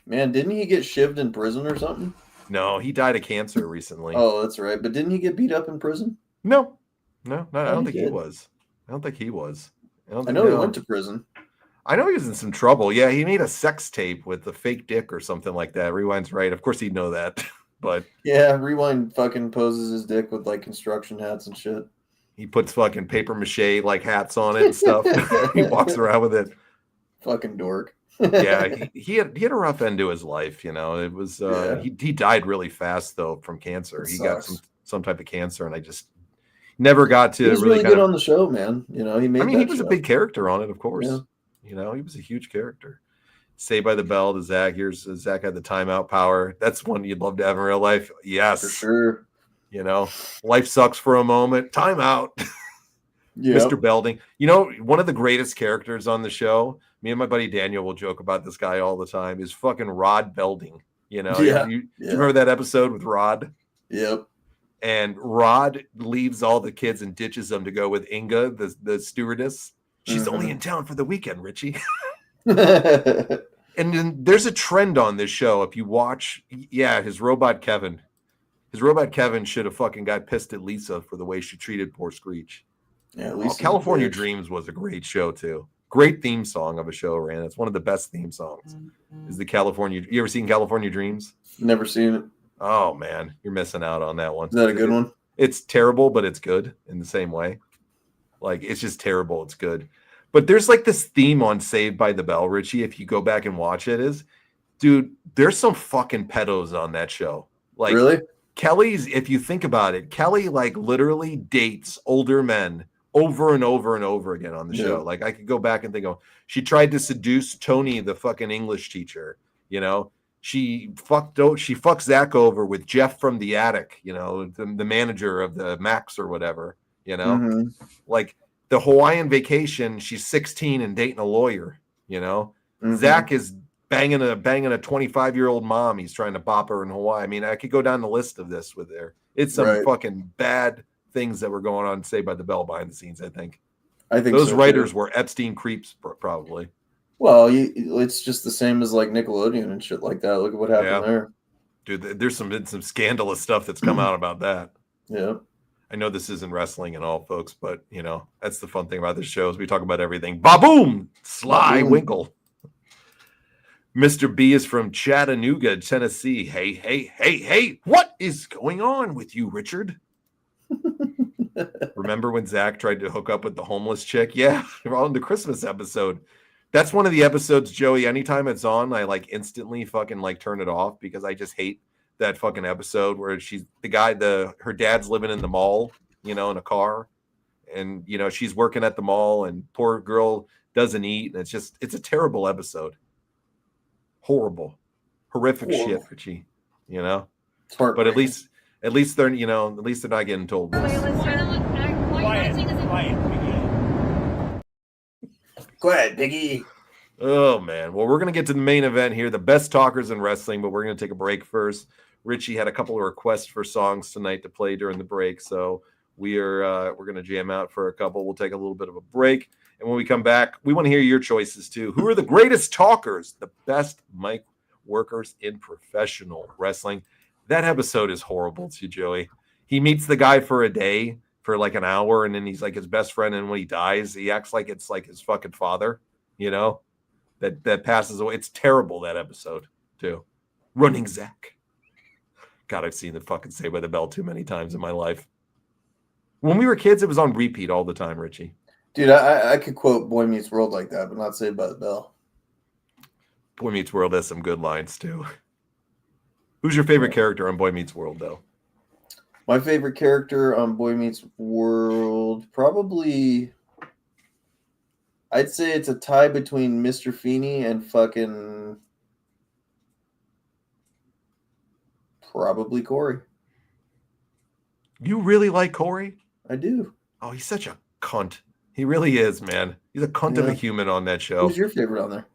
Man, didn't he get shivved in prison or something? No, he died of cancer recently. Oh, that's right. But didn't he get beat up in prison? No, I don't think he was. I don't think he was. I know he went to prison. I know he was in some trouble. Yeah, he made a sex tape with a fake dick or something like that. Rewind's right. Of course he'd know that. But yeah, Rewind fucking poses his dick with like construction hats and shit. He puts fucking paper mache like hats on it and stuff. He walks around with it. Fucking dork. Yeah, he had a rough end to his life, you know. It was he died really fast though from cancer. He got some type of cancer, and I just never got to. He was really good on the show, man. You know, he was a big character on it, of course. Yeah. You know, he was a huge character. Saved by the Bell to Zach. Here's Zach had the timeout power. That's one you'd love to have in real life. Yes, for sure. You know, life sucks for a moment. Timeout. Yep. Mr. Belding. You know, one of the greatest characters on the show, me and my buddy Daniel will joke about this guy all the time, is fucking Rod Belding. You know, you remember that episode with Rod? Yep. And Rod leaves all the kids and ditches them to go with Inga, the stewardess. She's only in town for the weekend, Richie. And then there's a trend on this show. If you watch, his robot Kevin should have fucking got pissed at Lisa for the way she treated poor Screech. Yeah, Lisa's California a bitch. Dreams was a great show too. Great theme song of a show, Ran. It's one of the best theme songs. Is the California? You ever seen California Dreams? Never seen it. Oh man, you're missing out on that one. Is that a good one? It's terrible, but it's good in the same way. Like, it's just terrible. It's good. But there's like this theme on Saved by the Bell, Richie. If you go back and watch it, dude, there's some fucking pedos on that show. Like, really? Kelly's, if you think about it, Kelly like literally dates older men over and over and over again on the show. Like, I could go back and think of, she tried to seduce Tony, the fucking English teacher. You know, she fucked Zach over with Jeff from the attic. You know, the manager of the Max or whatever. You know, like the Hawaiian Vacation. She's 16 and dating a lawyer. You know, Zach is banging a 25-year-old mom. He's trying to bop her in Hawaii. I mean, I could go down the list of this with there. It's some fucking bad things that were going on, Saved by the Bell behind the scenes. I think those writers were Epstein creeps, probably. Well, it's just the same as like Nickelodeon and shit like that. Look at what happened there, dude. There's some scandalous stuff that's come out about that. Yeah. I know this isn't wrestling and all, folks, but you know that's the fun thing about this show is we talk about everything. Ba-boom! Sly Winkle. Mr. B is from Chattanooga, Tennessee. Hey! What is going on with you, Richard? Remember when Zach tried to hook up with the homeless chick? Yeah, we're on the Christmas episode. That's one of the episodes, Joey. Anytime it's on, I like instantly fucking like turn it off because I just hate that fucking episode where her dad's living in the mall, you know, in a car, and you know she's working at the mall, and poor girl doesn't eat, and it's a terrible episode. Horrible, horrific shit, Richie. You know, but at least they're not getting told this. Quiet, Biggie. Oh man, well we're gonna get to the main event here, the best talkers in wrestling, but we're gonna take a break first. Richie had a couple of requests for songs tonight to play during the break, so we're gonna jam out for a couple. We'll take a little bit of a break, and when we come back, we want to hear your choices too. Who are the greatest talkers, the best mic workers in professional wrestling? That episode is horrible to Joey. He meets the guy for a day, for like an hour, and then he's like his best friend, and when he dies, he acts like it's like his fucking father, you know, that passes away. It's terrible, that episode too. Running Zach. God, I've seen the fucking Saved by the Bell too many times in my life. When we were kids, it was on repeat all the time, Richie. Dude, I could quote Boy Meets World like that, but not Saved by the Bell. Boy Meets World has some good lines too. Who's your favorite character on Boy Meets World, though? My favorite character on Boy Meets World, probably, I'd say it's a tie between Mr. Feeney and fucking probably Corey. You really like Corey? I do. Oh, he's such a cunt. He really is, man. He's a cunt of a human on that show. Who's your favorite on there?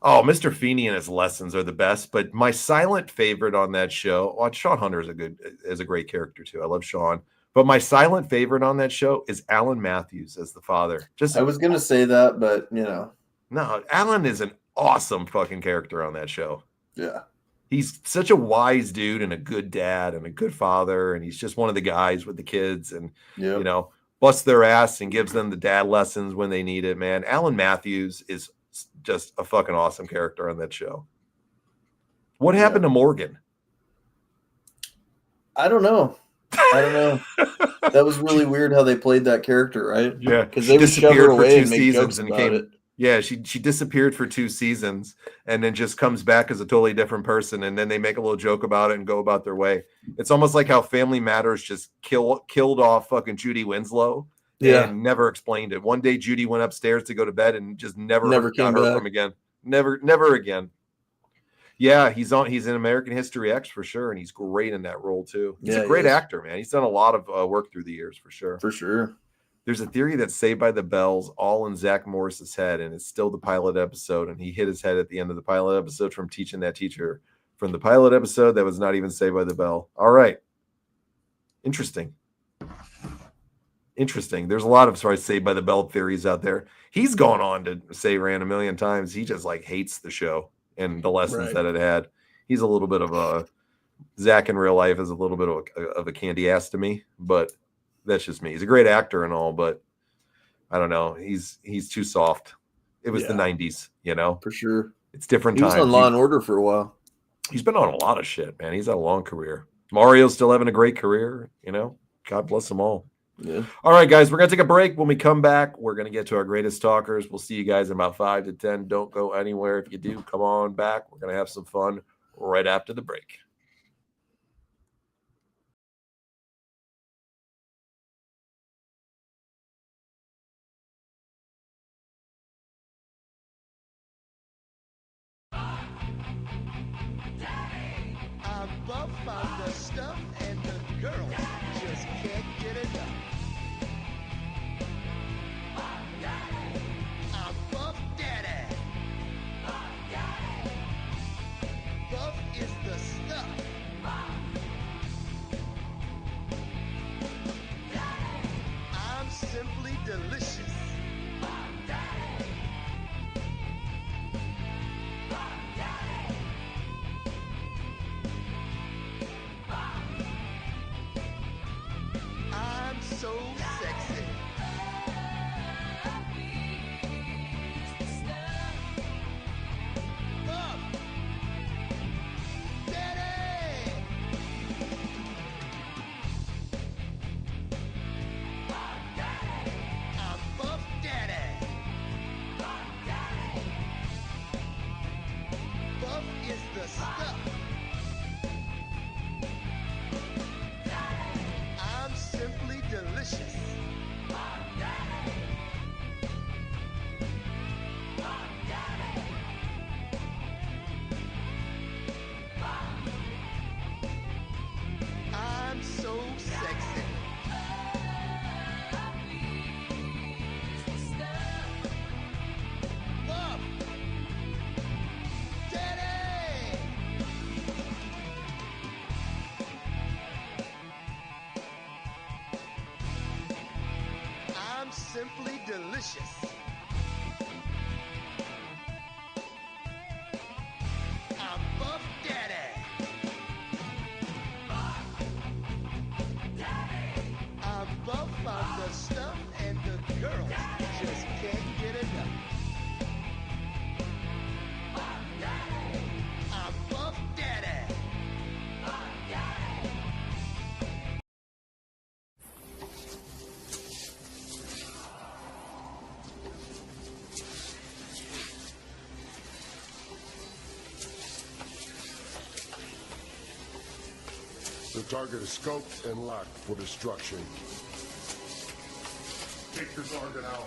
Oh, Mr. Feeney and his lessons are the best, but my silent favorite on that show, Sean Hunter is a great character too. I love Sean, but my silent favorite on that show is Alan Matthews as the father. I was gonna say that, but you know, no, Alan is an awesome fucking character on that show. Yeah, he's such a wise dude and a good dad and a good father, and he's just one of the guys with the kids, and you know, busts their ass and gives them the dad lessons when they need it. Man, Alan Matthews is just a fucking awesome character on that show. What happened to Morgan? I don't know. That was really weird how they played that character, right? Yeah, because they would shove her away and make jokes about it. Yeah, she disappeared for 2 seasons and then just comes back as a totally different person, and then they make a little joke about it and go about their way. It's almost like how Family Matters just killed off fucking Judy Winslow. And never explained it. One day Judy went upstairs to go to bed and just never got heard from again. Never again. Yeah, he's in American History X for sure, and he's great in that role too. He's a great actor, man. He's done a lot of work through the years for sure. For sure. There's a theory that Saved by the Bell's all in Zach Morris's head, and it's still the pilot episode, and he hit his head at the end of the pilot episode from teaching that teacher from the pilot episode that was not even Saved by the Bell. All right. Interesting. There's a lot of Saved by the Bell theories out there. He's gone on to say Rand a million times. He just like hates the show. and the lessons Right. that it had. He's a little bit of a Zach in real life is a little bit of a candy ass to me, but that's just me. He's a great actor and all, but I don't know. He's too soft. It was the 90s, you know? For sure. It's different He was times. on Law and Order for a while. He's been on a lot of shit, man. He's had a long career. Mario's still having a great career, you know? God bless them all. Yeah. All right, guys, we're going to take a break. When we come back, we're going to get to our greatest talkers. We'll see you guys in about 5 to 10. Don't go anywhere. If you do, come on back. We're going to have some fun right after the break. I'm buff on the stuff and the girls just can't get enough. I'm Buff Daddy. Buff is the stuff. I'm simply delicious. I'm so sexy. Buff Daddy. I'm Buff Daddy. Buff is the stuff. I'm simply delicious. I'm so sexy. Buff Daddy. I'm simply delicious. I'm Buff Daddy. I'm buff on the stuff and the girls just can't get enough. I'm Buff Daddy. The target is scoped and locked for destruction. Take your target out.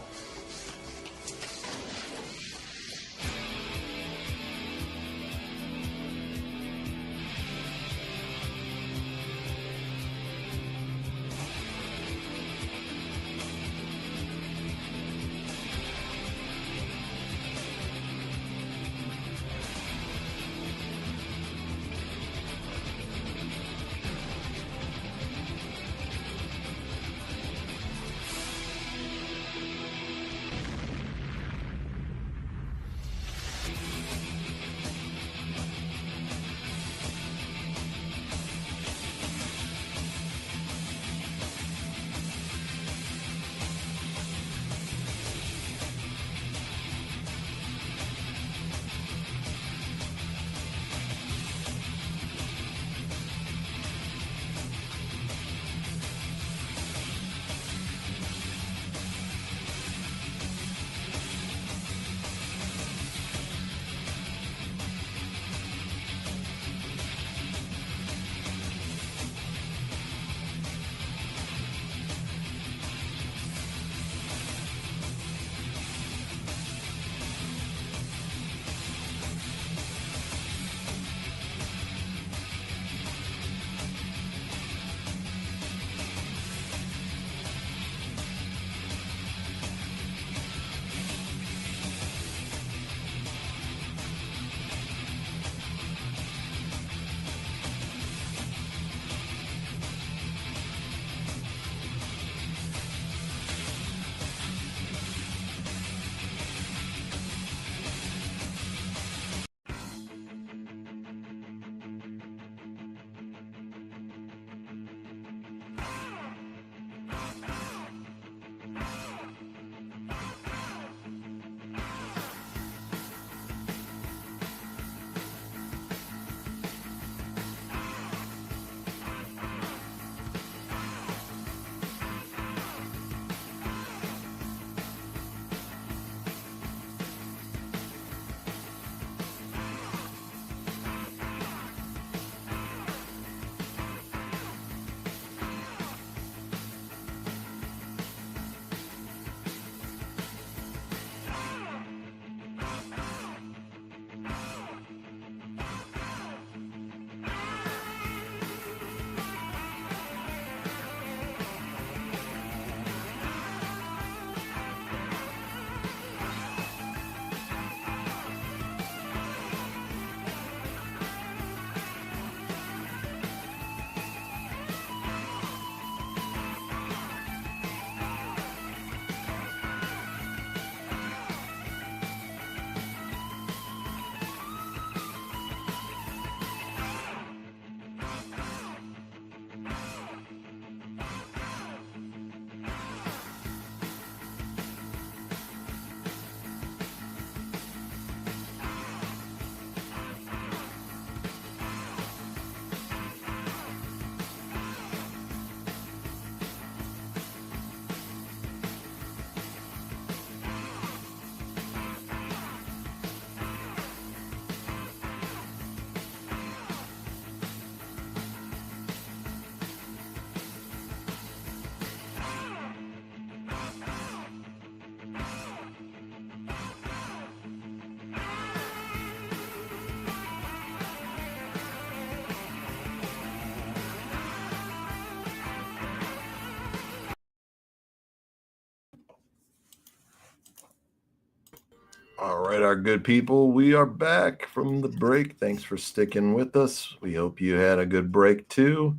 All right, our good people, we are back from the break. Thanks for sticking with us. We hope you had a good break too.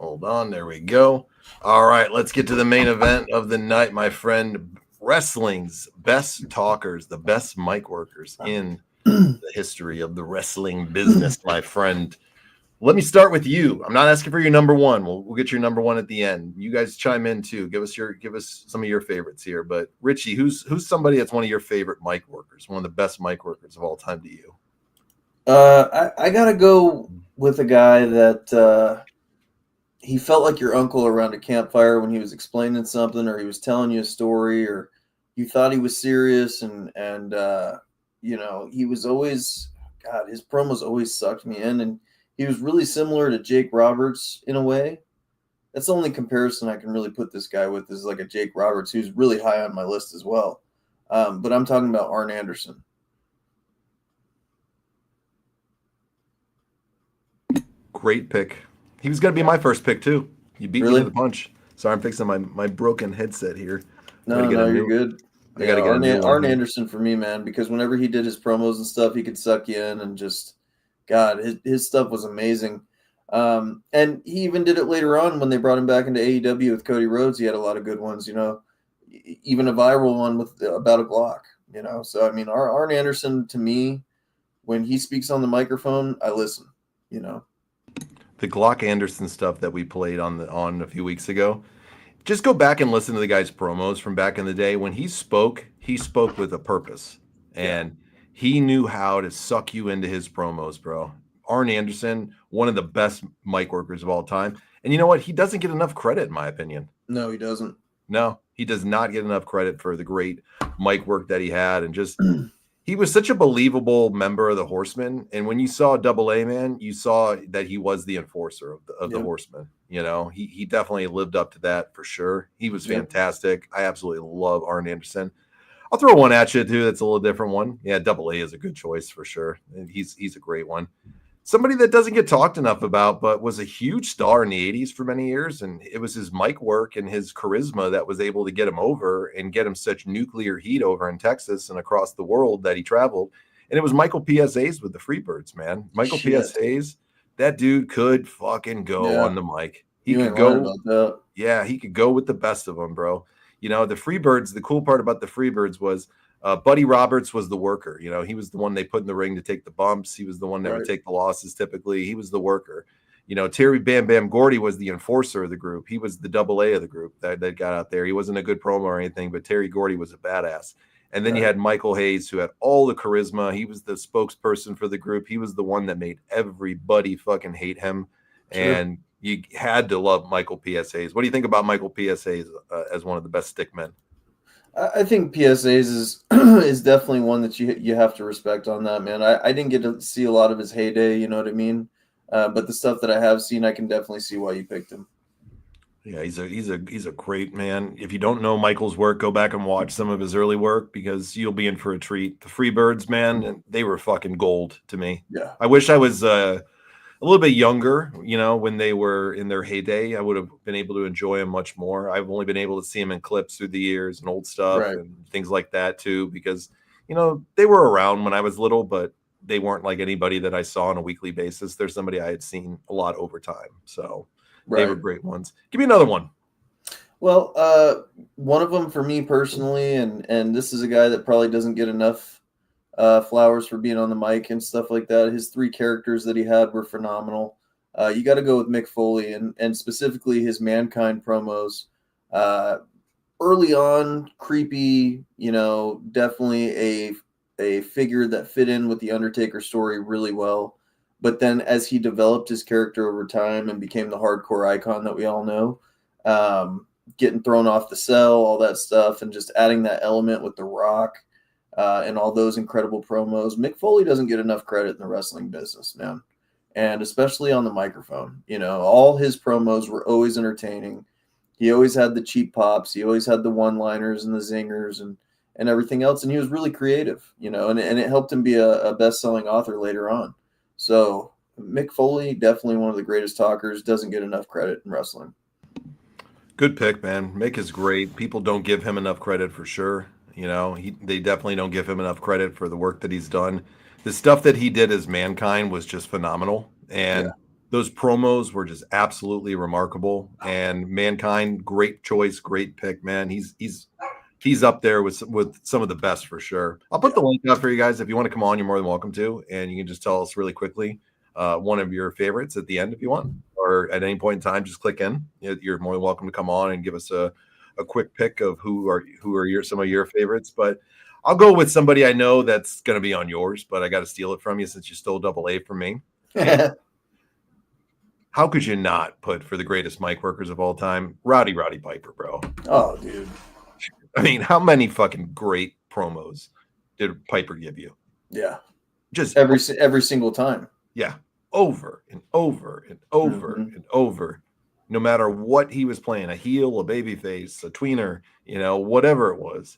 Hold on, there we go. All right, let's get to the main event of the night, my friend. Wrestling's best talkers, the best mic workers in the history of the wrestling business, my friend. Let me start with you. I'm not asking for your number one. We'll get your number one at the end. You guys chime in too. Give us some of your favorites here. But Richie, who's somebody that's one of your favorite mic workers, one of the best mic workers of all time to you? I gotta go with a guy that he felt like your uncle around a campfire when he was explaining something, or he was telling you a story, or you thought he was serious, and he was always, God, his promos always sucked me in, and he was really similar to Jake Roberts in a way. That's the only comparison I can really put this guy with, is like a Jake Roberts, who's really high on my list as well. But I'm talking about Arn Anderson. Great pick. He was going to be my first pick too. You beat me to the punch. Sorry, I'm fixing my broken headset here. No, you're good. I got to get a new one. Arn Anderson for me, man, because whenever he did his promos and stuff, he could suck you in, and just, God, his stuff was amazing. And he even did it later on when they brought him back into AEW with Cody Rhodes. He had a lot of good ones, even a viral one with about a Glock, So, I mean, Arn Anderson, to me, when he speaks on the microphone, I listen, The Glock Anderson stuff that we played on a few weeks ago, just go back and listen to the guy's promos from back in the day. When he spoke with a purpose, and he knew how to suck you into his promos, bro. Arn Anderson, one of the best mic workers of all time. And you know what? He doesn't get enough credit, in my opinion. No, he doesn't. No, he does not get enough credit for the great mic work that he had. And just, he was such a believable member of the Horsemen. And when you saw Double A, man, you saw that he was the enforcer of the Horsemen. He definitely lived up to that for sure. He was fantastic. I absolutely love Arn Anderson. I'll throw one at you too. That's a little different one. Yeah, Double A is a good choice for sure. He's a great one. Somebody that doesn't get talked enough about, but was a huge star in the 80s for many years. And it was his mic work and his charisma that was able to get him over and get him such nuclear heat over in Texas and across the world that he traveled. And it was Michael P.S. Hayes with the Freebirds, man. Michael P.S. Hayes, that dude could fucking go on the mic. He could go. Yeah, he could go with the best of them, bro. The Freebirds, the cool part about the Freebirds was Buddy Roberts was the worker. He was the one they put in the ring to take the bumps. He was the one that would take the losses typically. He was the worker. Terry Bam Bam Gordy was the enforcer of the group. He was the Double A of the group that got out there. He wasn't a good promo or anything, but Terry Gordy was a badass. And then you had Michael Hayes, who had all the charisma. He was the spokesperson for the group. He was the one that made everybody fucking hate him. Sure. And you had to love Michael P.S. Hayes. What do you think about Michael P.S. Hayes as one of the best stick men? I think PSAs is definitely one that you have to respect on that, man. I didn't get to see a lot of his heyday, you know what I mean? But the stuff that I have seen, I can definitely see why you picked him. Yeah, he's a great man. If you don't know Michael's work, go back and watch some of his early work, because you'll be in for a treat. The Freebirds, man, they were fucking gold to me. Yeah. I wish I was a little bit younger, when they were in their heyday. I would have been able to enjoy them much more. I've only been able to see them in clips through the years and old stuff and things like that too, because, they were around when I was little, but they weren't like anybody that I saw on a weekly basis. They're somebody I had seen a lot over time. So they were great ones. Give me another one. Well, one of them for me personally, and this is a guy that probably doesn't get enough flowers for being on the mic and stuff like that. His three characters that he had were phenomenal. You got to go with Mick Foley, and specifically his Mankind promos. Early on, creepy, definitely a figure that fit in with the Undertaker story really well. But then as he developed his character over time and became the hardcore icon that we all know, getting thrown off the cell, all that stuff, and just adding that element with The Rock, and all those incredible promos. Mick Foley doesn't get enough credit in the wrestling business, man. And especially on the microphone. All his promos were always entertaining. He always had the cheap pops. He always had the one-liners and the zingers and everything else. And he was really creative, and it helped him be a best-selling author later on. So Mick Foley, definitely one of the greatest talkers, doesn't get enough credit in wrestling. Good pick, man. Mick is great. People don't give him enough credit for sure. You know, they definitely don't give him enough credit for the work that he's done. The stuff that he did as Mankind was just phenomenal, and those promos were just absolutely remarkable. And Mankind, great choice, great pick, man. He's up there with some of the best for sure. I'll put the link up for you guys if you want to come on. You're more than welcome to, and you can just tell us really quickly one of your favorites at the end if you want, or at any point in time, just click in. You're more than welcome to come on and give us a quick pick of who are some of your favorites. But I'll go with somebody I know that's going to be on yours, but I got to steal it from you since you stole Double A from me. How could you not put for the greatest mic workers of all time, Roddy Piper, bro? Oh, dude. I mean, how many fucking great promos did Piper give you? Yeah. Just every single time. Yeah. Over and over and over and over. No matter what he was playing, a heel, a babyface, a tweener, you know, whatever it was,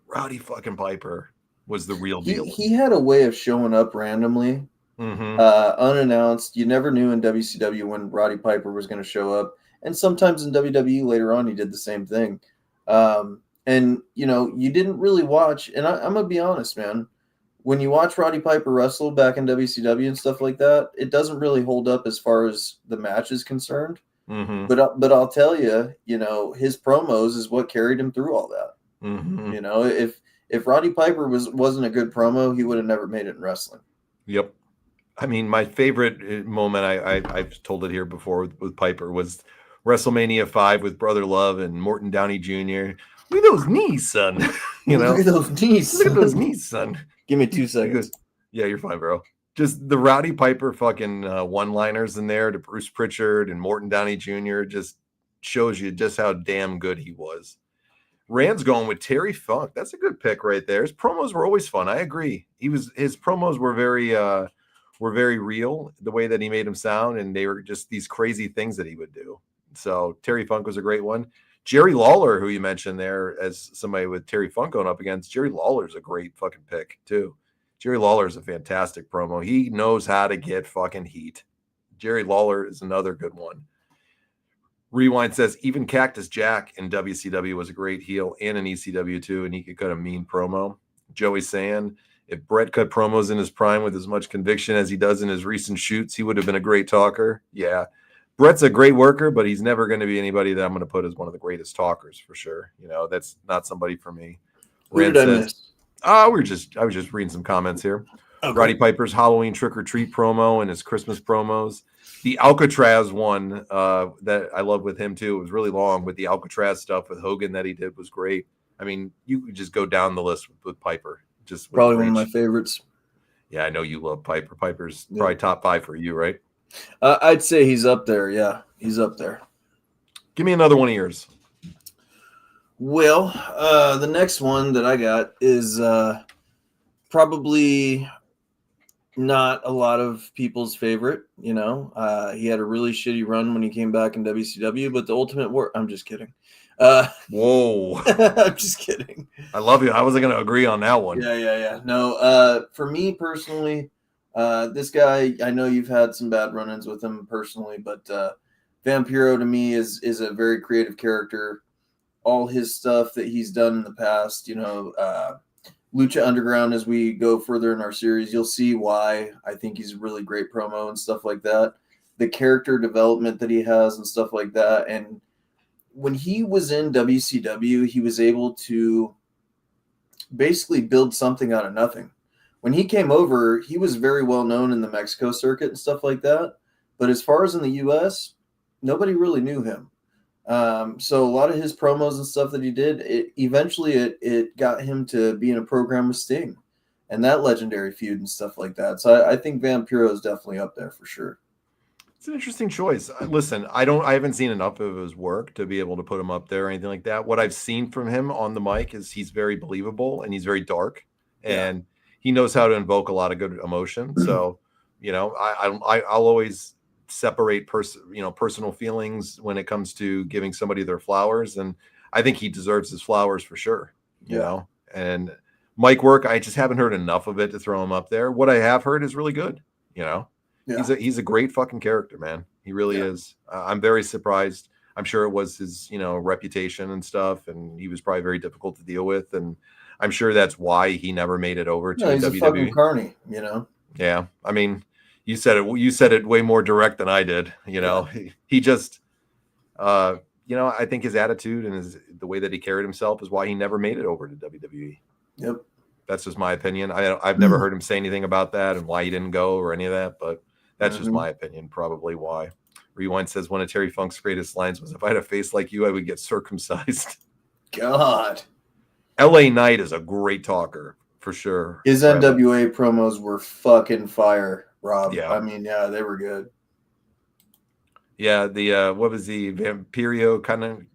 Roddy fucking Piper was the real deal. He had a way of showing up randomly, unannounced. You never knew in WCW when Roddy Piper was going to show up. And sometimes in WWE later on, he did the same thing. And, you know, you didn't really watch. And I'm going to be honest, man. When you watch Roddy Piper wrestle back in WCW and stuff like that, it doesn't really hold up as far as the match is concerned. But I'll tell you, you know, his promos is what carried him through all that. You know, if Roddy Piper wasn't a good promo, he would have never made it in wrestling. Yep. I mean, my favorite moment, I've told it here before with Piper, was WrestleMania 5 with Brother Love and Morton Downey Jr. Look at those knees, son. You know, look at those knees. Look at those knees, son. Give me 2 seconds. Yeah, you're fine, bro. Just the Roddy Piper fucking one-liners in there to Bruce Pritchard and Morton Downey Jr. just shows you just how damn good he was. Rand's going with Terry Funk. That's a good pick right there. His promos were always fun. I agree. His promos were very real, the way that he made them sound, and they were just these crazy things that he would do. So Terry Funk was a great one. Jerry Lawler, who you mentioned there as somebody with Terry Funk going up against, Jerry Lawler's a great fucking pick too. Jerry Lawler is a fantastic promo. He knows how to get fucking heat. Jerry Lawler is another good one. Rewind says even Cactus Jack in WCW was a great heel and in ECW too, and he could cut a mean promo. Joey saying if Brett cut promos in his prime with as much conviction as he does in his recent shoots, he would have been a great talker. Yeah. Brett's a great worker, but he's never going to be anybody that I'm going to put as one of the greatest talkers for sure. You know, that's not somebody for me. Who did I miss? I was just reading some comments here. Okay. Roddy Piper's Halloween trick or treat promo and his Christmas promos. The Alcatraz one that I love with him too. It was really long, but the Alcatraz stuff with Hogan that he did was great. I mean, you could just go down the list with Piper. Just probably one of my favorites. Yeah, I know you love Piper. Piper's probably top 5 for you, right? I'd say he's up there. Yeah, he's up there. Give me another one of yours. Well, the next one that I got is probably not a lot of people's favorite. You know, he had a really shitty run when he came back in WCW, but the Ultimate War. I'm just kidding. Whoa! I'm just kidding. I love you. I wasn't going to agree on that one. Yeah. No, for me personally. This guy, I know you've had some bad run-ins with him personally, but Vampiro to me is a very creative character. All his stuff that he's done in the past, you know, Lucha Underground, as we go further in our series, you'll see why I think he's a really great promo and stuff like that. The character development that he has and stuff like that. And when he was in WCW, he was able to basically build something out of nothing. When he came over, he was very well known in the Mexico circuit and stuff like that. But as far as in the U.S., nobody really knew him. So a lot of his promos and stuff that he did, it got him to be in a program with Sting and that legendary feud and stuff like that. So I think Vampiro is definitely up there for sure. It's an interesting choice. Listen, I haven't seen enough of his work to be able to put him up there or anything like that. What I've seen from him on the mic is he's very believable and he's very dark and he knows how to invoke a lot of good emotion. So, you know, I'll always separate personal feelings when it comes to giving somebody their flowers. And I think he deserves his flowers for sure, you know, and mic work, I just haven't heard enough of it to throw him up there. What I have heard is really good, you know. He's a great fucking character, man. He really is. I'm very surprised. I'm sure it was his, you know, reputation and stuff, and he was probably very difficult to deal with. And I'm sure that's why he never made it over to No, he's a fucking WWE. carny, you know. Yeah, I mean, you said it way more direct than I did. You know, he just, I think his attitude and the way that he carried himself is why he never made it over to WWE. Yep. That's just my opinion. I've never heard him say anything about that and why he didn't go or any of that, but that's just my opinion. Probably why. Rewind says one of Terry Funk's greatest lines was, "If I had a face like you, I would get circumcised." God. LA Knight is a great talker for sure. His NWA promos were fucking fire, Rob. Yeah. I mean, yeah, they were good. Yeah, the what was the Vampiro Vampiro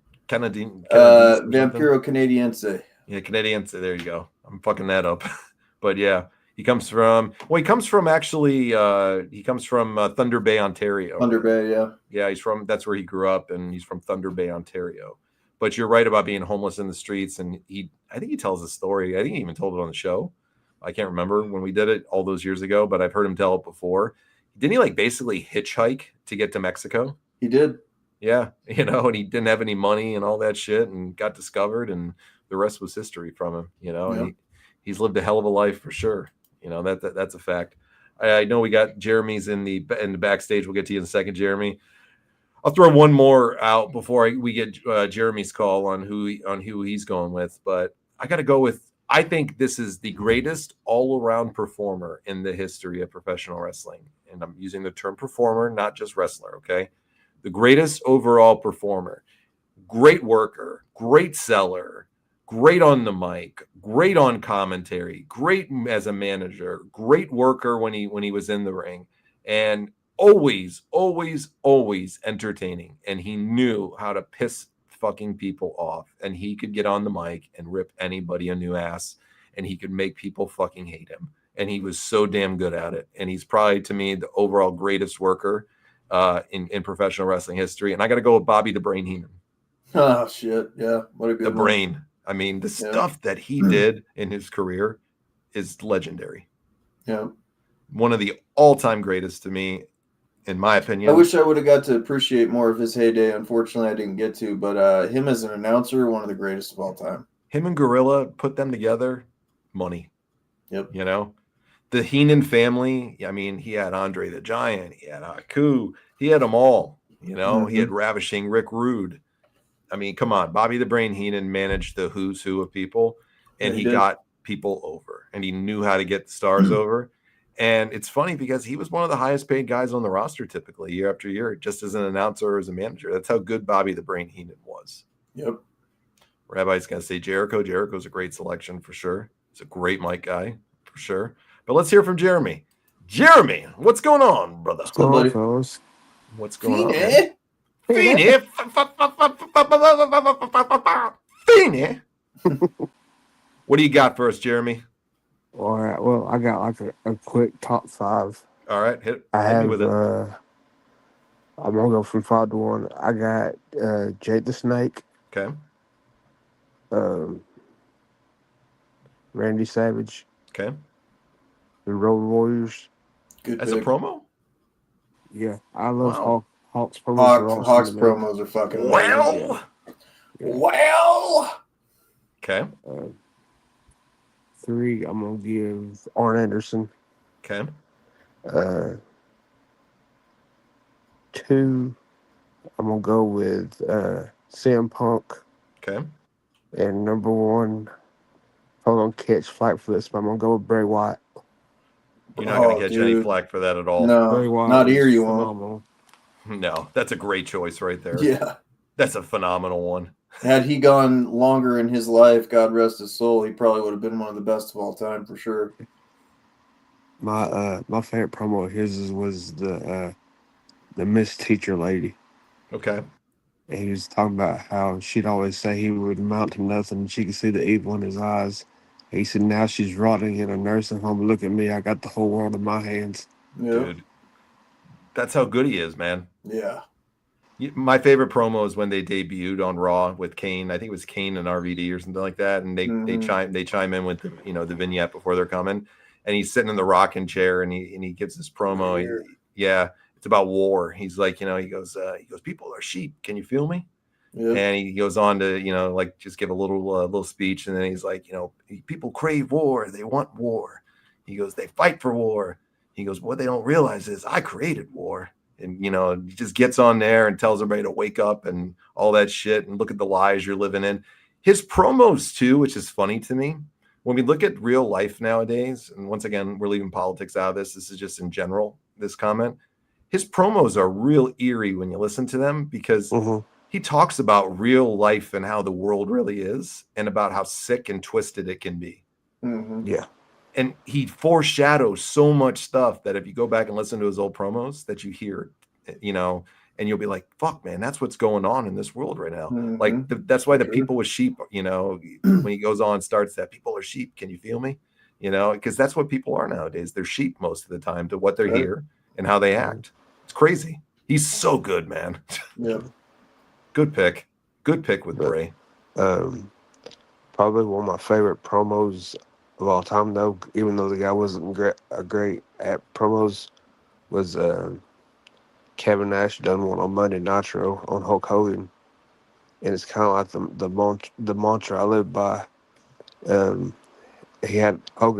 Canadiense. Yeah, Canadiense. There you go. I'm fucking that up. But yeah, he comes from Thunder Bay, Ontario. Thunder Bay, yeah. Yeah, that's where he grew up, and he's from Thunder Bay, Ontario. But you're right about being homeless in the streets, and I think he tells the story. I think he even told it on the show. I can't remember when we did it all those years ago, but I've heard him tell it before. Didn't he basically hitchhike to get to Mexico? He did. Yeah, and he didn't have any money and all that shit, and got discovered, and the rest was history from him. And he's lived a hell of a life for sure. That's a fact. I know we got Jeremy's in the backstage. We'll get to you in a second, Jeremy. I'll throw one more out before we get Jeremy's call on who he's going with, but I got to go with. I think this is the greatest all-around performer in the history of professional wrestling, and I'm using the term performer, not just wrestler. Okay, the greatest overall performer, great worker, great seller, great on the mic, great on commentary, great as a manager, great worker when he was in the ring, and always entertaining. And he knew how to piss fucking people off, and he could get on the mic and rip anybody a new ass, and he could make people fucking hate him. And he was so damn good at it. And he's probably, to me, the overall greatest worker in professional wrestling history. And I got to go with Bobby the Brain Heenan. Oh shit, yeah, what a good one. Brain. I mean, the stuff that he did in his career is legendary. Yeah, one of the all-time greatest to me, in my opinion. I wish I would have got to appreciate more of his heyday. Unfortunately, I didn't get to. But him as an announcer, one of the greatest of all time. Him and Gorilla, put them together, money. Yep. The Heenan family. I mean, he had Andre the Giant. He had Haku. He had them all. He had Ravishing Rick Rude. I mean, come on. Bobby the Brain Heenan managed the who's who of people, and he got people over, and he knew how to get the stars over. And it's funny because he was one of the highest paid guys on the roster typically year after year, just as an announcer or as a manager. That's how good Bobby the Brain Heenan was. Yep. Rabbi's going to say Jericho. Jericho's a great selection for sure. He's a great mic guy for sure. But let's hear from Jeremy. Jeremy, what's going on, brother? What's going on, fellas? What's going on? Feeny. Feeny. What do you got for us, Jeremy? All right. Well, I got a quick top 5. All right, hit me with it. I'm gonna go from 5 to 1. I got Jake the Snake. Okay. Randy Savage. Okay. The Road Warriors. Good as pick. A promo? Yeah, I love Hawk's promos. Hawk's promos are fucking well. Okay. 3, I'm gonna give Arn Anderson. Okay. 2, I'm gonna go with CM Punk. Okay. And number 1, hold on, catch flack for this, but I'm gonna go with Bray Wyatt. You're not gonna catch any flack for that at all. No, Bray Wyatt not here. You phenomenal. won't. No, that's a great choice right there. Yeah, that's a phenomenal one. Had he gone longer in his life, God rest his soul, he probably would have been one of the best of all time for sure. My favorite promo of his was the Miss Teacher lady. Okay. And he was talking about how she'd always say he would amount to nothing, and she could see the evil in his eyes. And he said, now she's rotting in a nursing home. Look at me, I got the whole world in my hands. Yeah. Dude, that's how good he is, man. Yeah. My favorite promo is when they debuted on Raw with Kane. I think it was Kane and RVD or something like that, and they chime in with the vignette before they're coming, and he's sitting in the rocking chair, and he gives this promo. It's about war. He's like, he goes, people are sheep. Can you feel me? Yep. And he goes on to, like just give a little speech. And then he's like, people crave war. They want war. He goes, they fight for war. He goes, what they don't realize is I created war. And, he just gets on there and tells everybody to wake up and all that shit and look at the lies you're living in. His promos too, which is funny to me. When we look at real life nowadays, and once again, we're leaving politics out of this. This is just in general, this comment. His promos are real eerie when you listen to them because he talks about real life and how the world really is and about how sick and twisted it can be. Mm-hmm. Yeah. And he foreshadows so much stuff that if you go back and listen to his old promos that you hear, and you'll be like, fuck, man, that's what's going on in this world right now. Mm-hmm. Like that's why the people with sheep, when he goes on, starts that people are sheep. Can you feel me? Because that's what people are nowadays. They're sheep most of the time to what they're here and how they act. It's crazy. He's so good, man. Yep. Good pick with Bray. Probably one of my favorite promos of all time, though, even though the guy wasn't great at promos, was Kevin Nash done one on Monday Nitro on Hulk Hogan, and it's kind of like the mantra I live by. Hogan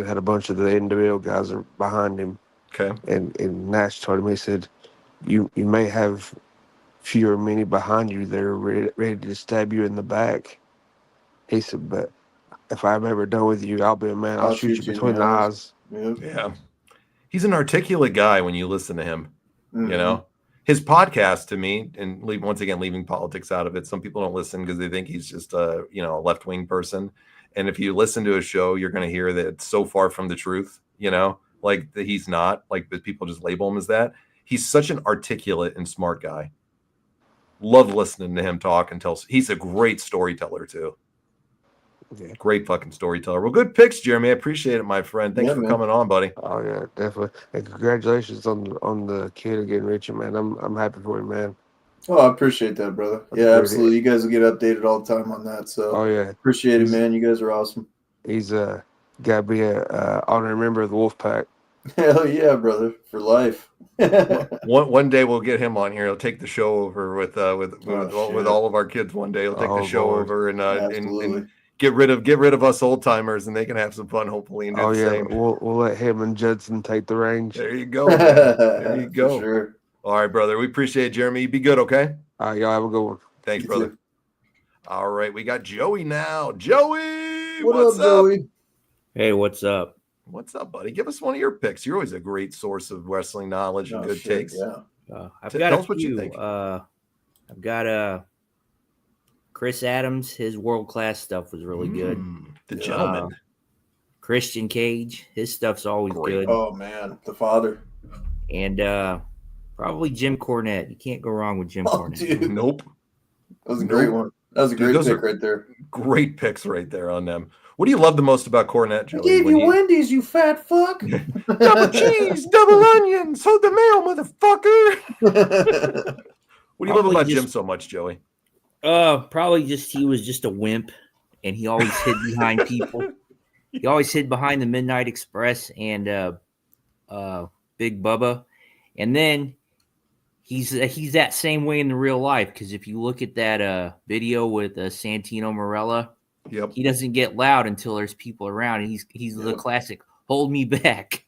had a bunch of the NWO guys behind him, okay, and Nash told him, he said, "You may have few or many behind you that are ready to stab you in the back." He said, "But if I'm ever done with you, I'll be a man. I'll shoot you between the eyes." Yep. Yeah. He's an articulate guy when you listen to him. Mm-hmm. His podcast to me, and once again, leaving politics out of it, some people don't listen because they think he's just a left-wing person. And if you listen to his show, you're going to hear that it's so far from the truth, like that he's not, like that people just label him as that. He's such an articulate and smart guy. Love listening to him talk and tell. He's a great storyteller too. Yeah. Great fucking storyteller. Well, good picks, Jeremy. I appreciate it, my friend. Thanks for coming on, buddy. Oh yeah, definitely. And congratulations on the kid getting richer, man. I'm happy for you, man. Oh, I appreciate that, brother. Yeah, absolutely. You guys will get updated all the time on that. So appreciate it, man. You guys are awesome. He's gotta be a honorary member of the Wolfpack. Hell yeah, brother, for life. one day we'll get him on here. He'll take the show over with all of our kids. One day he'll take the show over and get rid of us old timers, and they can have some fun, hopefully. And do the same. We'll let him and Judson take the reins. There you go. Man. There you go. Sure. All right, brother. We appreciate it, Jeremy. Be good, okay? All right, y'all have a good one. Thanks, brother. Too. All right, we got Joey now. Joey, what's up, Joey? Hey, what's up? What's up, buddy? Give us one of your picks. You're always a great source of wrestling knowledge and good takes. Yeah. I've got a few. I've got Chris Adams. His world-class stuff was really good. The gentleman. Christian Cage. His stuff's always good. Oh, man. The father. And probably Jim Cornette. You can't go wrong with Jim Cornette. Dude. Nope. That was a great one. That was a great pick right there. Great picks right there on them. What do you love the most about Cornette, Joey? I gave you Wendy's, you fat fuck. Double cheese, double onions, hold the mail, motherfucker. What do you love about Jim so much, Joey? Probably just he was just a wimp, and he always hid behind people. He always hid behind the Midnight Express and Big Bubba, and then he's that same way in the real life. Because if you look at that video with Santino Marella. Yep. He doesn't get loud until there's people around, and he's the classic "hold me back"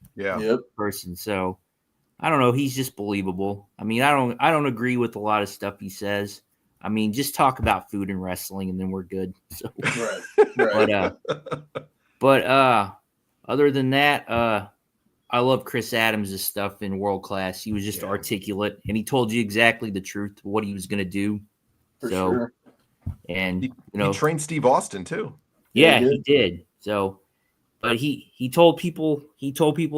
person. So I don't know. He's just believable. I mean, I don't agree with a lot of stuff he says. I mean, just talk about food and wrestling, and then we're good. So, right. But other than that, I love Chris Adams' stuff in World Class. He was just articulate, and he told you exactly the truth, what he was going to do. For sure. And he trained Steve Austin too. Yeah, he did. So, but he told people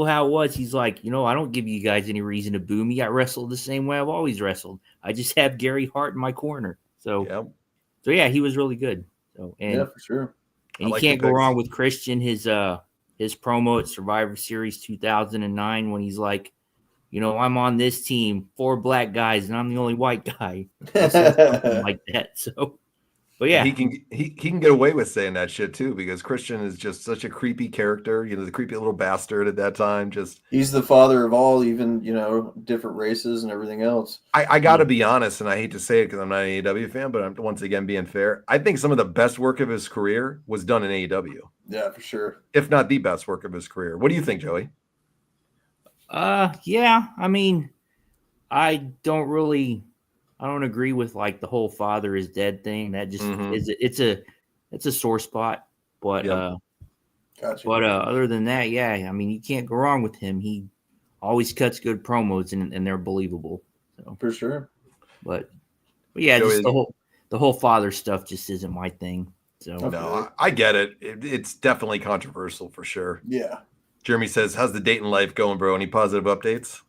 how it was. He's like, I don't give you guys any reason to boo me. I wrestled the same way I've always wrestled. I just have Gary Hart in my corner. So yeah, he was really good. So for sure. And you can't go wrong with Christian. His promo at Survivor Series 2009 when he's like, I'm on this team, 4 black guys, and I'm the only white guy. Something like that. So. But yeah, he can get away with saying that shit too, because Christian is just such a creepy character. You know, the creepy little bastard at that time. Just He's the father of all, even different races and everything else. I got to be honest, and I hate to say it because I'm not an AEW fan, but I'm once again being fair. I think some of the best work of his career was done in AEW, Yeah, for sure. if not the best work of his career. What do you think, Joey? yeah. I mean, I don't agree with like the whole father is dead thing. That just is it's a sore spot. But Yep. Gotcha. Other than that, yeah, I mean, you can't go wrong with him. He always cuts good promos and they're believable. So, For sure. but yeah, Joey, just the whole father stuff just isn't my thing. So no, I get it. It's definitely controversial for sure. Yeah. Jeremy says, "How's the dating life going, bro? Any positive updates?"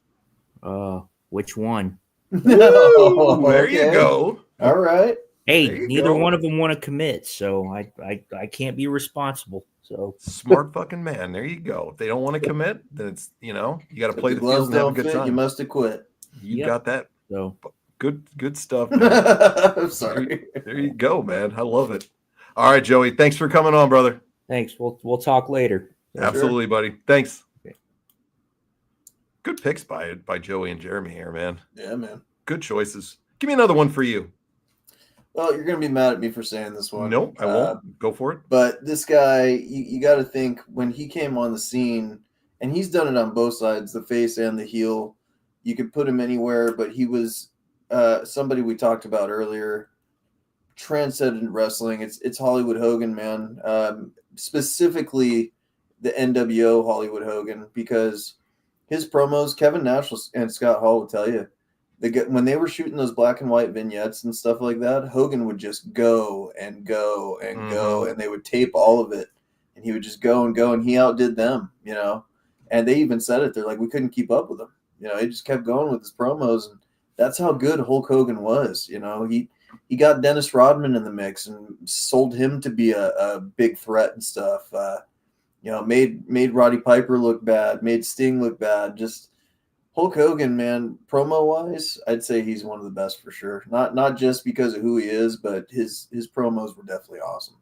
which one? No, There you okay. go. All right. Hey, neither go. one of them want to commit, so I can't be responsible. So Smart fucking man. There you go. If they don't want to commit, then it's you got to If play the the field gloves and have a don't good fit, time. you must have quit. You Yep. got that. so Good stuff, man. I'm sorry. There you go, man. I love it. All right, Joey. Thanks for coming on, brother. thanks. We'll talk later. Absolutely, buddy. Thanks. Okay. Good picks by Joey and Jeremy here, man. Yeah, man. Good choices. Give me another one for you. Well, you're gonna be mad at me for saying this one. Nope, I won't. Go for it. But this guy, you got to think when he came on the scene, and he's done it on both sides, the face and the heel. You could put him anywhere, but he was somebody we talked about earlier. Transcendent wrestling. It's Hollywood Hogan, man. Specifically, the NWO Hollywood Hogan, because his promos, Kevin Nash and Scott Hall will tell you, when they were shooting those black and white vignettes and stuff like that, Hogan would just go and go and go, and they would tape all of it, and he would just go and go, and he outdid them, And they even said it. They're like, we couldn't keep up with him. He just kept going with his promos, and that's how good Hulk Hogan was. He got Dennis Rodman in the mix and sold him to be a big threat and stuff. Made Roddy Piper look bad, made Sting look bad. Just Hulk Hogan, man, promo wise, I'd say he's one of the best for sure. Not just because of who he is, but his promos were definitely awesome.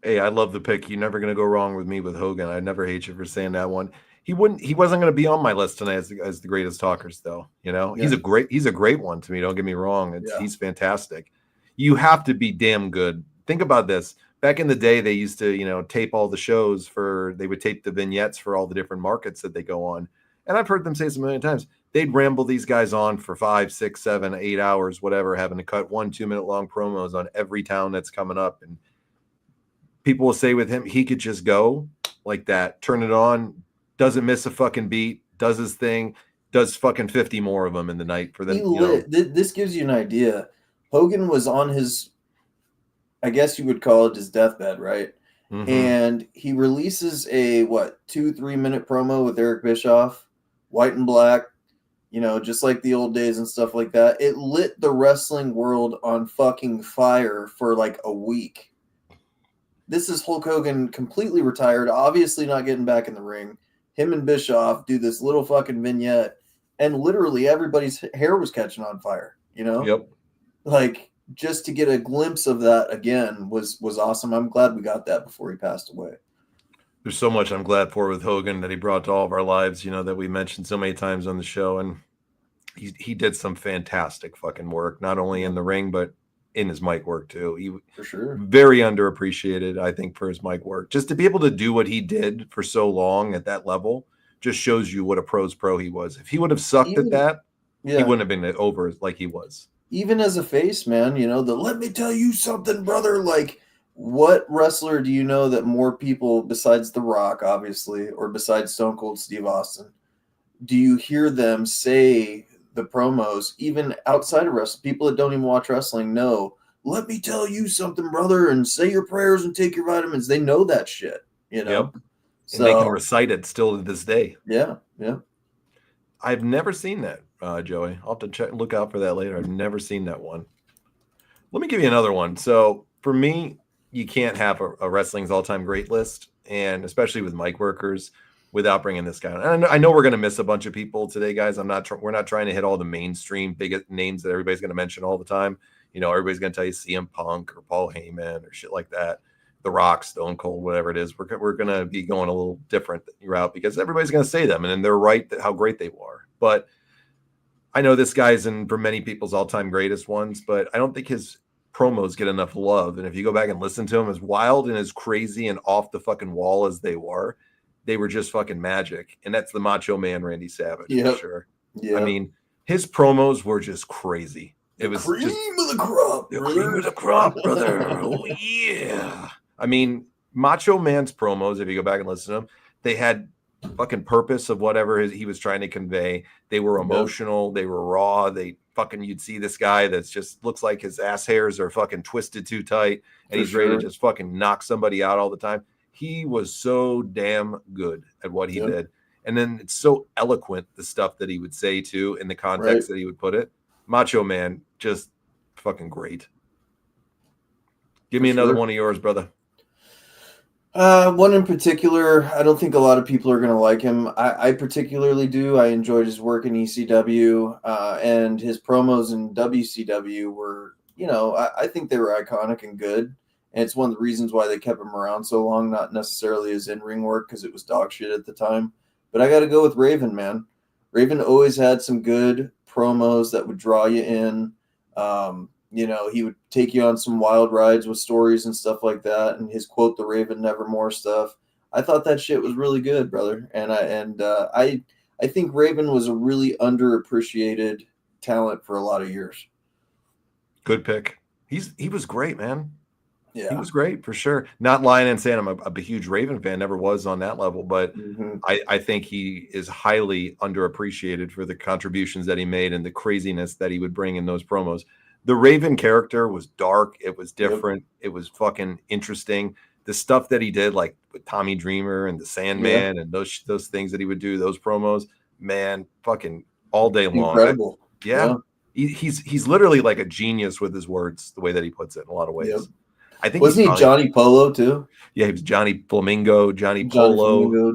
Hey, I love the pick. You're never going to go wrong with me with Hogan. I never hate you for saying that one. He wasn't going to be on my list tonight as the greatest talkers, though. He's a great one to me. Don't get me wrong. He's fantastic. You have to be damn good. Think about this. Back in the day, they used to, tape all the shows they would tape the vignettes for all the different markets that they go on. And I've heard them say this a million times. They'd ramble these guys on for 5, 6, 7, 8 hours, whatever, having to cut 1 2-minute long promos on every town that's coming up. And people will say with him, he could just go like that, turn it on, doesn't miss a fucking beat, does his thing, does fucking 50 more of them in the night for them. This gives you an idea. Hogan was on his, I guess you would call it his deathbed, right? Mm-hmm. And he releases a 2-3 minute promo with Eric Bischoff, white and black, just like the old days and stuff like that. It lit the wrestling world on fucking fire for like a week. This is Hulk Hogan completely retired, obviously not getting back in the ring. Him and Bischoff do this little fucking vignette, and literally everybody's hair was catching on fire, Yep. Like, just to get a glimpse of that again was awesome. I'm glad we got that before he passed away. There's so much I'm glad for with Hogan that he brought to all of our lives, that we mentioned so many times on the show. And he did some fantastic fucking work, not only in the ring, but in his mic work too. For sure. Very underappreciated, I think, for his mic work. Just to be able to do what he did for so long at that level just shows you what a pro's pro he was. If he would have sucked at that, he wouldn't have been over like he was. Even as a face, man, let me tell you something, brother. Like, what wrestler do you know that more people, besides The Rock, obviously, or besides Stone Cold Steve Austin, do you hear them say the promos, even outside of wrestling? People that don't even watch wrestling know, let me tell you something, brother, and say your prayers and take your vitamins. They know that shit, Yep. And they can recite it still to this day. Yeah. I've never seen that, Joey. I'll have to look out for that later. I've never seen that one. Let me give you another one. So for me, you can't have a wrestling's all-time great list, and especially with mic workers, without bringing this guy on. And I know we're going to miss a bunch of people today, guys. We're not trying to hit all the mainstream big names that everybody's going to mention all the time. You know, everybody's going to tell you CM Punk or Paul Heyman or shit like that. The Rock, Stone Cold, whatever it is. We're going to be going a little different route because everybody's going to say them, and then they're right how great they were. But I know this guy's in for many people's all-time greatest ones, but I don't think his promos get enough love. And if you go back and listen to him, as wild and as crazy and off the fucking wall as they were just fucking magic. And that's the Macho Man Randy Savage for sure. Yeah. I mean, his promos were just crazy. It was cream just of the crop, the brother. cream of the crop, brother. Oh yeah. I mean, Macho Man's promos, if you go back and listen to them, they had fucking purpose of whatever he was trying to convey. They were emotional. They were raw. They fucking, you'd see this guy that's just looks like his ass hairs are fucking twisted too tight, and he's ready to just fucking knock somebody out all the time. He was so damn good at what he did. And then it's so eloquent, the stuff that he would say too, in the context that he would put it. Macho Man, just fucking great. Give me another one of yours, brother. One in particular, I don't think a lot of people are going to like him. I particularly do. I enjoyed his work in ECW, and his promos in WCW were, you know, I think they were iconic and good. And it's one of the reasons why they kept him around so long, not necessarily his in-ring work because it was dog shit at the time. But I got to go with Raven, man. Raven always had some good promos that would draw you in. You know, he would take you on some wild rides with stories and stuff like that. And his quote, "The Raven Nevermore" stuff. I thought that shit was really good, brother. And I think Raven was a really underappreciated talent for a lot of years. Good pick. He was great, man. Yeah, he was great for sure. Not lying and saying I'm a huge Raven fan, never was on that level, but I think he is highly underappreciated for the contributions that he made and the craziness that he would bring in those promos. The Raven character was dark. It was different. It was fucking interesting. The stuff that he did, like with Tommy Dreamer and the Sandman and those things that he would do, those promos, man, fucking all day long. Incredible. He's literally like a genius with his words, the way that he puts it in a lot of ways. I think wasn't he Johnny Polo too? Yeah, he was Johnny Flamingo, Johnny Polo.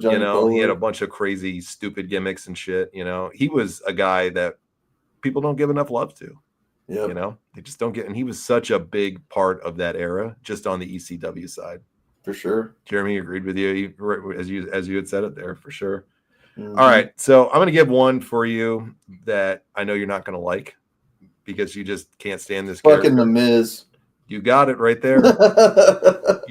He had a bunch of crazy, stupid gimmicks and shit. You know, he was a guy that people don't give enough love to. You know, they just don't get, and he was such a big part of that era, just on the ECW side. For sure. Jeremy agreed with you as you had said it there, for sure. All right, so I'm going to give one for you that I know you're not going to like because you just can't stand this fucking character. The Miz. You got it right there.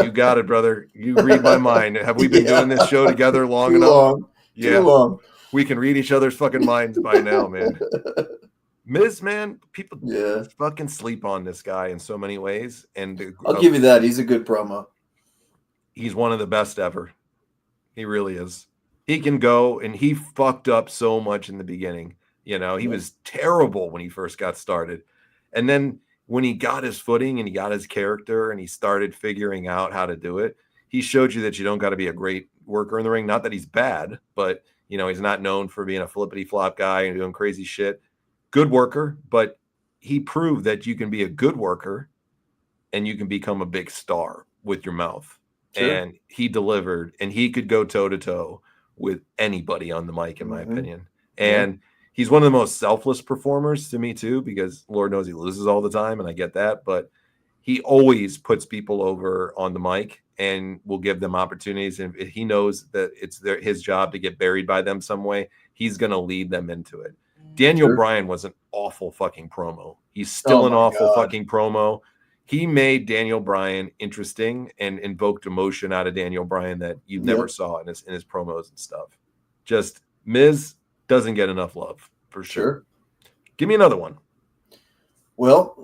You got it, brother. You read my mind. Have we been doing this show together long enough? Too long. We can read each other's fucking minds by now, man. Miz, man, people fucking sleep on this guy in so many ways. And I'll give you that. He's a good promo. He's one of the best ever. He really is. He can go, and he fucked up so much in the beginning. You know, he was terrible when he first got started. And then when he got his footing and he got his character and he started figuring out how to do it, he showed you that you don't got to be a great worker in the ring. Not that he's bad, but, you know, he's not known for being a flippity flop guy and doing crazy shit. Good worker, but he proved that you can be a good worker and you can become a big star with your mouth. Sure. And he delivered, and he could go toe to toe with anybody on the mic, in my opinion. And he's one of the most selfless performers to me too, because Lord knows he loses all the time, and I get that, but he always puts people over on the mic and will give them opportunities. And if he knows that it's his job to get buried by them some way, he's going to lead them into it. Daniel Bryan was an awful fucking promo. He's still an awful fucking promo. He made Daniel Bryan interesting and invoked emotion out of Daniel Bryan that you never saw in his promos and stuff. Just Miz doesn't get enough love for sure. Give me another one. Well,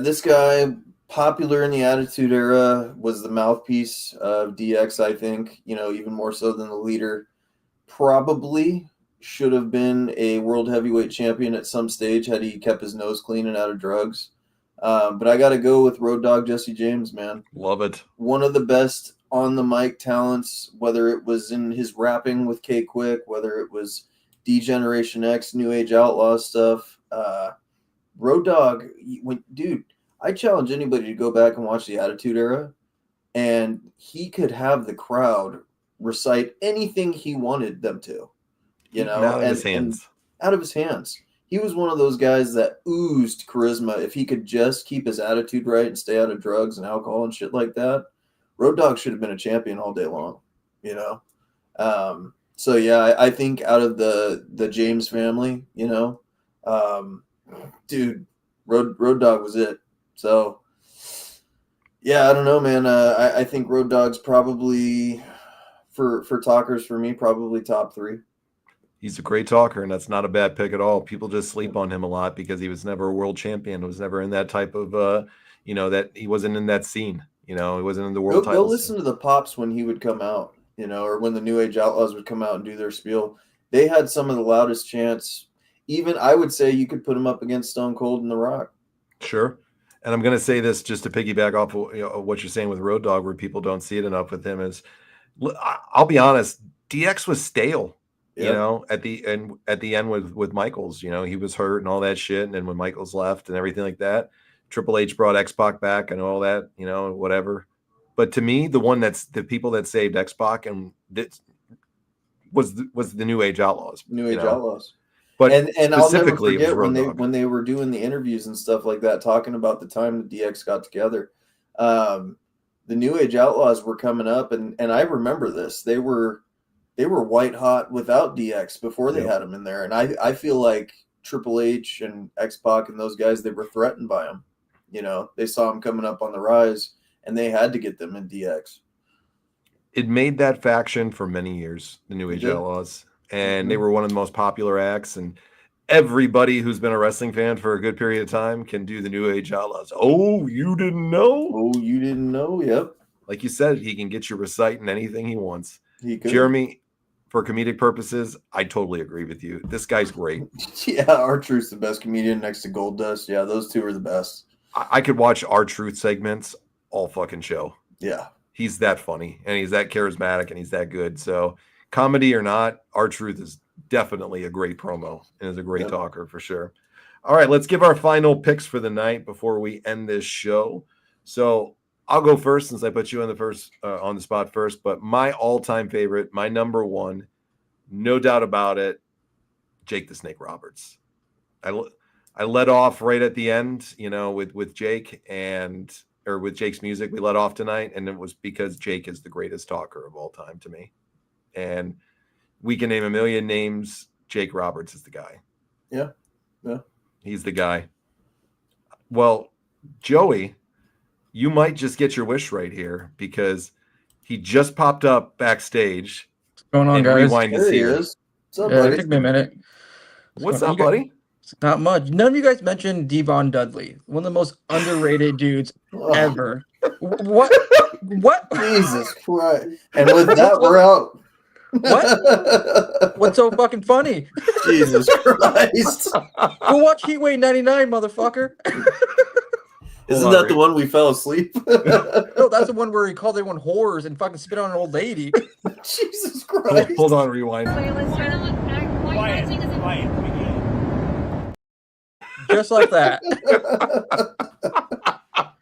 this guy, popular in the Attitude Era, was the mouthpiece of DX, I think, you know, even more so than the leader. Probably should have been a world heavyweight champion at some stage had he kept his nose clean and out of drugs. But I got to go with Road Dogg Jesse James, man. Love it. One of the best on the mic talents, whether it was in his rapping with K-Quick, whether it was D-Generation X, New Age Outlaw stuff. Road Dogg, dude, I challenge anybody to go back and watch the Attitude Era, and he could have the crowd recite anything he wanted them to. You know, out of his hands. Out of his hands. he was one of those guys that oozed charisma. If he could just keep his attitude right and stay out of drugs and alcohol and shit like that, Road Dogg should have been a champion all day long, you know? So yeah, I think out of the James family, dude, Road Dogg was it. So yeah, I don't know, man. I think Road Dogg's probably for talkers for me, probably top 3. He's a great talker, and that's not a bad pick at all. People just sleep on him a lot because he was never a world champion. Was never in that type of, that he wasn't in that scene. He wasn't in the world title. Go listen to the Pops when he would come out, or when the New Age Outlaws would come out and do their spiel. They had some of the loudest chants. Even I would say you could put him up against Stone Cold and The Rock. Sure. And I'm going to say this just to piggyback off of, what you're saying with Road Dogg, where people don't see it enough with him is, I'll be honest, DX was stale. Yep. At the end with Michaels, he was hurt and all that shit. And then when Michaels left and everything like that, Triple H brought X-Pac back and all that, whatever. But to me, the people that saved X-Pac and was the New Age Outlaws. New Age Outlaws. But and I'll never forget when they were doing the interviews and stuff like that, talking about the time the DX got together. The New Age Outlaws were coming up, and I remember this. They were white hot without DX before they had him in there. And I feel like Triple H and X-Pac and those guys, they were threatened by him. They saw him coming up on the rise, and they had to get them in DX. It made that faction for many years, the New Age Outlaws. And they were one of the most popular acts. And everybody who's been a wrestling fan for a good period of time can do the New Age Outlaws. Oh, you didn't know? Oh, you didn't know? Yep. Like you said, he can get you reciting anything he wants. He could. Jeremy, for comedic purposes, I totally agree with you. This guy's great. Yeah, R-Truth's the best comedian next to Goldust. Yeah, those two are the best. I could watch R-Truth segments all fucking show. Yeah. He's that funny, and he's that charismatic, and he's that good. So comedy or not, R-Truth is definitely a great promo and is a great talker for sure. All right, let's give our final picks for the night before we end this show. So I'll go first since I put you on the spot first. But my all-time favorite, my number one, no doubt about it, Jake the Snake Roberts. I let off right at the end, with Jake or with Jake's music. We let off tonight, and it was because Jake is the greatest talker of all time to me. And we can name a million names. Jake Roberts is the guy. Yeah. Yeah. He's the guy. Well, Joey, you might just get your wish right here because he just popped up backstage. What's going on, guys? Rewind to see What's up, Yeah, buddy? it took me a minute. What's up, buddy? Not much. None of you guys mentioned Devon Dudley, one of the most underrated dudes ever. What? Jesus Christ. And with that, we're out. What? What's so fucking funny? Jesus Christ. Go watch Heatwave 99, motherfucker. Isn't that the one we fell asleep? No, that's the one where he called everyone whores and fucking spit on an old lady. Jesus Christ. Hold on, rewind. Just like that.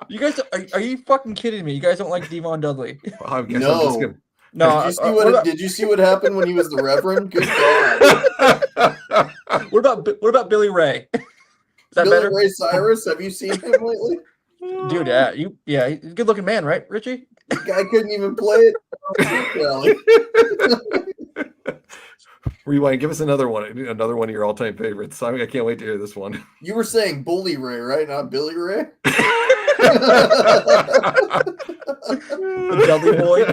You guys, are you fucking kidding me? You guys don't like Devon Dudley? No. No. Did you see what happened when he was the Reverend? Good God. What about Billy Ray? Is that Billy better? Ray Cyrus, have you seen him lately? Dude, he's a good looking man, right, Richie? The guy couldn't even play it. Rewind. Give us another one of your all-time favorites. I can't wait to hear this one. You were saying Bully Ray, right? Not Billy Ray? The Dudley Boy.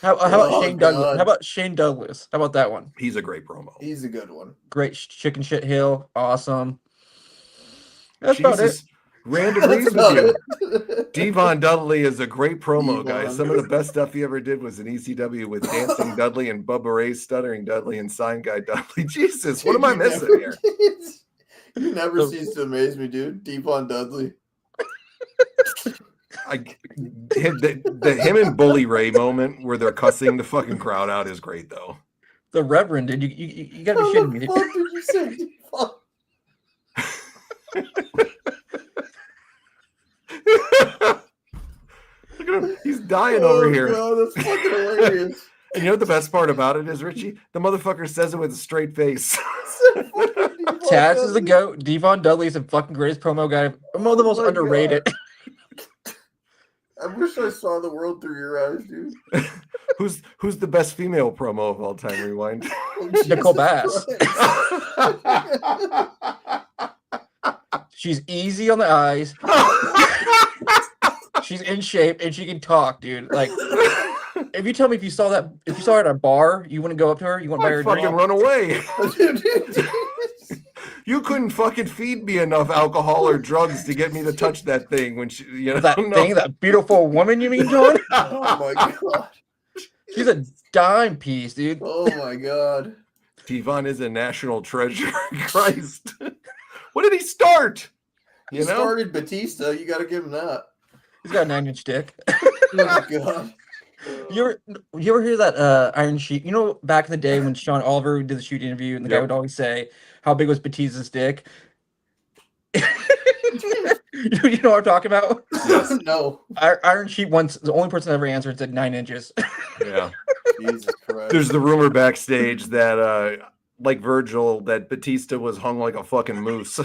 How about Shane Douglas? God. How about Shane Douglas? How about that one? He's a great promo. He's a good one. Great chicken shit hill. Awesome. That's about it. Rand agrees with you. Devon Dudley is a great promo, guys. Some of the best stuff he ever did was in ECW with Dancing Dudley and Bubba Ray, Stuttering Dudley, and Sign Guy Dudley. Jesus, what am I missing here? You never cease to amaze me, dude. Devon Dudley. Him and Bully Ray moment where they're cussing the fucking crowd out is great, though. The Reverend, dude. You gotta be shitting me. What the fuck did you say, Devon? Look at him. He's dying over here. God, that's fucking hilarious. And you know what the best part about it is, Richie? The motherfucker says it with a straight face. Taz is the GOAT. Devon Dudley is the fucking greatest promo guy. One of the most my underrated. God. I wish I saw the world through your eyes, dude. Who's the best female promo of all time? Rewind. Nicole Bass. She's easy on the eyes. She's in shape and she can talk, dude. Like, if you tell me if you saw her at a bar, you wouldn't go up to her. You wouldn't buy her a fucking drink. run away. You couldn't fucking feed me enough alcohol or drugs to get me to touch that thing when she, That beautiful woman, you mean, John? Oh my God. She's a dime piece, dude. Oh my God. Devon is a national treasure. Christ. What did he start? He started Batista. You got to give him that. He's got a 9-inch dick. Oh my God. You ever hear that Iron Sheik? You know, back in the day when Sean Oliver did the shoot interview, and the guy would always say, "How big was Batista's dick?" You know what I'm talking about? Yes. No. Iron Sheik once, the only person that ever answered said 9 inches. Yeah. Jesus Christ. There's the rumor backstage that, like Virgil, that Batista was hung like a fucking moose.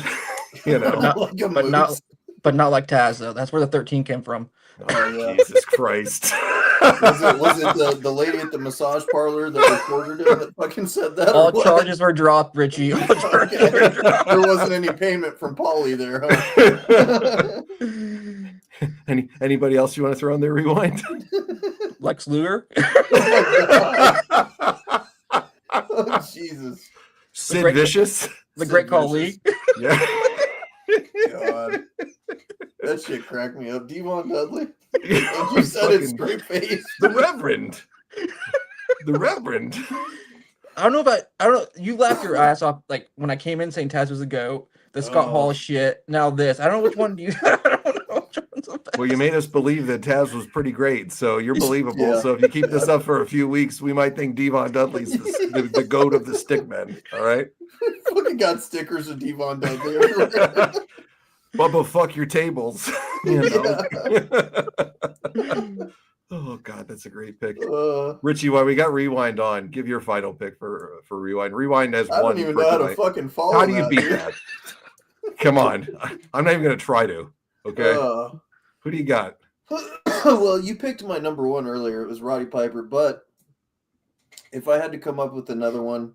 But not like Taz though. That's where the 13 came from. Oh, yeah. Jesus Christ. Was it the lady at the massage parlor that recorded him that fucking said that? All charges were dropped, Richie. All charges were dropped. There wasn't any payment from Paulie there, huh? Anybody else you want to throw in there? Rewind. Lex Luger. Oh, Jesus. Sid Vicious. The Great Khali. Yeah. God. That shit cracked me up. Devon Dudley. And you said it straight face. The Reverend. The Reverend. I don't know. You laughed your ass off like when I came in saying Taz was a GOAT. The Scott Hall shit. Now this. I don't know which one you. I don't know which one's the best. Well, you made us believe that Taz was pretty great, so you're believable. Yeah. So if you keep this up for a few weeks, we might think Devon Dudley's the GOAT of the stickmen. All right. Fucking got stickers of Devon Dudley everywhere. Bubba, fuck your tables. Oh God, that's a great pick. Richie, while we got Rewind on, give your final pick for Rewind. Rewind has I one. don't even know how to fucking follow. How do you beat that? Come on, I'm not even gonna try to. Okay, who do you got? Well, you picked my number one earlier. It was Roddy Piper, but if I had to come up with another one,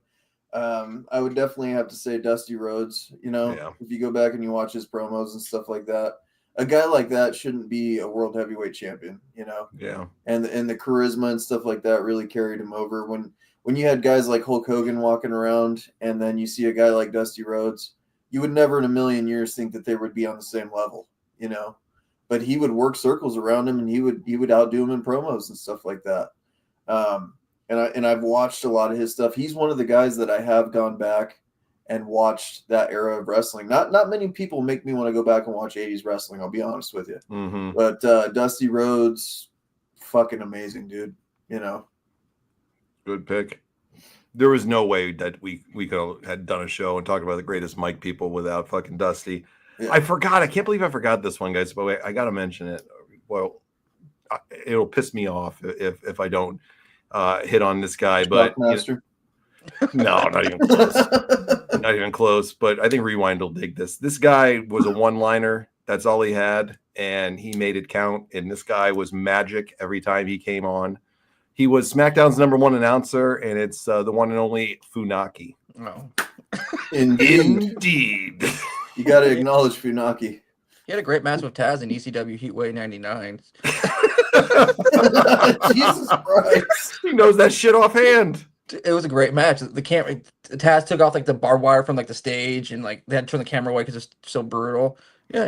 I would definitely have to say Dusty Rhodes. If you go back and you watch his promos and stuff like that, a guy like that shouldn't be a world heavyweight champion. Yeah. And the charisma and stuff like that really carried him over. When you had guys like Hulk Hogan walking around, and then you see a guy like Dusty Rhodes, you would never in a million years think that they would be on the same level. But he would work circles around him, and he would outdo him in promos and stuff like that. And I've watched a lot of his stuff. He's one of the guys that I have gone back and watched that era of wrestling. Not many people make me want to go back and watch 80s wrestling, I'll be honest with you. Mm-hmm. But Dusty Rhodes, fucking amazing, dude. Good pick. There was no way that we could have done a show and talked about the greatest mic people without fucking Dusty. Yeah. I forgot. I can't believe I forgot this one, guys. But wait, I got to mention it. Well, it'll piss me off if I don't hit on this guy. But no, not even close. Not even close. But I think Rewind will dig this. This guy was a one-liner. That's all he had, and he made it count. And this guy was magic every time he came on. He was SmackDown's #1 announcer, and it's the one and only Funaki. Oh, indeed. You got to acknowledge Funaki. He had a great match with Taz in ECW Heatwave '99. Jesus Christ! He knows that shit offhand. It was a great match. Taz took off like the barbed wire from like the stage, and like they had to turn the camera away because it's so brutal. Yeah,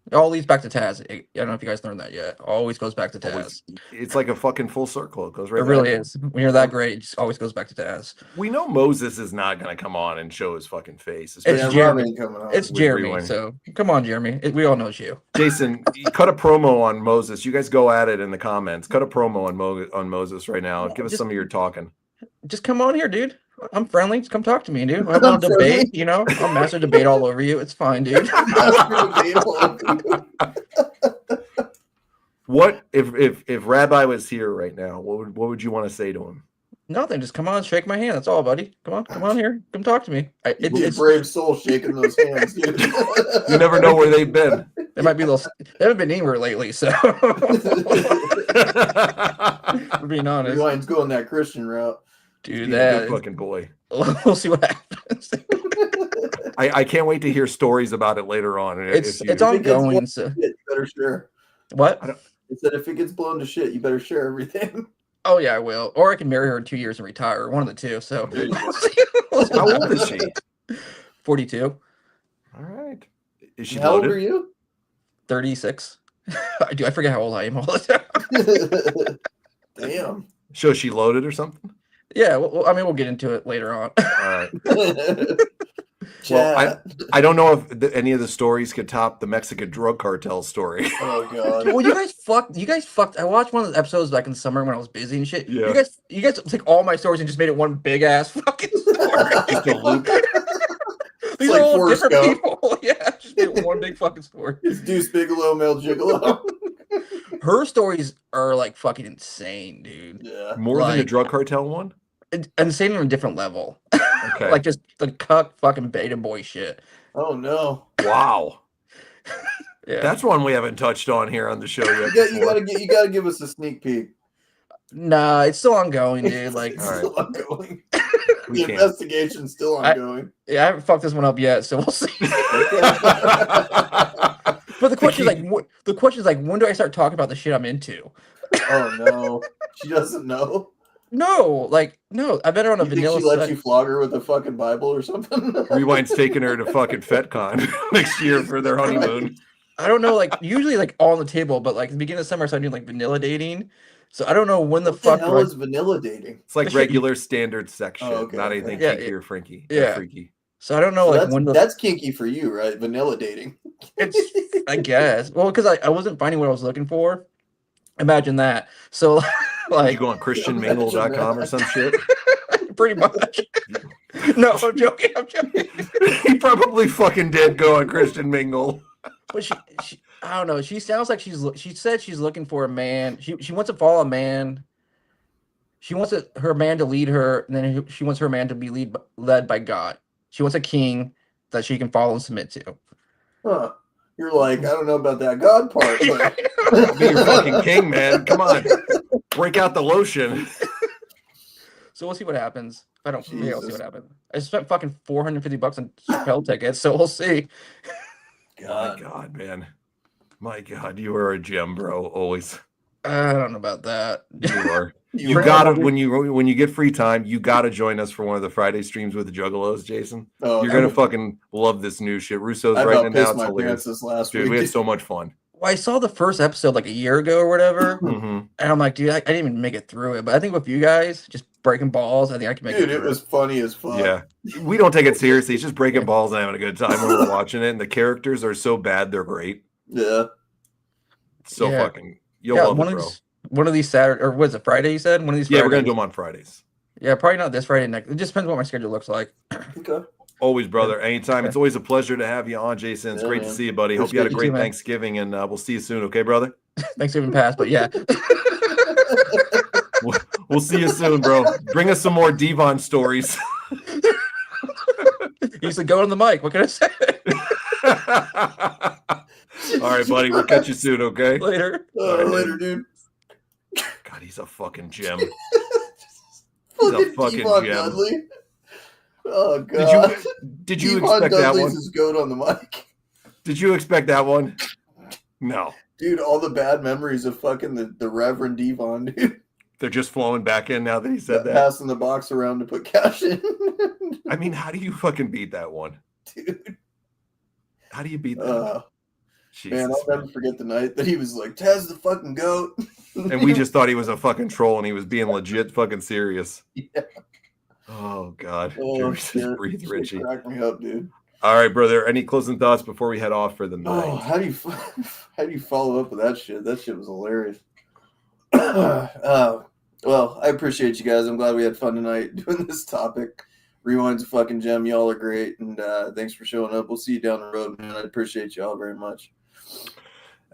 it all leads back to Taz. I don't know if you guys learned that yet. Always goes back to Taz. It's like a fucking full circle. It goes right. It really is. When you're that great, it just always goes back to Taz. We know Moses is not going to come on and show his fucking face. It's Jeremy coming on. It's Jeremy. Rewind. So come on, Jeremy. We all know it's you. Jason, cut a promo on Moses. You guys go at it in the comments. Cut a promo on Moses right now. Give us some of your talking. Just come on here, dude. I'm friendly. Just come talk to me, dude. We'll have a debate, I'll master debate all over you. It's fine, dude. What if Rabbi was here right now? What would you want to say to him? Nothing. Just come on, shake my hand. That's all, buddy. Come on here. Come talk to me. You'd be a brave soul shaking those hands, dude. You never know where they've been. They might be a little. They haven't been anywhere lately, so. For being honest, Rewind's going that Christian route. dude. He's a good fucking boy. We'll see what happens. I can't wait to hear stories about it later on. It's ongoing. So. You better share. What? It said if it gets blown to shit, you better share everything. Oh yeah, I will. Or I can marry her in 2 years and retire. One of the two. So. How old is she? 42. All right. Is she How loaded? old are you? 36. I forget how old I am all the time. Damn. So is she loaded or something? Yeah, well, I mean, we'll get into it later on. All right. Well, I don't know if any of the stories could top the Mexican drug cartel story. Oh god. Well, you guys fucked. I watched one of the episodes back in the summer when I was busy and shit. Yeah. You guys took all my stories and just made it one big ass fucking story. Just a loop. These like are all Forrest different Gump. people. Yeah, just made it one big fucking story. It's Deuce Bigelow, Mel Gigolo. Her stories are like fucking insane, dude. Yeah. More than a drug cartel one? Insane on a different level. Okay. Like just the cuck fucking beta boy shit. Oh no. Wow. Yeah. That's one we haven't touched on here on the show yet. You gotta give us a sneak peek. Nah, it's still ongoing, dude. Like, It's still ongoing. We The can't. investigation's still ongoing. I haven't fucked this one up yet, so we'll see. But the question is like, when do I start talking about the shit I'm into? Oh no, she doesn't know. No, I bet her on a You think vanilla she lets site. you flog her with a fucking Bible or something? Rewind's taking her to fucking FetCon next year for their honeymoon. I don't know, like usually like all on the table, but like the beginning of summer I started doing like vanilla dating. So I don't know when the What fuck the hell is vanilla dating? It's like regular standard sex shit, okay, not okay. anything Yeah, kinky or freaky. yeah. Freaky. So I don't know So like that's, when the that's kinky for you, right? Vanilla dating. it's I guess. Well, because I wasn't finding what I was looking for. Imagine that. So Did you go on christianmingle.com or some shit? pretty much. No, I'm joking. He probably fucking did go on Christian Mingle. But she I don't know. She sounds like she said she's looking for a man. She wants to follow a man. She wants her man to lead her, and then she wants her man to be led by God. She wants a king that she can follow and submit to. Huh. You're like, I don't know about that God part, but Be your fucking king, man. Come on. Break out the lotion. So we'll see what happens. I don't. Yeah, we'll see Jesus. what happens. I spent fucking $450 on Chappelle tickets, so we'll see. My God, man. My God, you are a gem, bro. Always. I don't know about that. You are. You You are. gotta when you get free time, you gotta join us for one of the Friday streams with the Juggalos, Jason. Oh, You're gonna fucking love this new shit. Russo's I writing about it now. pissed It's my hilarious. pants this last Dude, week. we had so much fun. Well, I saw the first episode like a year ago or whatever, hmm and I'm like, dude, I didn't even make it through it. But I think with you guys just breaking balls, I think I can make Dude, it it through. was funny as fuck. Yeah. We don't take it seriously. It's just breaking balls and having a good time when we're watching it. And the characters are so bad, they're great. Yeah. It's so Yeah. fucking you'll love it, bro. One of these Saturday, or was it Friday? You said one of these. Yeah, Fridays. we're gonna do them on Fridays. Yeah, probably not this Friday. Next. It just depends what my schedule looks like. Okay. Always, brother. Anytime. It's always a pleasure to have you on, Jason. It's Yeah, great man. to see you, buddy. Hope you had a Appreciate you great too, man. Thanksgiving, and we'll see you soon. Okay, brother. Thanksgiving passed, but yeah. We'll see you soon, bro. Bring us some more Devon stories. He used to go on the mic. What can I say? All right, buddy. We'll catch you soon. Okay. Later. All right, Later, man. dude. God, he's a fucking gem. He's a fucking Devon gem. Dudley. Oh god. Did you Devon expect that Dudley's one? his goat on the mic. Did you expect that one? No. Dude, all the bad memories of fucking the Reverend Devon, dude. They're just flowing back in now that he said that. Passing the box around to put cash in. I mean, how do you fucking beat that one? Dude. How do you beat that? Man, Jesus, I'll never forget the night that he was like, Taz the fucking goat. And we just thought he was a fucking troll and he was being legit fucking serious. Yeah. Oh, God. Oh, Just shit. breathe, Shit Richie. cracked me up, dude. All right, brother. Any closing thoughts before we head off for the night? Oh, how do you follow up with that shit? That shit was hilarious. Well, I appreciate you guys. I'm glad we had fun tonight doing this topic. Rewind's a fucking gem. Y'all are great, and thanks for showing up. We'll see you down the road, man. I appreciate y'all very much.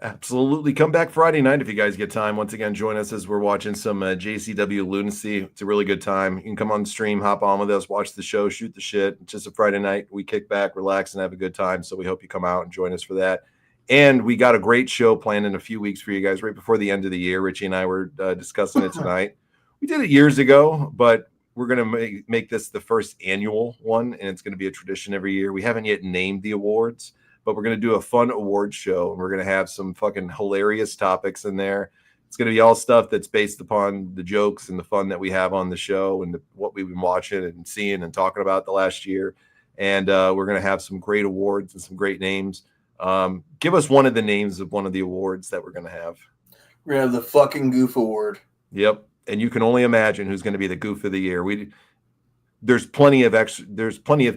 Absolutely. Come back Friday night if you guys get time. Once again, join us as we're watching some JCW Lunacy. It's a really good time. You can come on the stream, hop on with us, watch the show, shoot the shit. It's just a Friday night. We kick back, relax, and have a good time. So we hope you come out and join us for that. And we got a great show planned in a few weeks for you guys right before the end of the year. Richie and I were discussing it tonight. We did it years ago, but we're going to make this the first annual one, and it's going to be a tradition every year. We haven't yet named the awards, but we're going to do a fun award show, and we're going to have some fucking hilarious topics in there. It's going to be all stuff that's based upon the jokes and the fun that we have on the show and what we've been watching and seeing and talking about the last year. And we're going to have some great awards and some great names. Give us one of the names of one of the awards that we're going to have. We're going to have the fucking Goof Award. Yep. And you can only imagine who's going to be the Goof of the Year. There's plenty of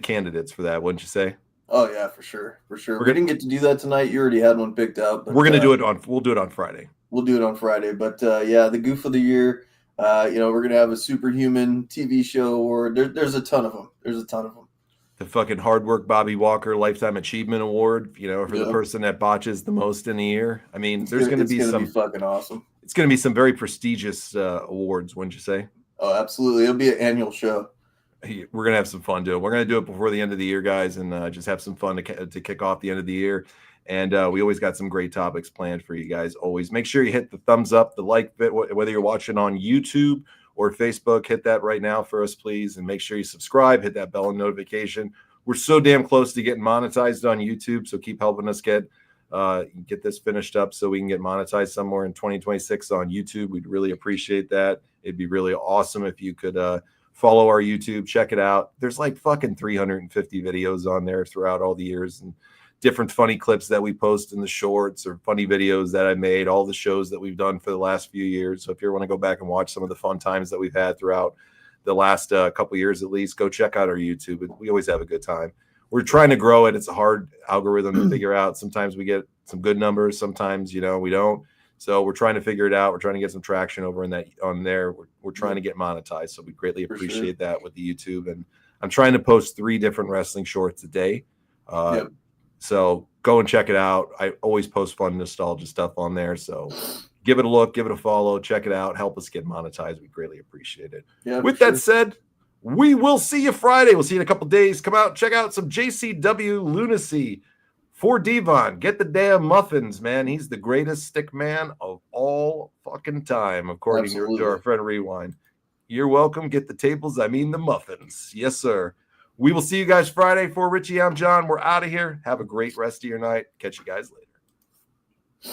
candidates for that, wouldn't you say? Oh yeah, for sure. We didn't get to do that tonight. You already had one picked out. But, we're gonna do it on. We'll do it on Friday. We'll do it on Friday. But yeah, the Goof of the Year. We're gonna have a Superhuman TV show award. There's a ton of them. The fucking Hard Work Bobby Walker Lifetime Achievement Award. For the person that botches the most in the year. I mean, it's gonna be fucking awesome. It's gonna be some very prestigious awards, wouldn't you say? Oh, absolutely. It'll be an annual show. We're going to have some fun doing it. We're going to do it before the end of the year, guys, and just have some fun to kick off the end of the year. And we always got some great topics planned for you guys. Always make sure you hit the thumbs up, the like bit, whether you're watching on YouTube or Facebook, hit that right now for us, please. And make sure you subscribe, hit that bell and notification. We're so damn close to getting monetized on YouTube, so keep helping us get this finished up so we can get monetized somewhere in 2026 on YouTube. We'd really appreciate that. It'd be really awesome if you could follow our YouTube, check it out. There's like fucking 350 videos on there throughout all the years and different funny clips that we post in the shorts or funny videos that I made, all the shows that we've done for the last few years. So if you want to go back and watch some of the fun times that we've had throughout the last couple of years at least, go check out our YouTube. We always have a good time. We're trying to grow it. It's a hard algorithm to figure out. Sometimes we get some good numbers. Sometimes, we don't. So we're trying to figure it out. We're trying to get some traction over on there. We're trying to get monetized. So we greatly appreciate that with the YouTube. And I'm trying to post 3 different wrestling shorts a day. So go and check it out. I always post fun nostalgia stuff on there. So give it a look, give it a follow, check it out. Help us get monetized. We greatly appreciate it. Yeah, with that said, we will see you Friday. We'll see you in a couple days. Come out, check out some JCW Lunacy. For Devon, get the damn muffins, man. He's the greatest stick man of all fucking time, according to our friend Rewind. You're welcome. Get the tables. I mean the muffins. Yes, sir. We will see you guys Friday. For Richie, I'm John. We're out of here. Have a great rest of your night. Catch you guys later.